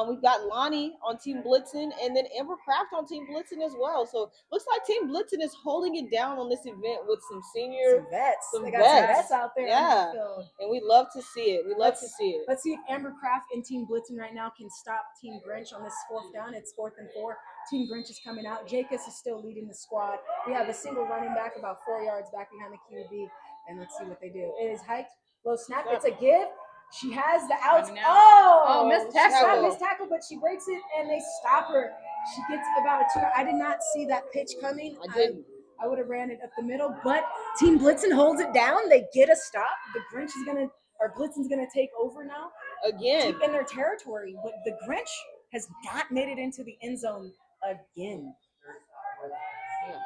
we've got Lonnie on Team Blitzen, and then Amber Kraft on Team Blitzen as well. So looks like Team Blitzen is holding it down on this event with some senior
vets.
Some
they got some vets out there.
Yeah, and we love to see it. Let's see it.
Let's see if Amber Kraft and Team Blitzen right now can stop Team Grinch on this 4th down. It's 4th and 4. Team Grinch is coming out. Jacobs is still leading the squad. We have a single running back about 4 yards back behind the QB, and let's see what they do. It is hiked, low snap. It's a give. She has the outs. Oh,
missed tackle.
Missed tackle, but she breaks it, and they stop her. She gets about a 2. I did not see that pitch coming.
I didn't.
I would have ran it up the middle, but Team Blitzen holds it down. They get a stop. The Grinch is Blitzen's gonna take over now.
Again.
Deep in their territory, but the Grinch has not made it into the end zone again.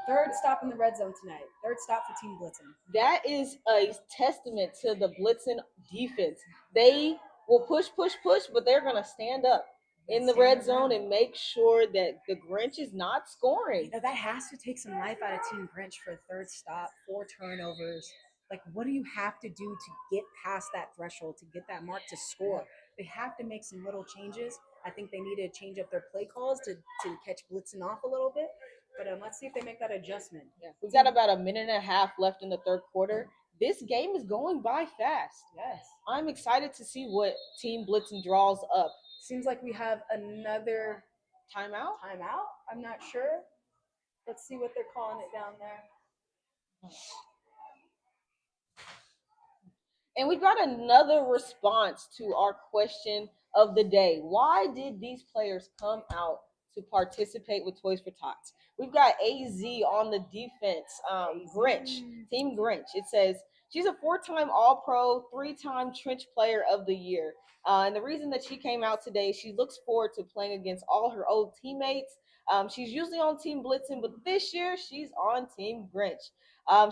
Third stop in the red zone tonight. Third stop for Team Blitzen.
That is a testament to the Blitzen defense. They will push, but they're going to stand up in the red zone and make sure that the Grinch is not scoring.
That has to take some life out of Team Grinch for a third stop, 4 turnovers. Like, what do you have to do to get past that threshold, to get that mark to score? They have to make some little changes. I think they need to change up their play calls to catch Blitzen off a little bit. But let's see if they make that adjustment.
Yeah. We've got about a minute and a half left in the third quarter. This game is going by fast.
Yes.
I'm excited to see what Team Blitzen draws up.
Seems like we have another
timeout.
I'm not sure. Let's see what they're calling it down there.
And we got another response to our question of the day. Why did these players come out to participate with Toys for Tots? We've got AZ on the defense, Grinch, Team Grinch. It says she's a 4-time All-Pro, 3-time Trench Player of the Year. And the reason that she came out today, she looks forward to playing against all her old teammates. She's usually on Team Blitzen, but this year she's on Team Grinch.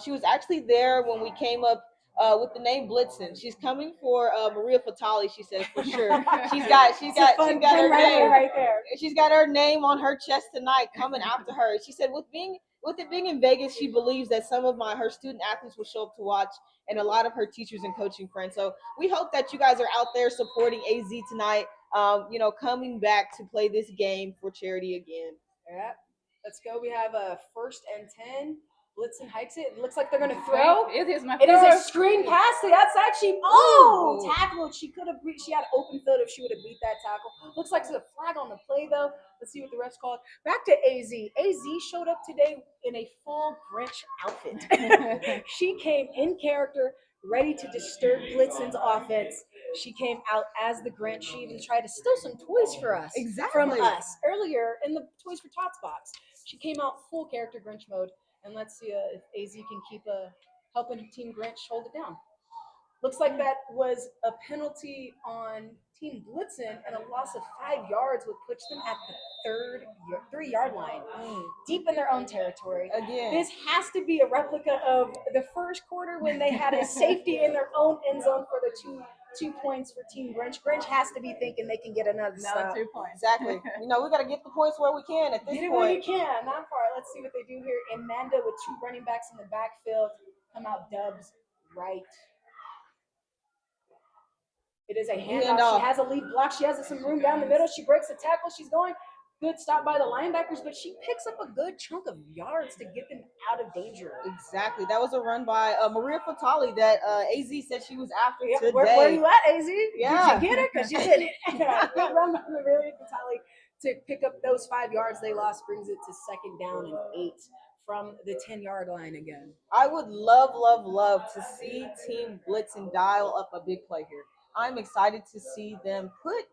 She was actually there when we came up with the name Blitzen. She's coming for Maria Fatali, she says, for sure. She's got her name
right there.
She's got her name on her chest tonight, coming after her. She said with it being in Vegas, she believes that some of her student athletes will show up to watch, and a lot of her teachers and coaching friends. So we hope that you guys are out there supporting AZ tonight, coming back to play this game for charity again.
Yeah. Let's go. We have a 1st and 10. Blitzen hikes it. It looks like they're going to throw.
It is
a screen pass to the outside. Tackled. She had open field if she would have beat that tackle. Looks like there's a flag on the play, though. Let's see what the refs called. Back to AZ. AZ showed up today in a full Grinch outfit. She came in character, ready to disturb Blitzen's offense. She came out as the Grinch. She even tried to steal some toys for us. From us earlier in the Toys for Tots box. She came out full character Grinch mode. And let's see if AZ can keep helping Team Grinch hold it down. Looks like that was a penalty on Team Blitzen, and a loss of 5 yards would put them at the 3-yard line, deep in their own territory.
Again,
this has to be a replica of the first quarter when they had a safety in their own end zone for the two points for Team Grinch. Grinch has to be thinking they can get another stop.
2 points.
Exactly. We got to get the points where we can at this point.
Get it where you can. Not far. Let's see what they do here. Amanda with 2 running backs in the backfield. Come out Dubs right. It is a handoff. She has a lead block. She has some room down the middle. She breaks the tackle. She's going. Good stop by the linebackers, but she picks up a good chunk of yards to get them out of danger.
Exactly. That was a run by Maria Fatali that AZ said she was after today.
Where you at, AZ?
Yeah.
Did you get her? Because you didn't. Good run by Maria Fatali to pick up those 5 yards they lost, brings it to 2nd down and 8 from the 10-yard line again.
I would love, love, love to see Team Blitzen dial up a big play here. I'm excited to see them put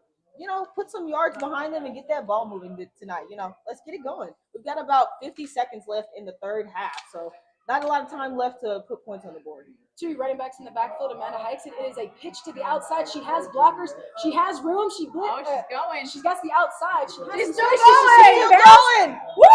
some yards behind them and get that ball moving tonight. Let's get it going. We've got about 50 seconds left in the third half, so not a lot of time left to put points on the board.
2 running backs in the backfield. Amanda hikes it. It is a pitch to the outside. She has blockers. She has room. She's
going.
She's got the outside. She's
still going.
Woo!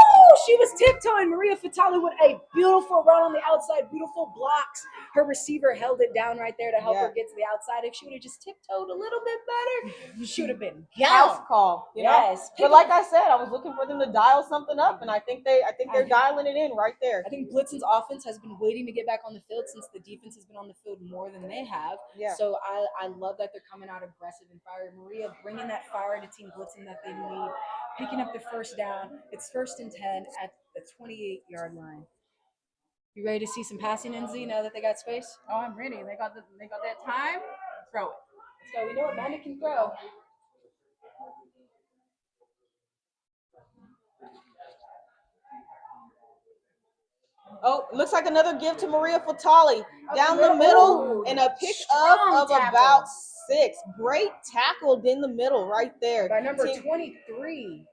She was tiptoeing. Maria Fatali with a beautiful run on the outside. Beautiful blocks. Her receiver held it down right there to help her get to the outside. If she would have just tiptoed a little bit better, she would have been
House call.
Yes.
But like I said, I was looking for them to dial something up, and I think they're dialing it in right there.
I think Blitzen's offense has been waiting to get back on the field since the defense has been on the field more than they have.
Yeah.
So I love that they're coming out aggressive and fiery. Maria bringing that fire to Team Blitzen that they need, picking up the first down. It's 1st and 10 at the 28-yard line. You ready to see some passing, NZ, now that they got space?
Oh, I'm ready. They got that time. Throw it.
Let's go. We know what Amanda can throw.
Oh, looks like another give to Maria Fatali. Down the middle and a pick up of about 6. Great tackled in the middle right there.
By number 23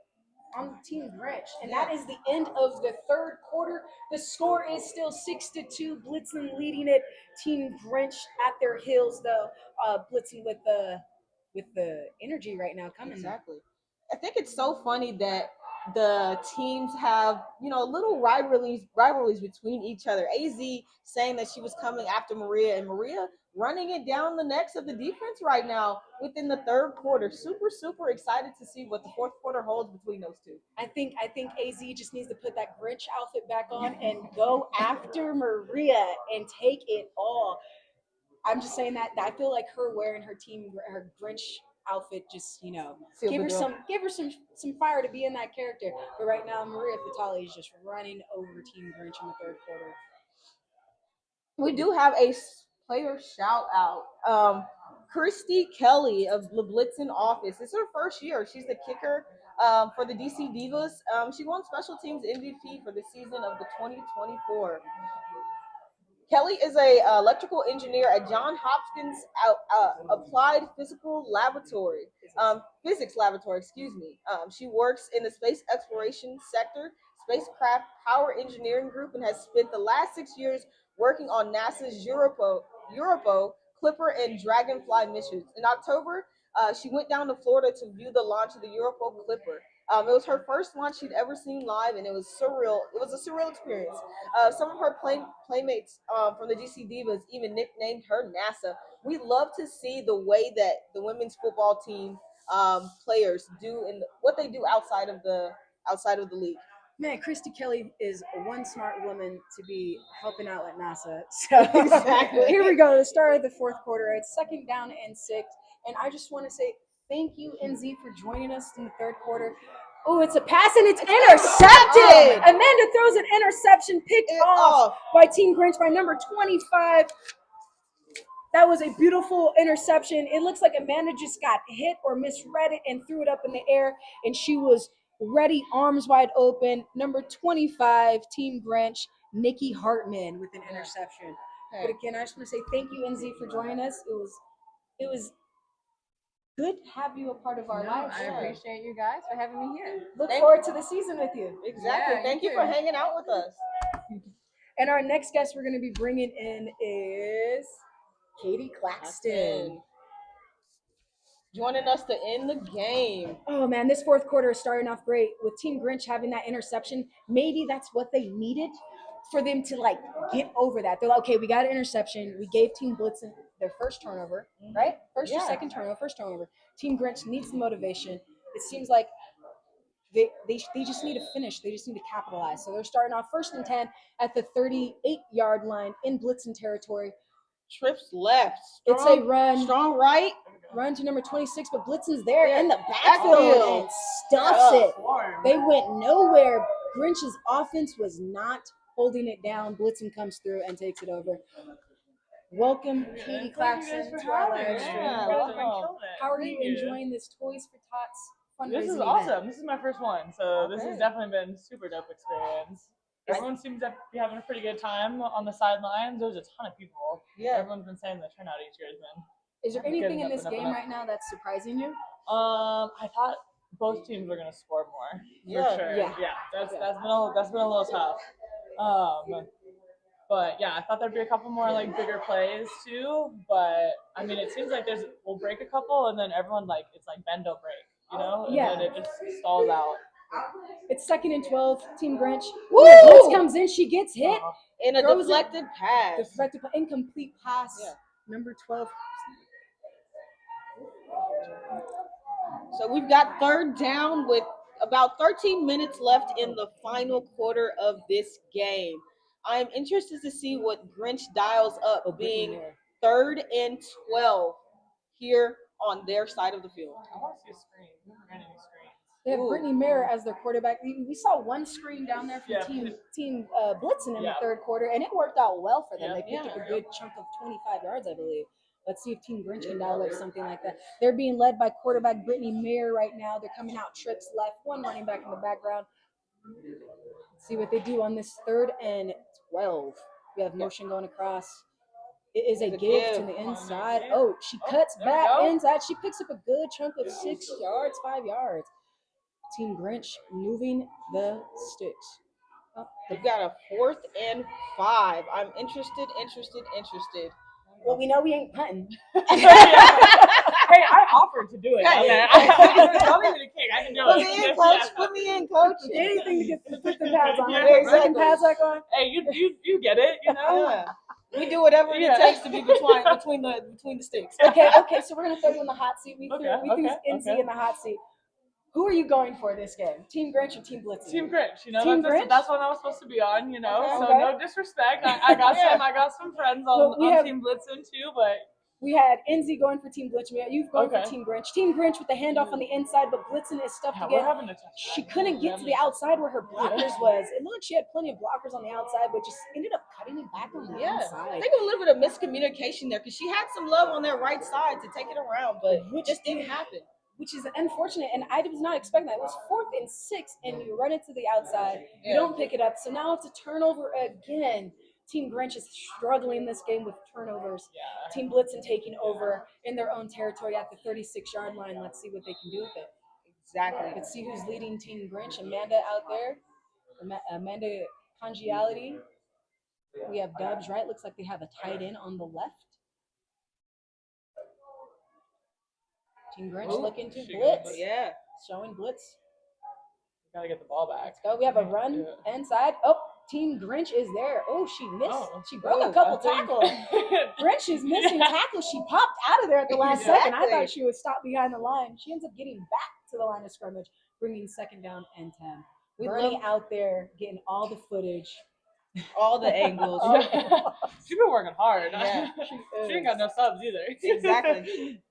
on Team Grinch. And that is the end of the third quarter. The score is still 6-2. Blitzen leading it. Team Grinch at their heels, though. Blitzen with the energy right now coming.
Exactly. I think it's so funny that the teams have, little rivalries between each other. AZ saying that she was coming after Maria, and Maria running it down the necks of the defense right now within the third quarter. Super, super excited to see what the fourth quarter holds between those two.
I think AZ just needs to put that Grinch outfit back on and go after Maria and take it all. I'm just saying that I feel like her wearing her Grinch outfit just give her some fire to be in that character. But right now Maria Fatali is just running over Team Grinch in the third quarter.
We do have a player shout out. Christy Kelly of the Blitzen office. It's her first year. She's the kicker for the DC Divas. She won special teams MVP for the season of the 2024. Kelly is a electrical engineer at Johns Hopkins Applied Physics Laboratory. She works in the space exploration sector, spacecraft power engineering group, and has spent the last 6 years working on NASA's Europa Clipper and Dragonfly missions. In October, she went down to Florida to view the launch of the Europa Clipper. It was her first launch she'd ever seen live, and it was surreal. It was a surreal experience. Some of her playmates from the DC Divas even nicknamed her NASA. We love to see the way that the women's football team players do and what they do outside of the league.
Man, Christy Kelly is one smart woman to be helping out at NASA. So
Exactly.
Here we go, the start of the fourth quarter. It's 2nd down and 6. And I just want to say thank you, NZ, for joining us in the third quarter. Oh, it's a pass and it's intercepted. Amanda throws an interception, picked off by Team Grinch by number 25. That was a beautiful interception. It looks like Amanda just got hit or misread it and threw it up in the air, and she was ready, arms wide open. Number 25, Team Grinch, Nikki Hartman with an interception. But again, I just want to say thank you, NZ, for joining us. It was good to have you a part of our lives.
I appreciate you guys for having me here.
Look forward to the season with you.
Exactly.
Yeah,
Thank you for hanging out with us.
And our next guest we're going to be bringing in is Katie Claxton.
Joining us to end the game.
Oh, man, this fourth quarter is starting off great. With Team Grinch having that interception, maybe that's what they needed for them to, get over that. They're like, okay, we got an interception. We gave Team Blitzen their first turnover, right? First or second turnover, first turnover. Team Grinch needs the motivation. It seems like they just need to finish. They just need to capitalize. So they're starting off 1st and 10 at the 38-yard line in Blitzen territory.
Trips left.
It's a run.
Strong right.
Run to number 26, but Blitzen's there in the backfield and stuffs it. They went nowhere. Grinch's offense was not holding it down. Blitzen comes through and takes it over. Welcome, Katie Claxton, to our live stream. How are you enjoying this Toys for Tots fundraising
This is
event?
awesome. This is my first one, so this has definitely been a super dope experience. Everyone seems to be having a pretty good time on the sidelines. There's a ton of people. Yeah. Everyone's been saying the turnout each year has been.
Is there anything in this game right now that's surprising you?
I thought both teams were gonna score more. For sure. Yeah. That's been a little tough. But yeah, I thought there'd be a couple more like bigger plays too. But I mean, it seems like we'll break a couple, and then everyone it's like bend don't break, you know? And then it just stalls out.
It's 2nd and 12. Team Grinch. Woo! Blitz comes in. She gets hit.
In a deflected pass.
Deflected, incomplete pass. Yeah. Number 12.
So we've got 3rd down with about 13 minutes left in the final quarter of this game. I am interested to see what Grinch dials up, being 3rd and 12 here on their side of the field.
I want to see a screen. We haven't ran any screens.
They have Brittany Mayer as their quarterback. We saw one screen down there from Team Blitzen in the 3rd quarter, and it worked out well for them. They picked up a good chunk of 25 yards, I believe. Let's see if Team Grinch can dial up something like that. They're being led by quarterback Brittany Mayer right now. They're coming out trips left, one running back in the background. Let's see what they do on this 3rd and 12. We have motion going across. It is a give to the inside. Oh, she cuts back inside. She picks up a good chunk of 6 yards, 5 yards. Team Grinch moving the sticks.
We've got a 4th and 5. I'm interested.
Well, we know we ain't punting.
Hey, I offered to do it. I'll leave it a kick. I can do it.
Put me in, coach.
Anything to put the pads on. Pads back on.
Hey, you get it, you know?
Yeah. We do whatever it takes to be between the sticks.
Okay, so we're gonna throw you in the hot seat. We threw NC in the hot seat. Who are you going for this game? Team Grinch or Team Blitzen?
Team Grinch. You know,
Team Grinch?
That's what I was supposed to be on. You know, so no disrespect. I got some friends on Team Blitzen too, but
we had Enzi going for Team Blitzen. You've gone for Team Grinch. Team Grinch with the handoff on the inside, but Blitzen is stuffed again. She couldn't get to the outside where her blockers was. It looked like she had plenty of blockers on the outside, but just ended up cutting it back on the inside.
I think a little bit of miscommunication there because she had some love on their right side to take it around, but it just didn't happen.
Which is unfortunate, and I was not expecting that. It was 4th and 6, and you run it to the outside. You don't pick it up, so now it's a turnover again. Team Grinch is struggling this game with turnovers. Team Blitzen taking over in their own territory at the 36-yard line. Let's see what they can do with it.
Exactly.
Let's see who's leading Team Grinch. Amanda out there. Amanda Congiality. We have Dubs, right? Looks like they have a tight end on the left. Team Grinch looking to blitz.
Yeah.
Showing blitz.
We gotta get the ball back.
Let's go. We have a run inside. Oh, Team Grinch is there. Oh, she missed. She broke a couple tackles. Grinch is missing tackles. She popped out of there at the last second. I thought she would stop behind the line. She ends up getting back to the line of scrimmage, bringing 2nd down and 10. Bernie out there getting all the footage.
All the angles.
She's been working hard.
Yeah.
She ain't got no subs either.
Exactly.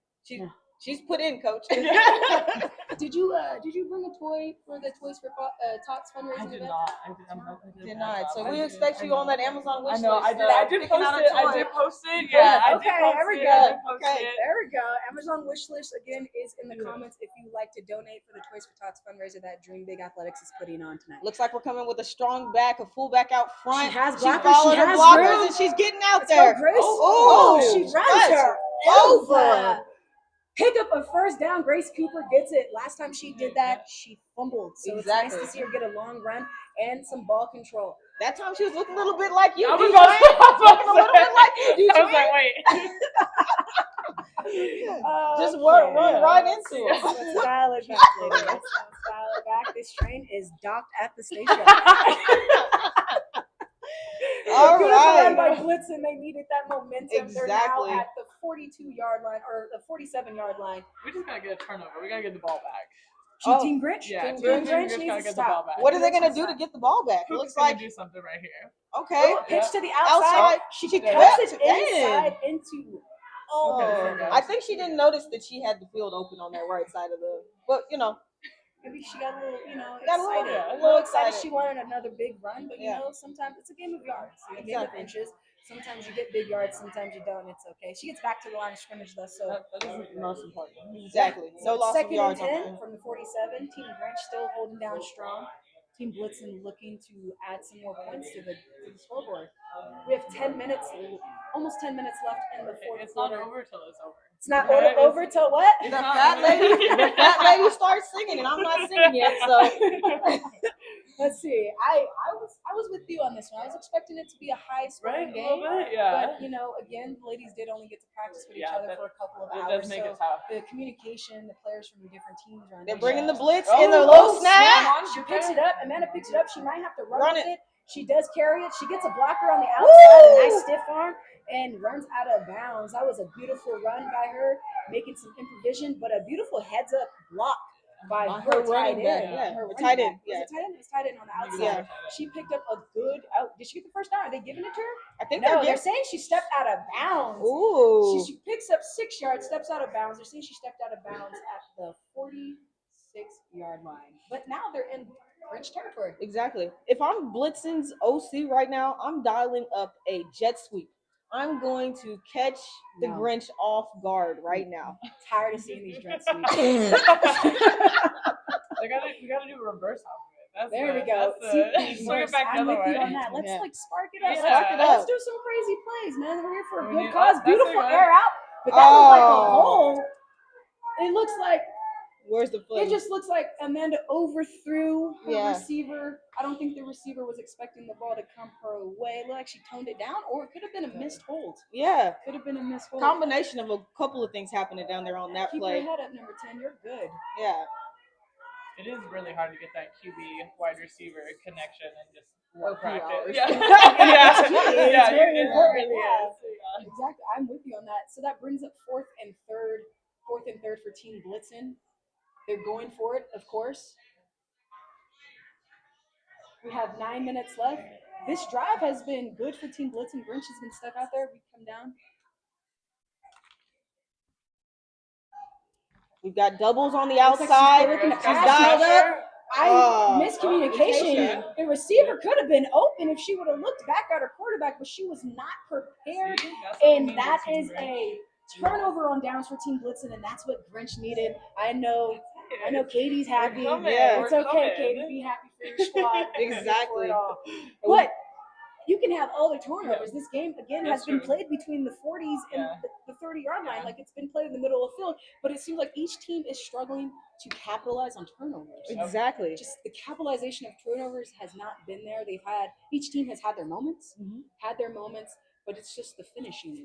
She's put in, coach.
Did you bring a toy for the Toys for Tots fundraising event?
I did not.
So we expect you on that Amazon wish list.
I know. I did post it. Yeah.
There we go. There we go. Amazon wish list again is in the comments if you like to donate for the Toys for Tots fundraiser that Dream Big Athletics is putting on tonight.
Looks like we're coming with a strong back, a fullback out front.
She has
blockers, and she's getting out there.
Grace. Oh, she runs her over. Pick up a 1st down. Grace Cooper gets it. Last time she did that, she fumbled. So it's nice to see her get a long run and some ball control.
That time she was looking a little bit like you.
I was like,
wait. Just run right into it.
Style it back, ladies. Style it back. This train is docked at the station. All right. Run by Blitzen, they needed that momentum.
Exactly.
They're now at the 42-yard line or the 47-yard line.
We just gotta get a turnover. We gotta get the ball back.
Team Grinch?
Yeah,
Team Grinch needs to stop.
What are they gonna do to get the ball back?
Looks like do something right here.
Okay.
Pitch to the outside. She cuts it inside into all the
Oh,
defenders.
I think she didn't notice that she had the field open on that right side of the. But
Maybe she got a little,
Got
excited.
a little excited.
She wanted another big run, but
Yeah.
sometimes it's a game of yards, a game of inches. Sometimes you get big yards, sometimes you don't. It's okay. She gets back to the line of scrimmage though, so
That is the most important.
Exactly. No
So
loss of
second
yards
and
on
10
that.
from the 47. Team Grinch still holding down strong. Team Blitzen looking to add some more points to the scoreboard. We have 10 minutes, almost 10 minutes left in the fourth
It's
quarter.
not over till it's over.
It's not over till what?
The fat lady starts singing, and I'm not singing yet. So
let's see. I was with you on this one. I was expecting it to be a high scoring game,
yeah.
but again, the ladies did only get to practice with each
Yeah,
other for a couple of
It
hours.
does make
So
it tough.
the communication, the players from the different teams are on
they're
each
bringing the
other.
blitz in the low snap.
She picks it up. Amanda picks it up. She might have to run with
it.
it. She does carry it. She gets a blocker on the outside, a nice stiff arm, and runs out of bounds. That was a beautiful run by her, making some improvisation, but a beautiful heads up block by her tight
running
end.
back,
Her
tight
running
end.
back. Was it tight end? It was tight end on the outside. She picked up a good. Did she get the first down? Are they giving it to her?
I think
they're saying she stepped out of bounds.
Ooh.
She picks up 6 yards, steps out of bounds. They're saying she stepped out of bounds at the 46-yard line. But now they're in Grinch territory.
Exactly. If I'm Blitzen's OC right now, I'm dialing up a jet sweep. I'm going to catch the Grinch off guard right now.
Tired of seeing these jet sweeps.
We gotta do a reverse off of it.
There we go.
Swing it back the
I'm
other
with
way.
you on that. Let's spark it up.
Yeah.
Spark it up. Let's do some crazy plays, man. We're here for a
We
good
need-
cause.
that's
Beautiful
it,
air out, but that looked like a hole. It looks like
where's the play?
It just looks like Amanda overthrew her
Yeah.
receiver. I don't think the receiver was expecting the ball to come her way. It looked like she toned it down, or it could have been a missed hold.
Yeah.
Could have been a missed hold.
Combination of a couple of things happening down there on that
Keep
play.
your head up, number 10. You're good.
Yeah.
It is really hard to get that QB wide receiver connection and just work
few
practice.
hours.
Yeah.
It's very
it
important.
really
Yeah.
is. Yeah.
Exactly. I'm with you on that. So that brings up fourth and third for Team Blitzen. They're going for it, of course. We have 9 minutes left. This drive has been good for Team Blitzen. Grinch has been stuck out there. We come down.
We've got doubles on the
Looks like
outside.
she's looking to
She's
pass.
dialed up.
Miscommunication. The receiver could have been open if she would have looked back at her quarterback, but she was not prepared. And that is a turnover on downs for Team Blitzen, and that's what Grinch needed. I know Katie's happy.
Yeah,
it's okay, Katie. Be happy for your squad.
Exactly.
But you can have all the turnovers. This game, again, has been played between the 40s and the 30-yard line. Like, it's been played in the middle of the field. But it seems like each team is struggling to capitalize on turnovers.
Exactly.
Just the capitalization of turnovers has not been there. Each team has had their moments, but it's just the finishing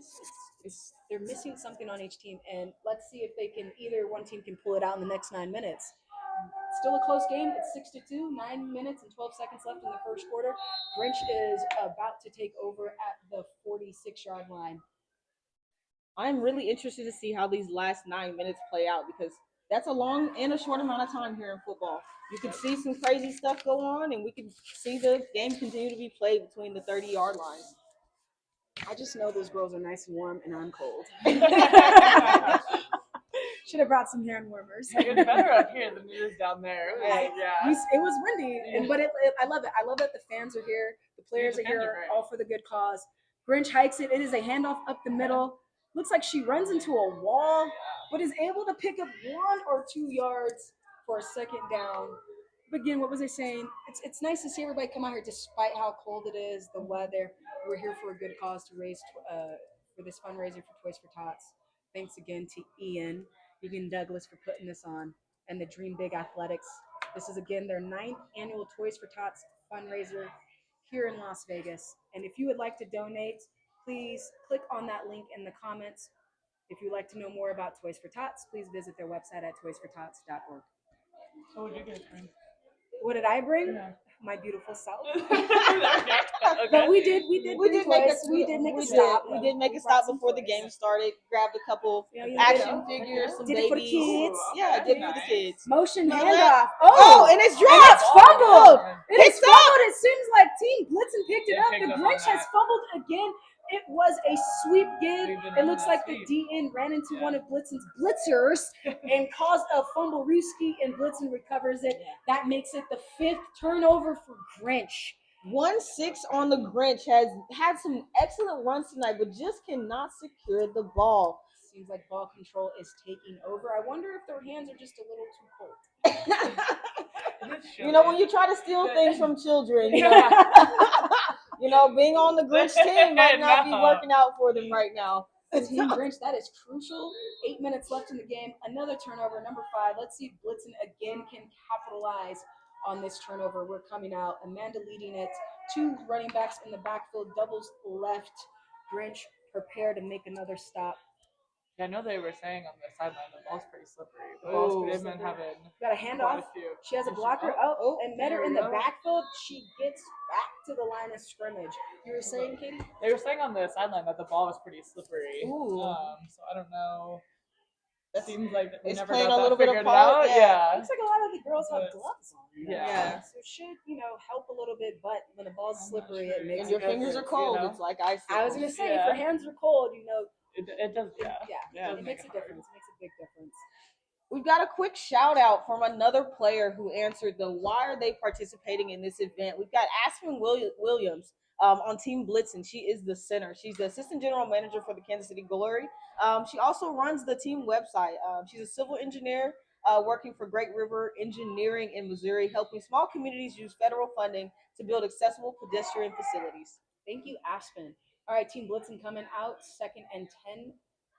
is they're missing something on each team. And let's see if either one team can pull it out in the next 9 minutes. Still a close game. It's 6-2, 9 minutes and 12 seconds left in the first quarter. Grinch is about to take over at the 46-yard line.
I'm really interested to see how these last 9 minutes play out, because that's a long and a short amount of time here in football. You can see some crazy stuff go on, and we can see the game continue to be played between the 30-yard lines.
I just know those girls are nice and warm, and I'm cold. Should have brought some hand warmers.
It's better up here than it is down there.
It was windy, but I love it. I love that the fans are here. The players are here, all for the good cause. Grinch hikes it. It is a handoff up the middle. Looks like she runs into a wall, but is able to pick up 1 or 2 yards for a second down. But again, what was I saying? It's nice to see everybody come out here despite how cold it is, the weather. We're here for a good cause to raise for this fundraiser for Toys for Tots. Thanks again to Ian Douglas for putting this on, and the Dream Big Athletics. This is again their 9th annual Toys for Tots fundraiser here in Las Vegas. And if you would like to donate, please click on that link in the comments. If you'd like to know more about Toys for Tots, please visit their website at toysfortots.org.
What would you guys bring?
What did I bring? My beautiful self.
Okay.
But we did make a stop.
We did make a stop before the game started. Grabbed a couple action figures, some
did
babies.
it for the kids.
Yeah, I did it for the kids.
Motion
Smell
handoff.
that? Oh, and it's dropped.
And it's fumbled.
Oh,
It is fumbled. It seems like Team Blitzen picked it up.
picked
The
up on
Grinch has
that.
fumbled again. It was a sweep give. It looks like the DN ran into one of Blitzen's blitzers and caused a fumble Ruski, and Blitzen recovers it. That makes it the 5th turnover for Grinch.
1-6 on the Grinch. Has had some excellent runs tonight, but just cannot secure the ball.
Seems like ball control is taking over. I wonder if their hands are just a little too cold.
You know, when you try to steal things from children, you know, being on the Grinch team might not be working out for them right now.
Team Grinch, that is crucial. 8 minutes left in the game. Another turnover, number 5. Let's see if Blitzen again can capitalize on this turnover. We're coming out. Amanda leading it. 2 running backs in the backfield, doubles left. Grinch prepare to make another stop.
Yeah, I know they were saying on the sideline the ball's pretty slippery. The ball's pretty been having
got a handoff. She has a blocker. And met her in the backfield. She gets back to the line of scrimmage. You were saying, Katie?
They were saying on the sideline that the ball was pretty slippery. So I don't know. That seems like we never got that figured out. Yeah.
Looks like a lot of the girls have gloves on.
Yeah.
So it should, help a little bit, but when the ball's slippery, it makes
and your fingers are cold. It's like ice.
I was gonna say, if your hands are cold,
it does.
It makes a difference. It makes a big difference.
We've got a quick shout out from another player who answered the why are they participating in this event. We've got Aspen Williams on Team Blitzen. She is the center. She's the assistant general manager for the Kansas City Glory. She also runs the team website. She's a civil engineer working for Great River Engineering in Missouri, helping small communities use federal funding to build accessible pedestrian facilities.
Thank you, Aspen. All right, Team Blitzen coming out, 2nd and 10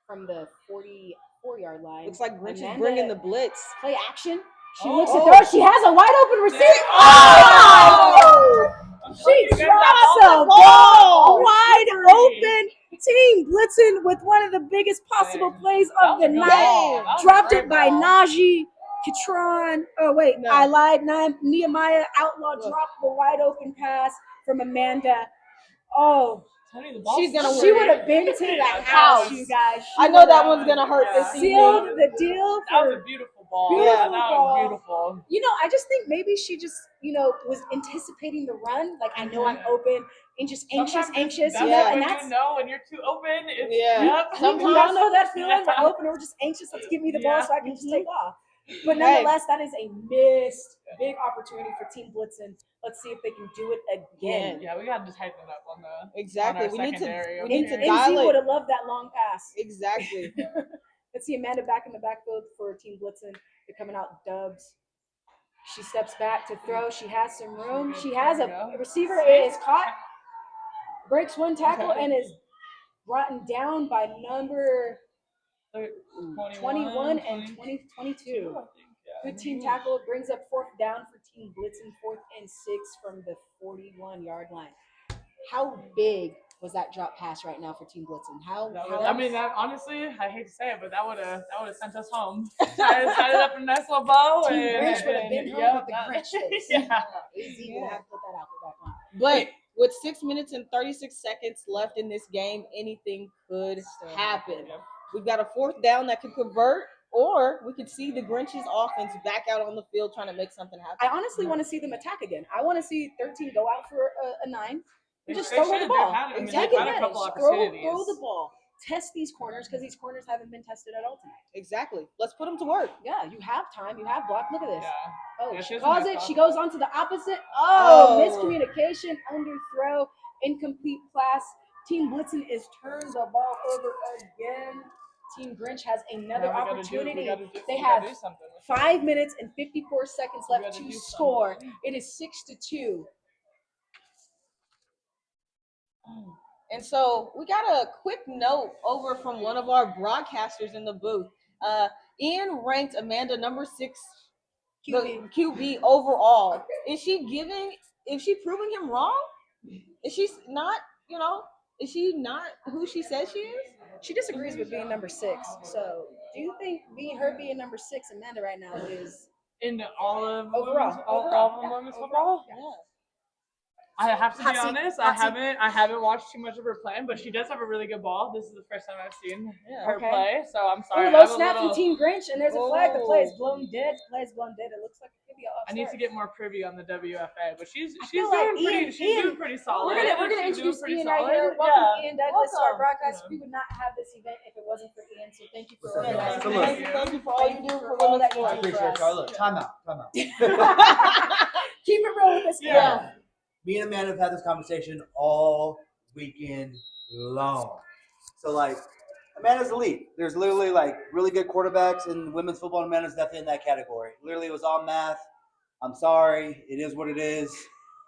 from the 44-yard line.
Looks like Grinch is bringing the blitz.
Play action. She looks at throw. She has a wide open receiver. She drops a ball wide open. Team Blitzen with one of the biggest possible plays of the night. Dropped it by Najee. Katron. Oh, wait. No. I lied. Nehemiah Outlaw dropped the wide open pass from Amanda. Oh. She would have been to the house, you guys.
I know that one's gonna hurt this
sealed the deal.
That was a beautiful ball. That was beautiful.
I just think maybe she just, was anticipating the run. Like, I know I'm open and just anxious.
And that's when you're too open.
Sometimes we all know that feeling. We're open. We're just anxious. Let's give me the ball so I can just take off. But nonetheless, that is a missed big opportunity for Team Blitzen. Let's see if they can do it again.
Yeah, we gotta just tighten it up on the
exactly.
On
We need to
NC
dial it.
would have loved that long pass.
Exactly.
Let's see Amanda back in the backfield for Team Blitzen. They're coming out dubs. She steps back to throw. She has some room. She has a receiver. It is caught. Breaks one tackle and is brought down by number 21 and 22. Good team tackle. Brings up 4th down for Team Blitzen. 4th and 6 from the 41-yard line. How big was that drop pass right now for Team Blitzen?
Honestly, I hate to say it, but that would have sent us home. Tied it up in a nice little bow.
Team Grinch would have been home with the Grinch face. AZ would have put that outfit back on.
But with 6 minutes and 36 seconds left in this game, anything could happen. We've got a 4th down that could convert, or we could see the Grinch's offense back out on the field trying to make something happen.
I honestly want to see them attack again. I want to see 13 go out for a 9. And just throw the ball. Take advantage. Throw the ball. Test these corners because these corners haven't been tested at all tonight.
Exactly. Let's put them to work.
Yeah, you have time. You have block. Look at this.
Yeah.
Oh, she calls it. She goes on to the opposite. Miscommunication, underthrow, incomplete pass. Team Blitzen is turned the ball over again. Team Grinch has another opportunity. They have 5 minutes and 54 seconds left to score. It is 6-2.
And so we got a quick note over from one of our broadcasters in the booth. Ian ranked Amanda number 6 QB overall. Is she proving him wrong? Is she not who she says she is?
She disagrees with being number 6. So do you think her being number 6, Amanda, right now is
in all of
overall
women's football?
Yeah.
I have to be honest. I haven't watched too much of her playing, but she does have a really good ball. This is the first time I've seen her play, so I'm sorry.
Low snap from Team Grinch, and there's a flag. The play is blown dead. It looks like it could
be all
I need to get more privy on the WFA, but she's
doing
pretty solid.
We're gonna introduce Ian right here. Welcome Ian Douglas to our broadcast. We would not have this event if it wasn't for Ian. So thank you for organizing.
Thank you for all you do for all that you
I
do
appreciate
for
it,
us.
Charlotte. Time out.
Keep it real with this guy.
Yeah. Me and Amanda have had this conversation all weekend long. So, like, Amanda's elite. There's literally, like, really good quarterbacks in women's football, and Amanda's definitely in that category. Literally, it was all math. I'm sorry. It is what it is.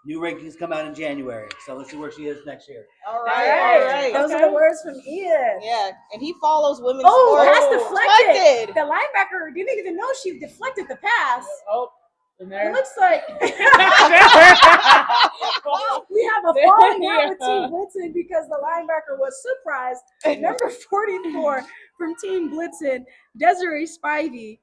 New rankings come out in January. So, let's see where she is next year.
All right.
Those are the words from Ian.
Yeah, and he follows women's
Oh,
sports.
pass deflected. The linebacker didn't even know she deflected the pass.
Oh, in there.
It looks like we have a falling out with Team Blitzen because the linebacker was surprised. Number 44 from Team Blitzen, Desiree Spivey,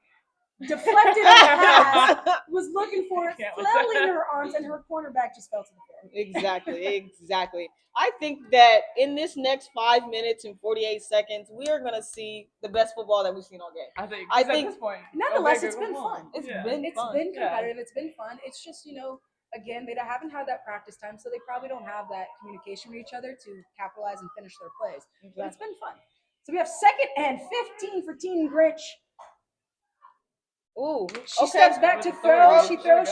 deflected the pass, was looking for it, flailing her arms, and her cornerback just fell to the floor.
Exactly. I think that in this next 5 minutes and 48 seconds, we are going to see the best football that we've seen all game.
I think
at
this point,
nonetheless, it's been fun.
It's been
competitive. It's been fun. It's just, again, they haven't had that practice time, so they probably don't have that communication with each other to capitalize and finish their plays. But it's been fun. So we have 2nd and 15 for Team Grinch.
Ooh,
she steps back to throw. She throws.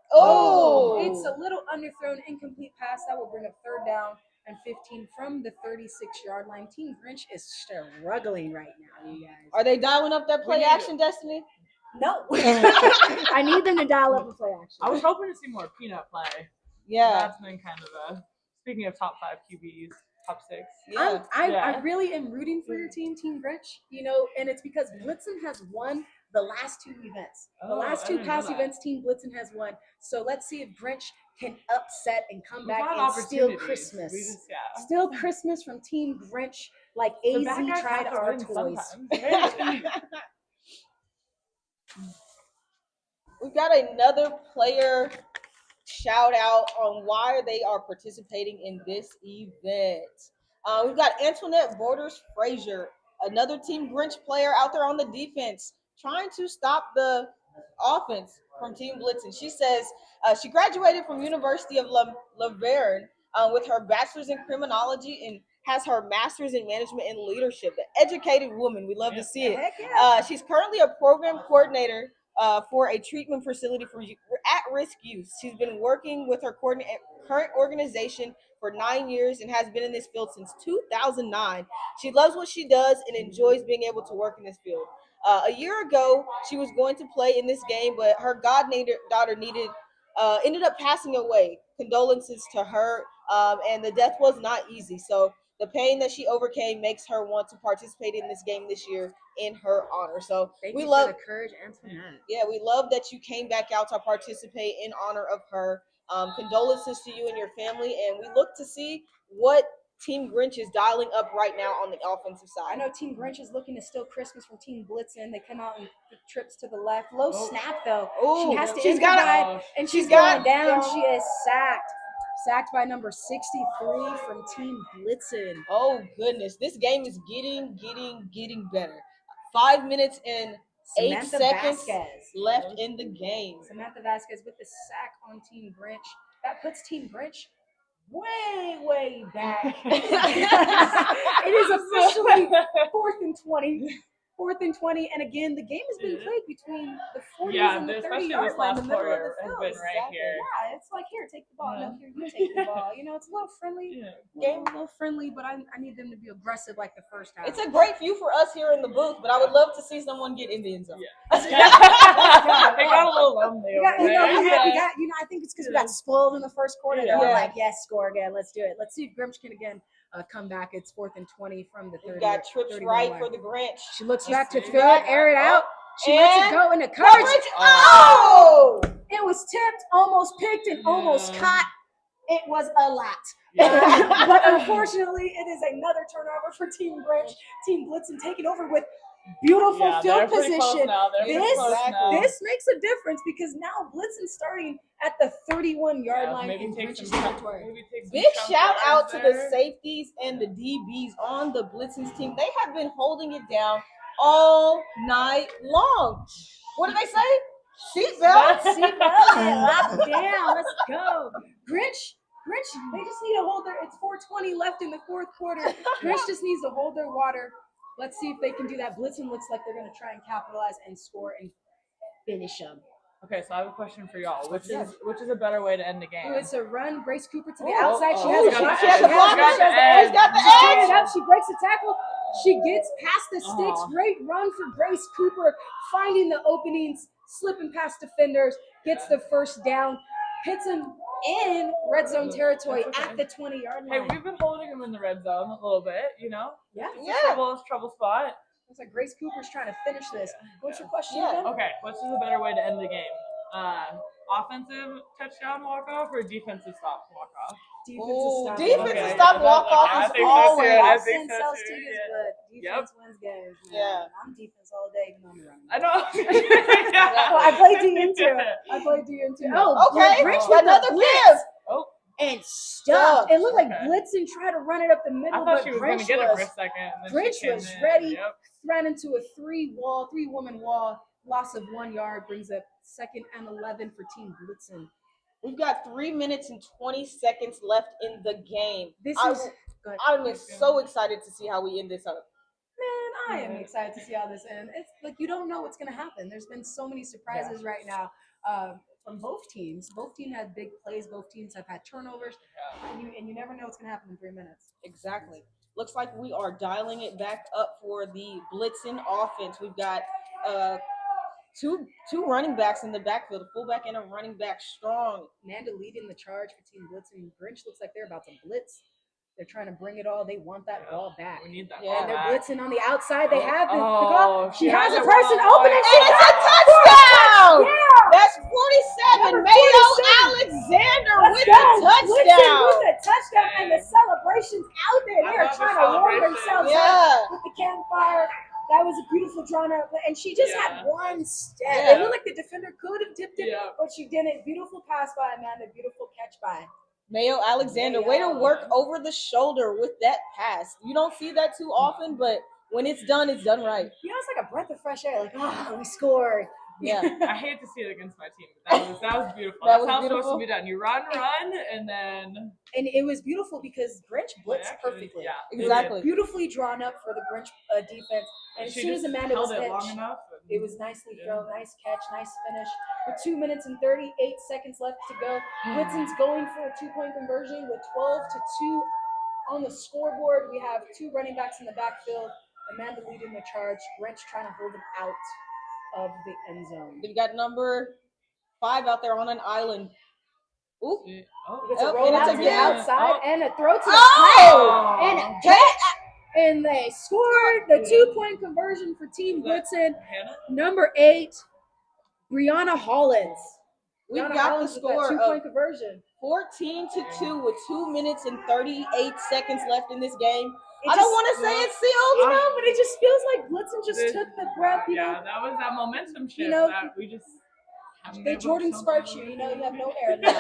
It's a little underthrown, incomplete pass. That will bring up 3rd down and 15 from the 36-yard line. Team Grinch is struggling right now, you guys.
Are they dialing up that play action, Destiny?
No. I need them to dial up the play action.
I was hoping to see more peanut play.
Yeah.
That's been kind of speaking of top 5 QBs, top 6.
Yeah. I really am rooting for your team, Team Grinch. And it's because Blitzen has won the last 2 events. The last 2 past events, Team Blitzen has won. So let's see if Grinch can upset and come back and steal Christmas. Steal Christmas from Team Grinch like AZ tried our toys.
We've got another player shout out on why they are participating in this event. We've got Antoinette Borders Frazier, another Team Grinch player out there on the defense, trying to stop the offense from Team Blitzen. She says she graduated from University of Laverne with her bachelor's in criminology and has her master's in management and leadership. An educated woman. We love to see it. She's currently a program coordinator for a treatment facility for at-risk youth. She's been working with her current organization for 9 years and has been in this field since 2009. She loves what she does and enjoys being able to work in this field. A year ago, she was going to play in this game, but her goddaughter ended up passing away. Condolences to her, and the death was not easy. So the pain that she overcame makes her want to participate in this game this year in her honor. So
we love the courage, Antoinette.
Yeah, we love that you came back out to participate in honor of her. Condolences to you and your family, and we look to see what Team Grinch is dialing up right now on the offensive side.
I know Team Grinch is looking to steal Christmas from Team Blitzen. They come out and trips to the left. Low snap though. She has to improvise, and she's going down. She is sacked. Sacked by number 63 from Team Blitzen.
Oh goodness, this game is getting better. 5 minutes and 8 seconds left in the game.
Samantha Vasquez with the sack on Team Grinch. That puts Team Grinch way back. It is officially 4th and 20. 4th and 20, and again, the game has been played between the 40s and the 30-yard line, in the middle of the field.
Been right here.
Yeah, it's like, here, take the ball. No, here, you take the ball. It's a little friendly. Game, a little friendly, but I need them to be aggressive like the first half.
It's a great view for us here in the booth, but I would love to see someone get in the end zone.
They got a little lonely over there.
I think it's because we got spoiled in the first quarter. Yeah. We're like, yes, score again. Let's do it. Let's see if Grinch can again come back. It's 4th and 20 from the 30.
We've got trips right for the Grinch.
She looks back to throw it, air it out. She lets it go into coverage.
Oh!
It was tipped, almost picked, and almost caught. It was a lot. But unfortunately, it is another turnover for Team Grinch. Team Blitzen taking over with beautiful field position. This makes a difference because now Blitzen's starting at the 31-yard line in Grinch's territory.
Big shout out to the safeties and the DBs on the Blitzen's team. They have been holding it down all night long. What did they say? Seatbelt.
Lock down. Let's go. Grinch, they just need to hold their, it's 4:20 left in the fourth quarter. Grinch just needs to hold their water. Let's see if they can do that. Blitzen looks like they're going to try and capitalize and score and finish them.
Okay, so I have a question for y'all. Which is a better way to end the game?
It's a run. Grace Cooper to the outside. She has
the block. She has the edge.
She breaks the tackle. She gets past the sticks. Great run for Grace Cooper, finding the openings, slipping past defenders, gets the first down, hits them in red zone territory at the 20-yard line.
Hey, we've been holding them in the red zone a little bit, you know?
Yeah.
It's a trouble spot.
Looks like Grace Cooper's trying to finish this. What's your question again?
Okay, which is a better way to end the game? Offensive touchdown walk-off or defensive stop walk-off?
Defensive stop walk-off is always.
Offense sells tickets, but defense wins games. Man.
Yeah.
I'm defense all day, even though I'm running.
I know.
Well, I played DN2. Oh,
okay. Another
blitz.
Oh.
And stuff. It looked like Blitzen tried to run it up the middle,
but
she
was going to get it for a second.
Grinch was ready, ran into a three-woman wall. Loss of 1 yard brings up 2nd and 11 for Team Blitzen.
We've got 3 minutes and 20 seconds left in the game. I'm so excited to see how we end this up.
Man, I am excited to see how this ends. It's like you don't know what's going to happen. There's been so many surprises right now from both teams. Both teams had big plays. Both teams have had turnovers. And you never know what's going to happen in 3 minutes.
Exactly. Looks like we are dialing it back up for the Blitzen offense. We've got two running backs in the backfield, a fullback and a running back strong.
Amanda leading the charge for Team Blitzen. Grinch looks like they're about to blitz. They're trying to bring it all. They want that ball back.
We need that
ball
back.
They're blitzing on the outside. They have the call. She has a
it
person open and
it's a touchdown!
Yeah!
That's 47. Mayo Alexander with the touchdown.
With the touchdown and the celebrations out there. They are trying to warm themselves up with the campfire. That was a beautiful drawn out play. And she just had one step. It looked like the defender could have tipped it, but she didn't. Beautiful pass by Amanda. Beautiful catch by
Mayo Alexander. Way to work over the shoulder with that pass. You don't see that too often, but when it's done right.
You know, it's like a breath of fresh air. Like, we scored.
Yeah.
I hate to see it against my team. That was beautiful.
That's
how
beautiful.
It's supposed to be done. You run, and then.
And it was beautiful because Grinch blitzed perfectly.
Yeah,
exactly.
Beautifully drawn up for the Grinch defense. And as soon as Amanda was hit, it was nicely thrown. Nice catch, nice finish. With 2 minutes and 38 seconds left to go, Blitzen's going for a 2-point conversion with 12-2 on the scoreboard. We have 2 running backs in the backfield. Amanda leading the charge. Grinch trying to hold him out of the end zone.
They've got number 5 out there on an island. Ooh.
It's a roll out to the outside and a throw to the and a catch. And they scored the 2-point conversion for Team Blitzen. Number 8, Brianna Hollins.
We've got the score
2-point conversion.
14-2 with 2 minutes and 38 seconds left in this game. I don't want to say it's sealed,
you know, but it just feels like Blitzen just took the breath. You know,
that was that momentum shift.
That
we just.
They Jordan sparks you. You know, you have no air now.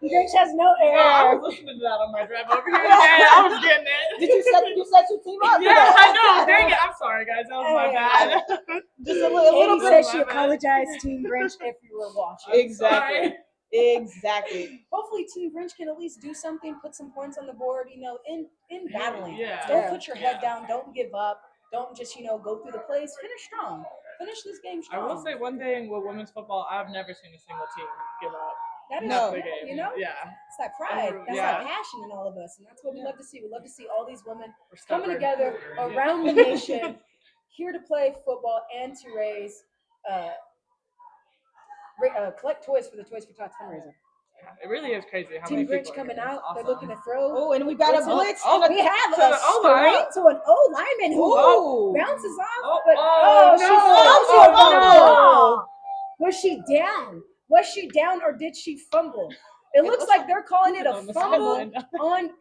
Grinch has no air.
I was listening to that on my drive over here. I was getting it.
Did you set your team up?
Yeah, I know. Dang it. I'm sorry, guys. That was my bad.
Just a little
bit. She apologized, Team Grinch, if you were watching.
Exactly. Exactly.
Hopefully, Team Grinch can at least do something, put some points on the board. You know, in battling.
Yeah.
Don't put your head down. Don't give up. Don't just go through the plays. Finish strong. Finish this game strong.
I will say one thing with women's football, I've never seen a single team give up.
That is
the game.
You know?
Yeah.
It's that pride. That's that passion in all of us. And that's what we love to see. We love to see all these women coming together around the nation, here to play football and to raise, collect toys for the Toys for Tots fundraiser.
It really is crazy how
Team
many
Grinch
people
coming out.
Awesome.
They're looking to throw.
Oh, and we got a blitz.
We have a screen to an O lineman who bounces off. But no. Was she down? Was she down or did she fumble? It looks like they're calling it a fumble on.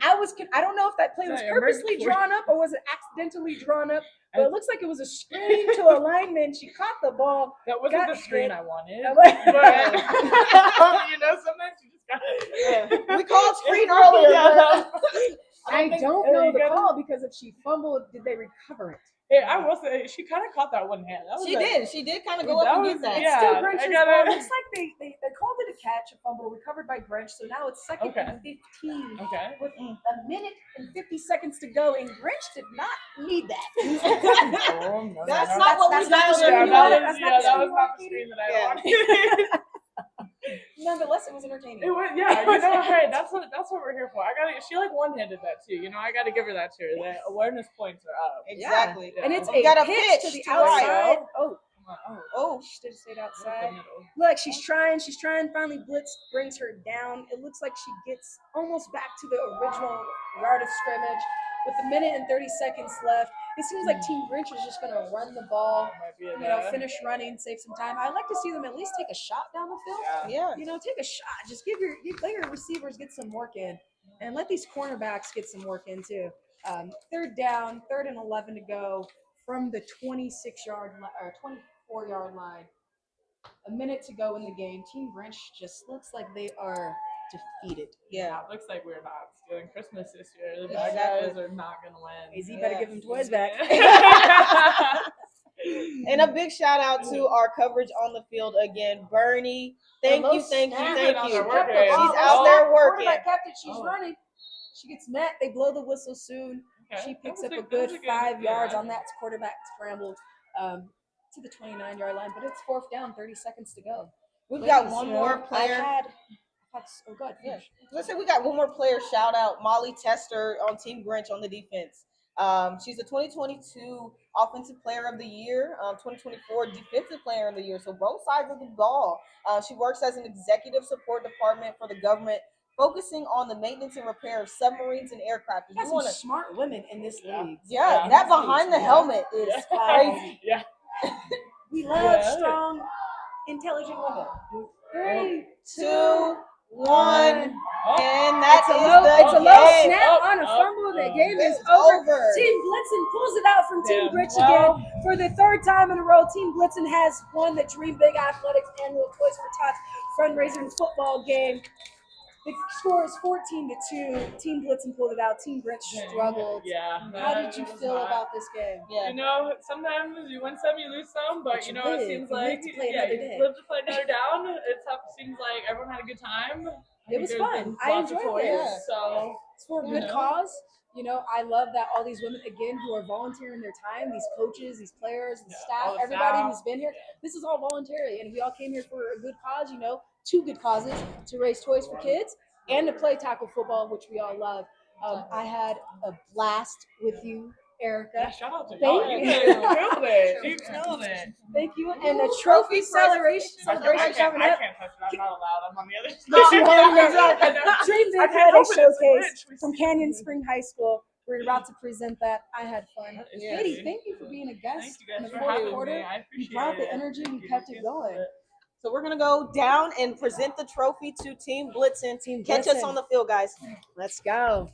I don't know if that play was purposely drawn up or was it accidentally drawn up. But it looks like it was a screen to a lineman. She caught the ball.
That wasn't the screen I wanted.
But,
sometimes you just got
We called screen earlier.
I don't know the call because if she fumbled, did they recover it?
Yeah, I will say she kind of caught that one hand.
She did kind of go up and get that.
It's still Grinch's ball. It looks like they called it a catch, a fumble recovered by Grinch. So now it's second and 15 with a minute and 50 seconds to go, and Grinch did not need that.
That's not what we dialed
That
in.
was not the screen that I wanted.
Nonetheless, it was entertaining.
It was, hey, that's what we're here for. She like one-handed that too. I gotta give her that too. The awareness points are up.
Exactly.
Yeah. And it's
a
pitch to the outside.
Oh,
she should have stayed outside. Look, she's trying. Finally, blitz brings her down. It looks like she gets almost back to the original yard of scrimmage with a minute and 30 seconds left. It seems like Team Grinch is just going to run the ball, finish running, save some time. I'd like to see them at least take a shot down the field.
Yeah.
Take a shot. Just let your receivers get some work in, and let these cornerbacks get some work in too. Third down, 3rd and 11 to go from the 26-yard or 24-yard line. A minute to go in the game. Team Grinch just looks like they are defeated.
Yeah, it looks like we're not stealing Christmas this year. The bad guys are not gonna win.
AZ better give them toys back.
And a big shout out to our coverage on the field again, Bernie. Thank you. She's out there working.
Quarterback kept it. She's running. She gets met. They blow the whistle soon. She picks up a good 5 yards on that quarterback scramble to the 29-yard line, but it's 4th down, 30 seconds to go.
We've got one more player. Let's say we got one more player. Shout out Molly Tester on Team Grinch on the defense. She's the 2022 Offensive Player of the Year, 2024 Defensive Player of the Year. So both sides of the ball. She works as an executive support department for the government, focusing on the maintenance and repair of submarines and aircraft.
There's some smart women in this league.
Yeah, that behind the helmet is crazy.
Yeah.
We love strong, intelligent women. 3, 2, 1, and
that's
it's a low snap on a fumble. The game is over. Team Blitzen pulls it out from Team Grinch again for the 3rd time in a row. Team Blitzen has won the Dream Big Athletics annual Toys for Tots fundraising football game. The score is 14-2. Team Blitzen pulled it out. Team Grinch struggled.
Yeah.
How did you feel about this game?
Yeah.
Sometimes you win some, you lose some, but it seems like
you
live to play another down. It seems like everyone had a good time.
It was fun. I enjoyed it.
So
it's for a good cause. I love that all these women, again, who are volunteering their time, these coaches, these players, the staff, everybody who's been here, this is all voluntary. And we all came here for a good cause, 2 good causes, to raise toys for kids and to play tackle football, which we all love. I had a blast with you, Erica.
Yeah, shout out to
Thank
you.
you.
You killed it.
Thank you. And the trophy celebration
I
coming
can't
up.
touch it. I'm not allowed. I'm on the other side.
Dream Big had a showcase from Canyon Spring High School. We're about to present that. I had fun. Katie, thank you for being a guest in the 4th quarter. You brought the energy and you kept it going.
So we're going to go down and present the trophy to Team Blitzen. Catch us on the field, guys.
Let's go.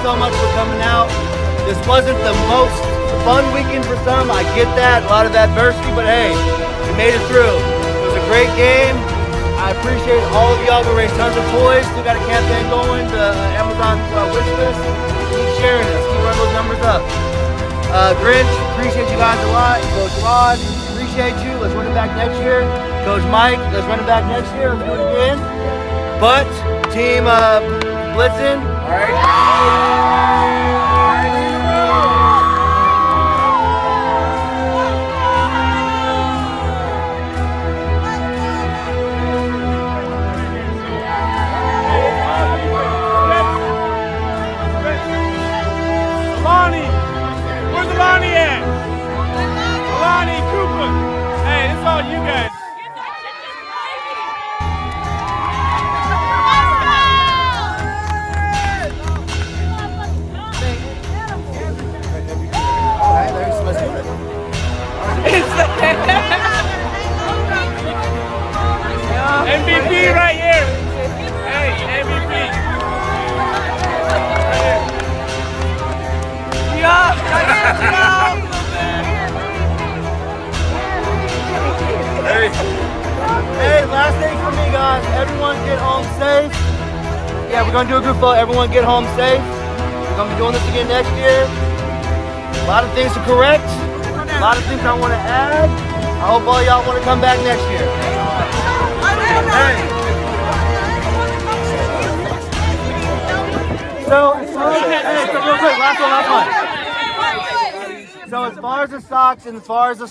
so much for coming out. This wasn't the most fun weekend for some. I get that, a lot of adversity, but hey, we made it through. It was a great game. I appreciate all of y'all. We raised tons of toys. We got a campaign going, the Amazon wish list. Keep sharing this. Keep running those numbers up. Grinch, appreciate you guys a lot. Coach Rod, appreciate you. Let's run it back next year. Coach Mike, let's run it back next year. Let's do it again. But Team Blitzen. All right.
You guys. MVP right here. Hey, MVP.
Hey, last thing for me, guys. Everyone get home safe. Yeah, we're gonna do a group photo. Everyone get home safe. We're gonna be doing this again next year. A lot of things to correct. A lot of things I want to add. I hope all y'all want to come back next year. Hey. So real quick, last one. So as far as the socks and as far as the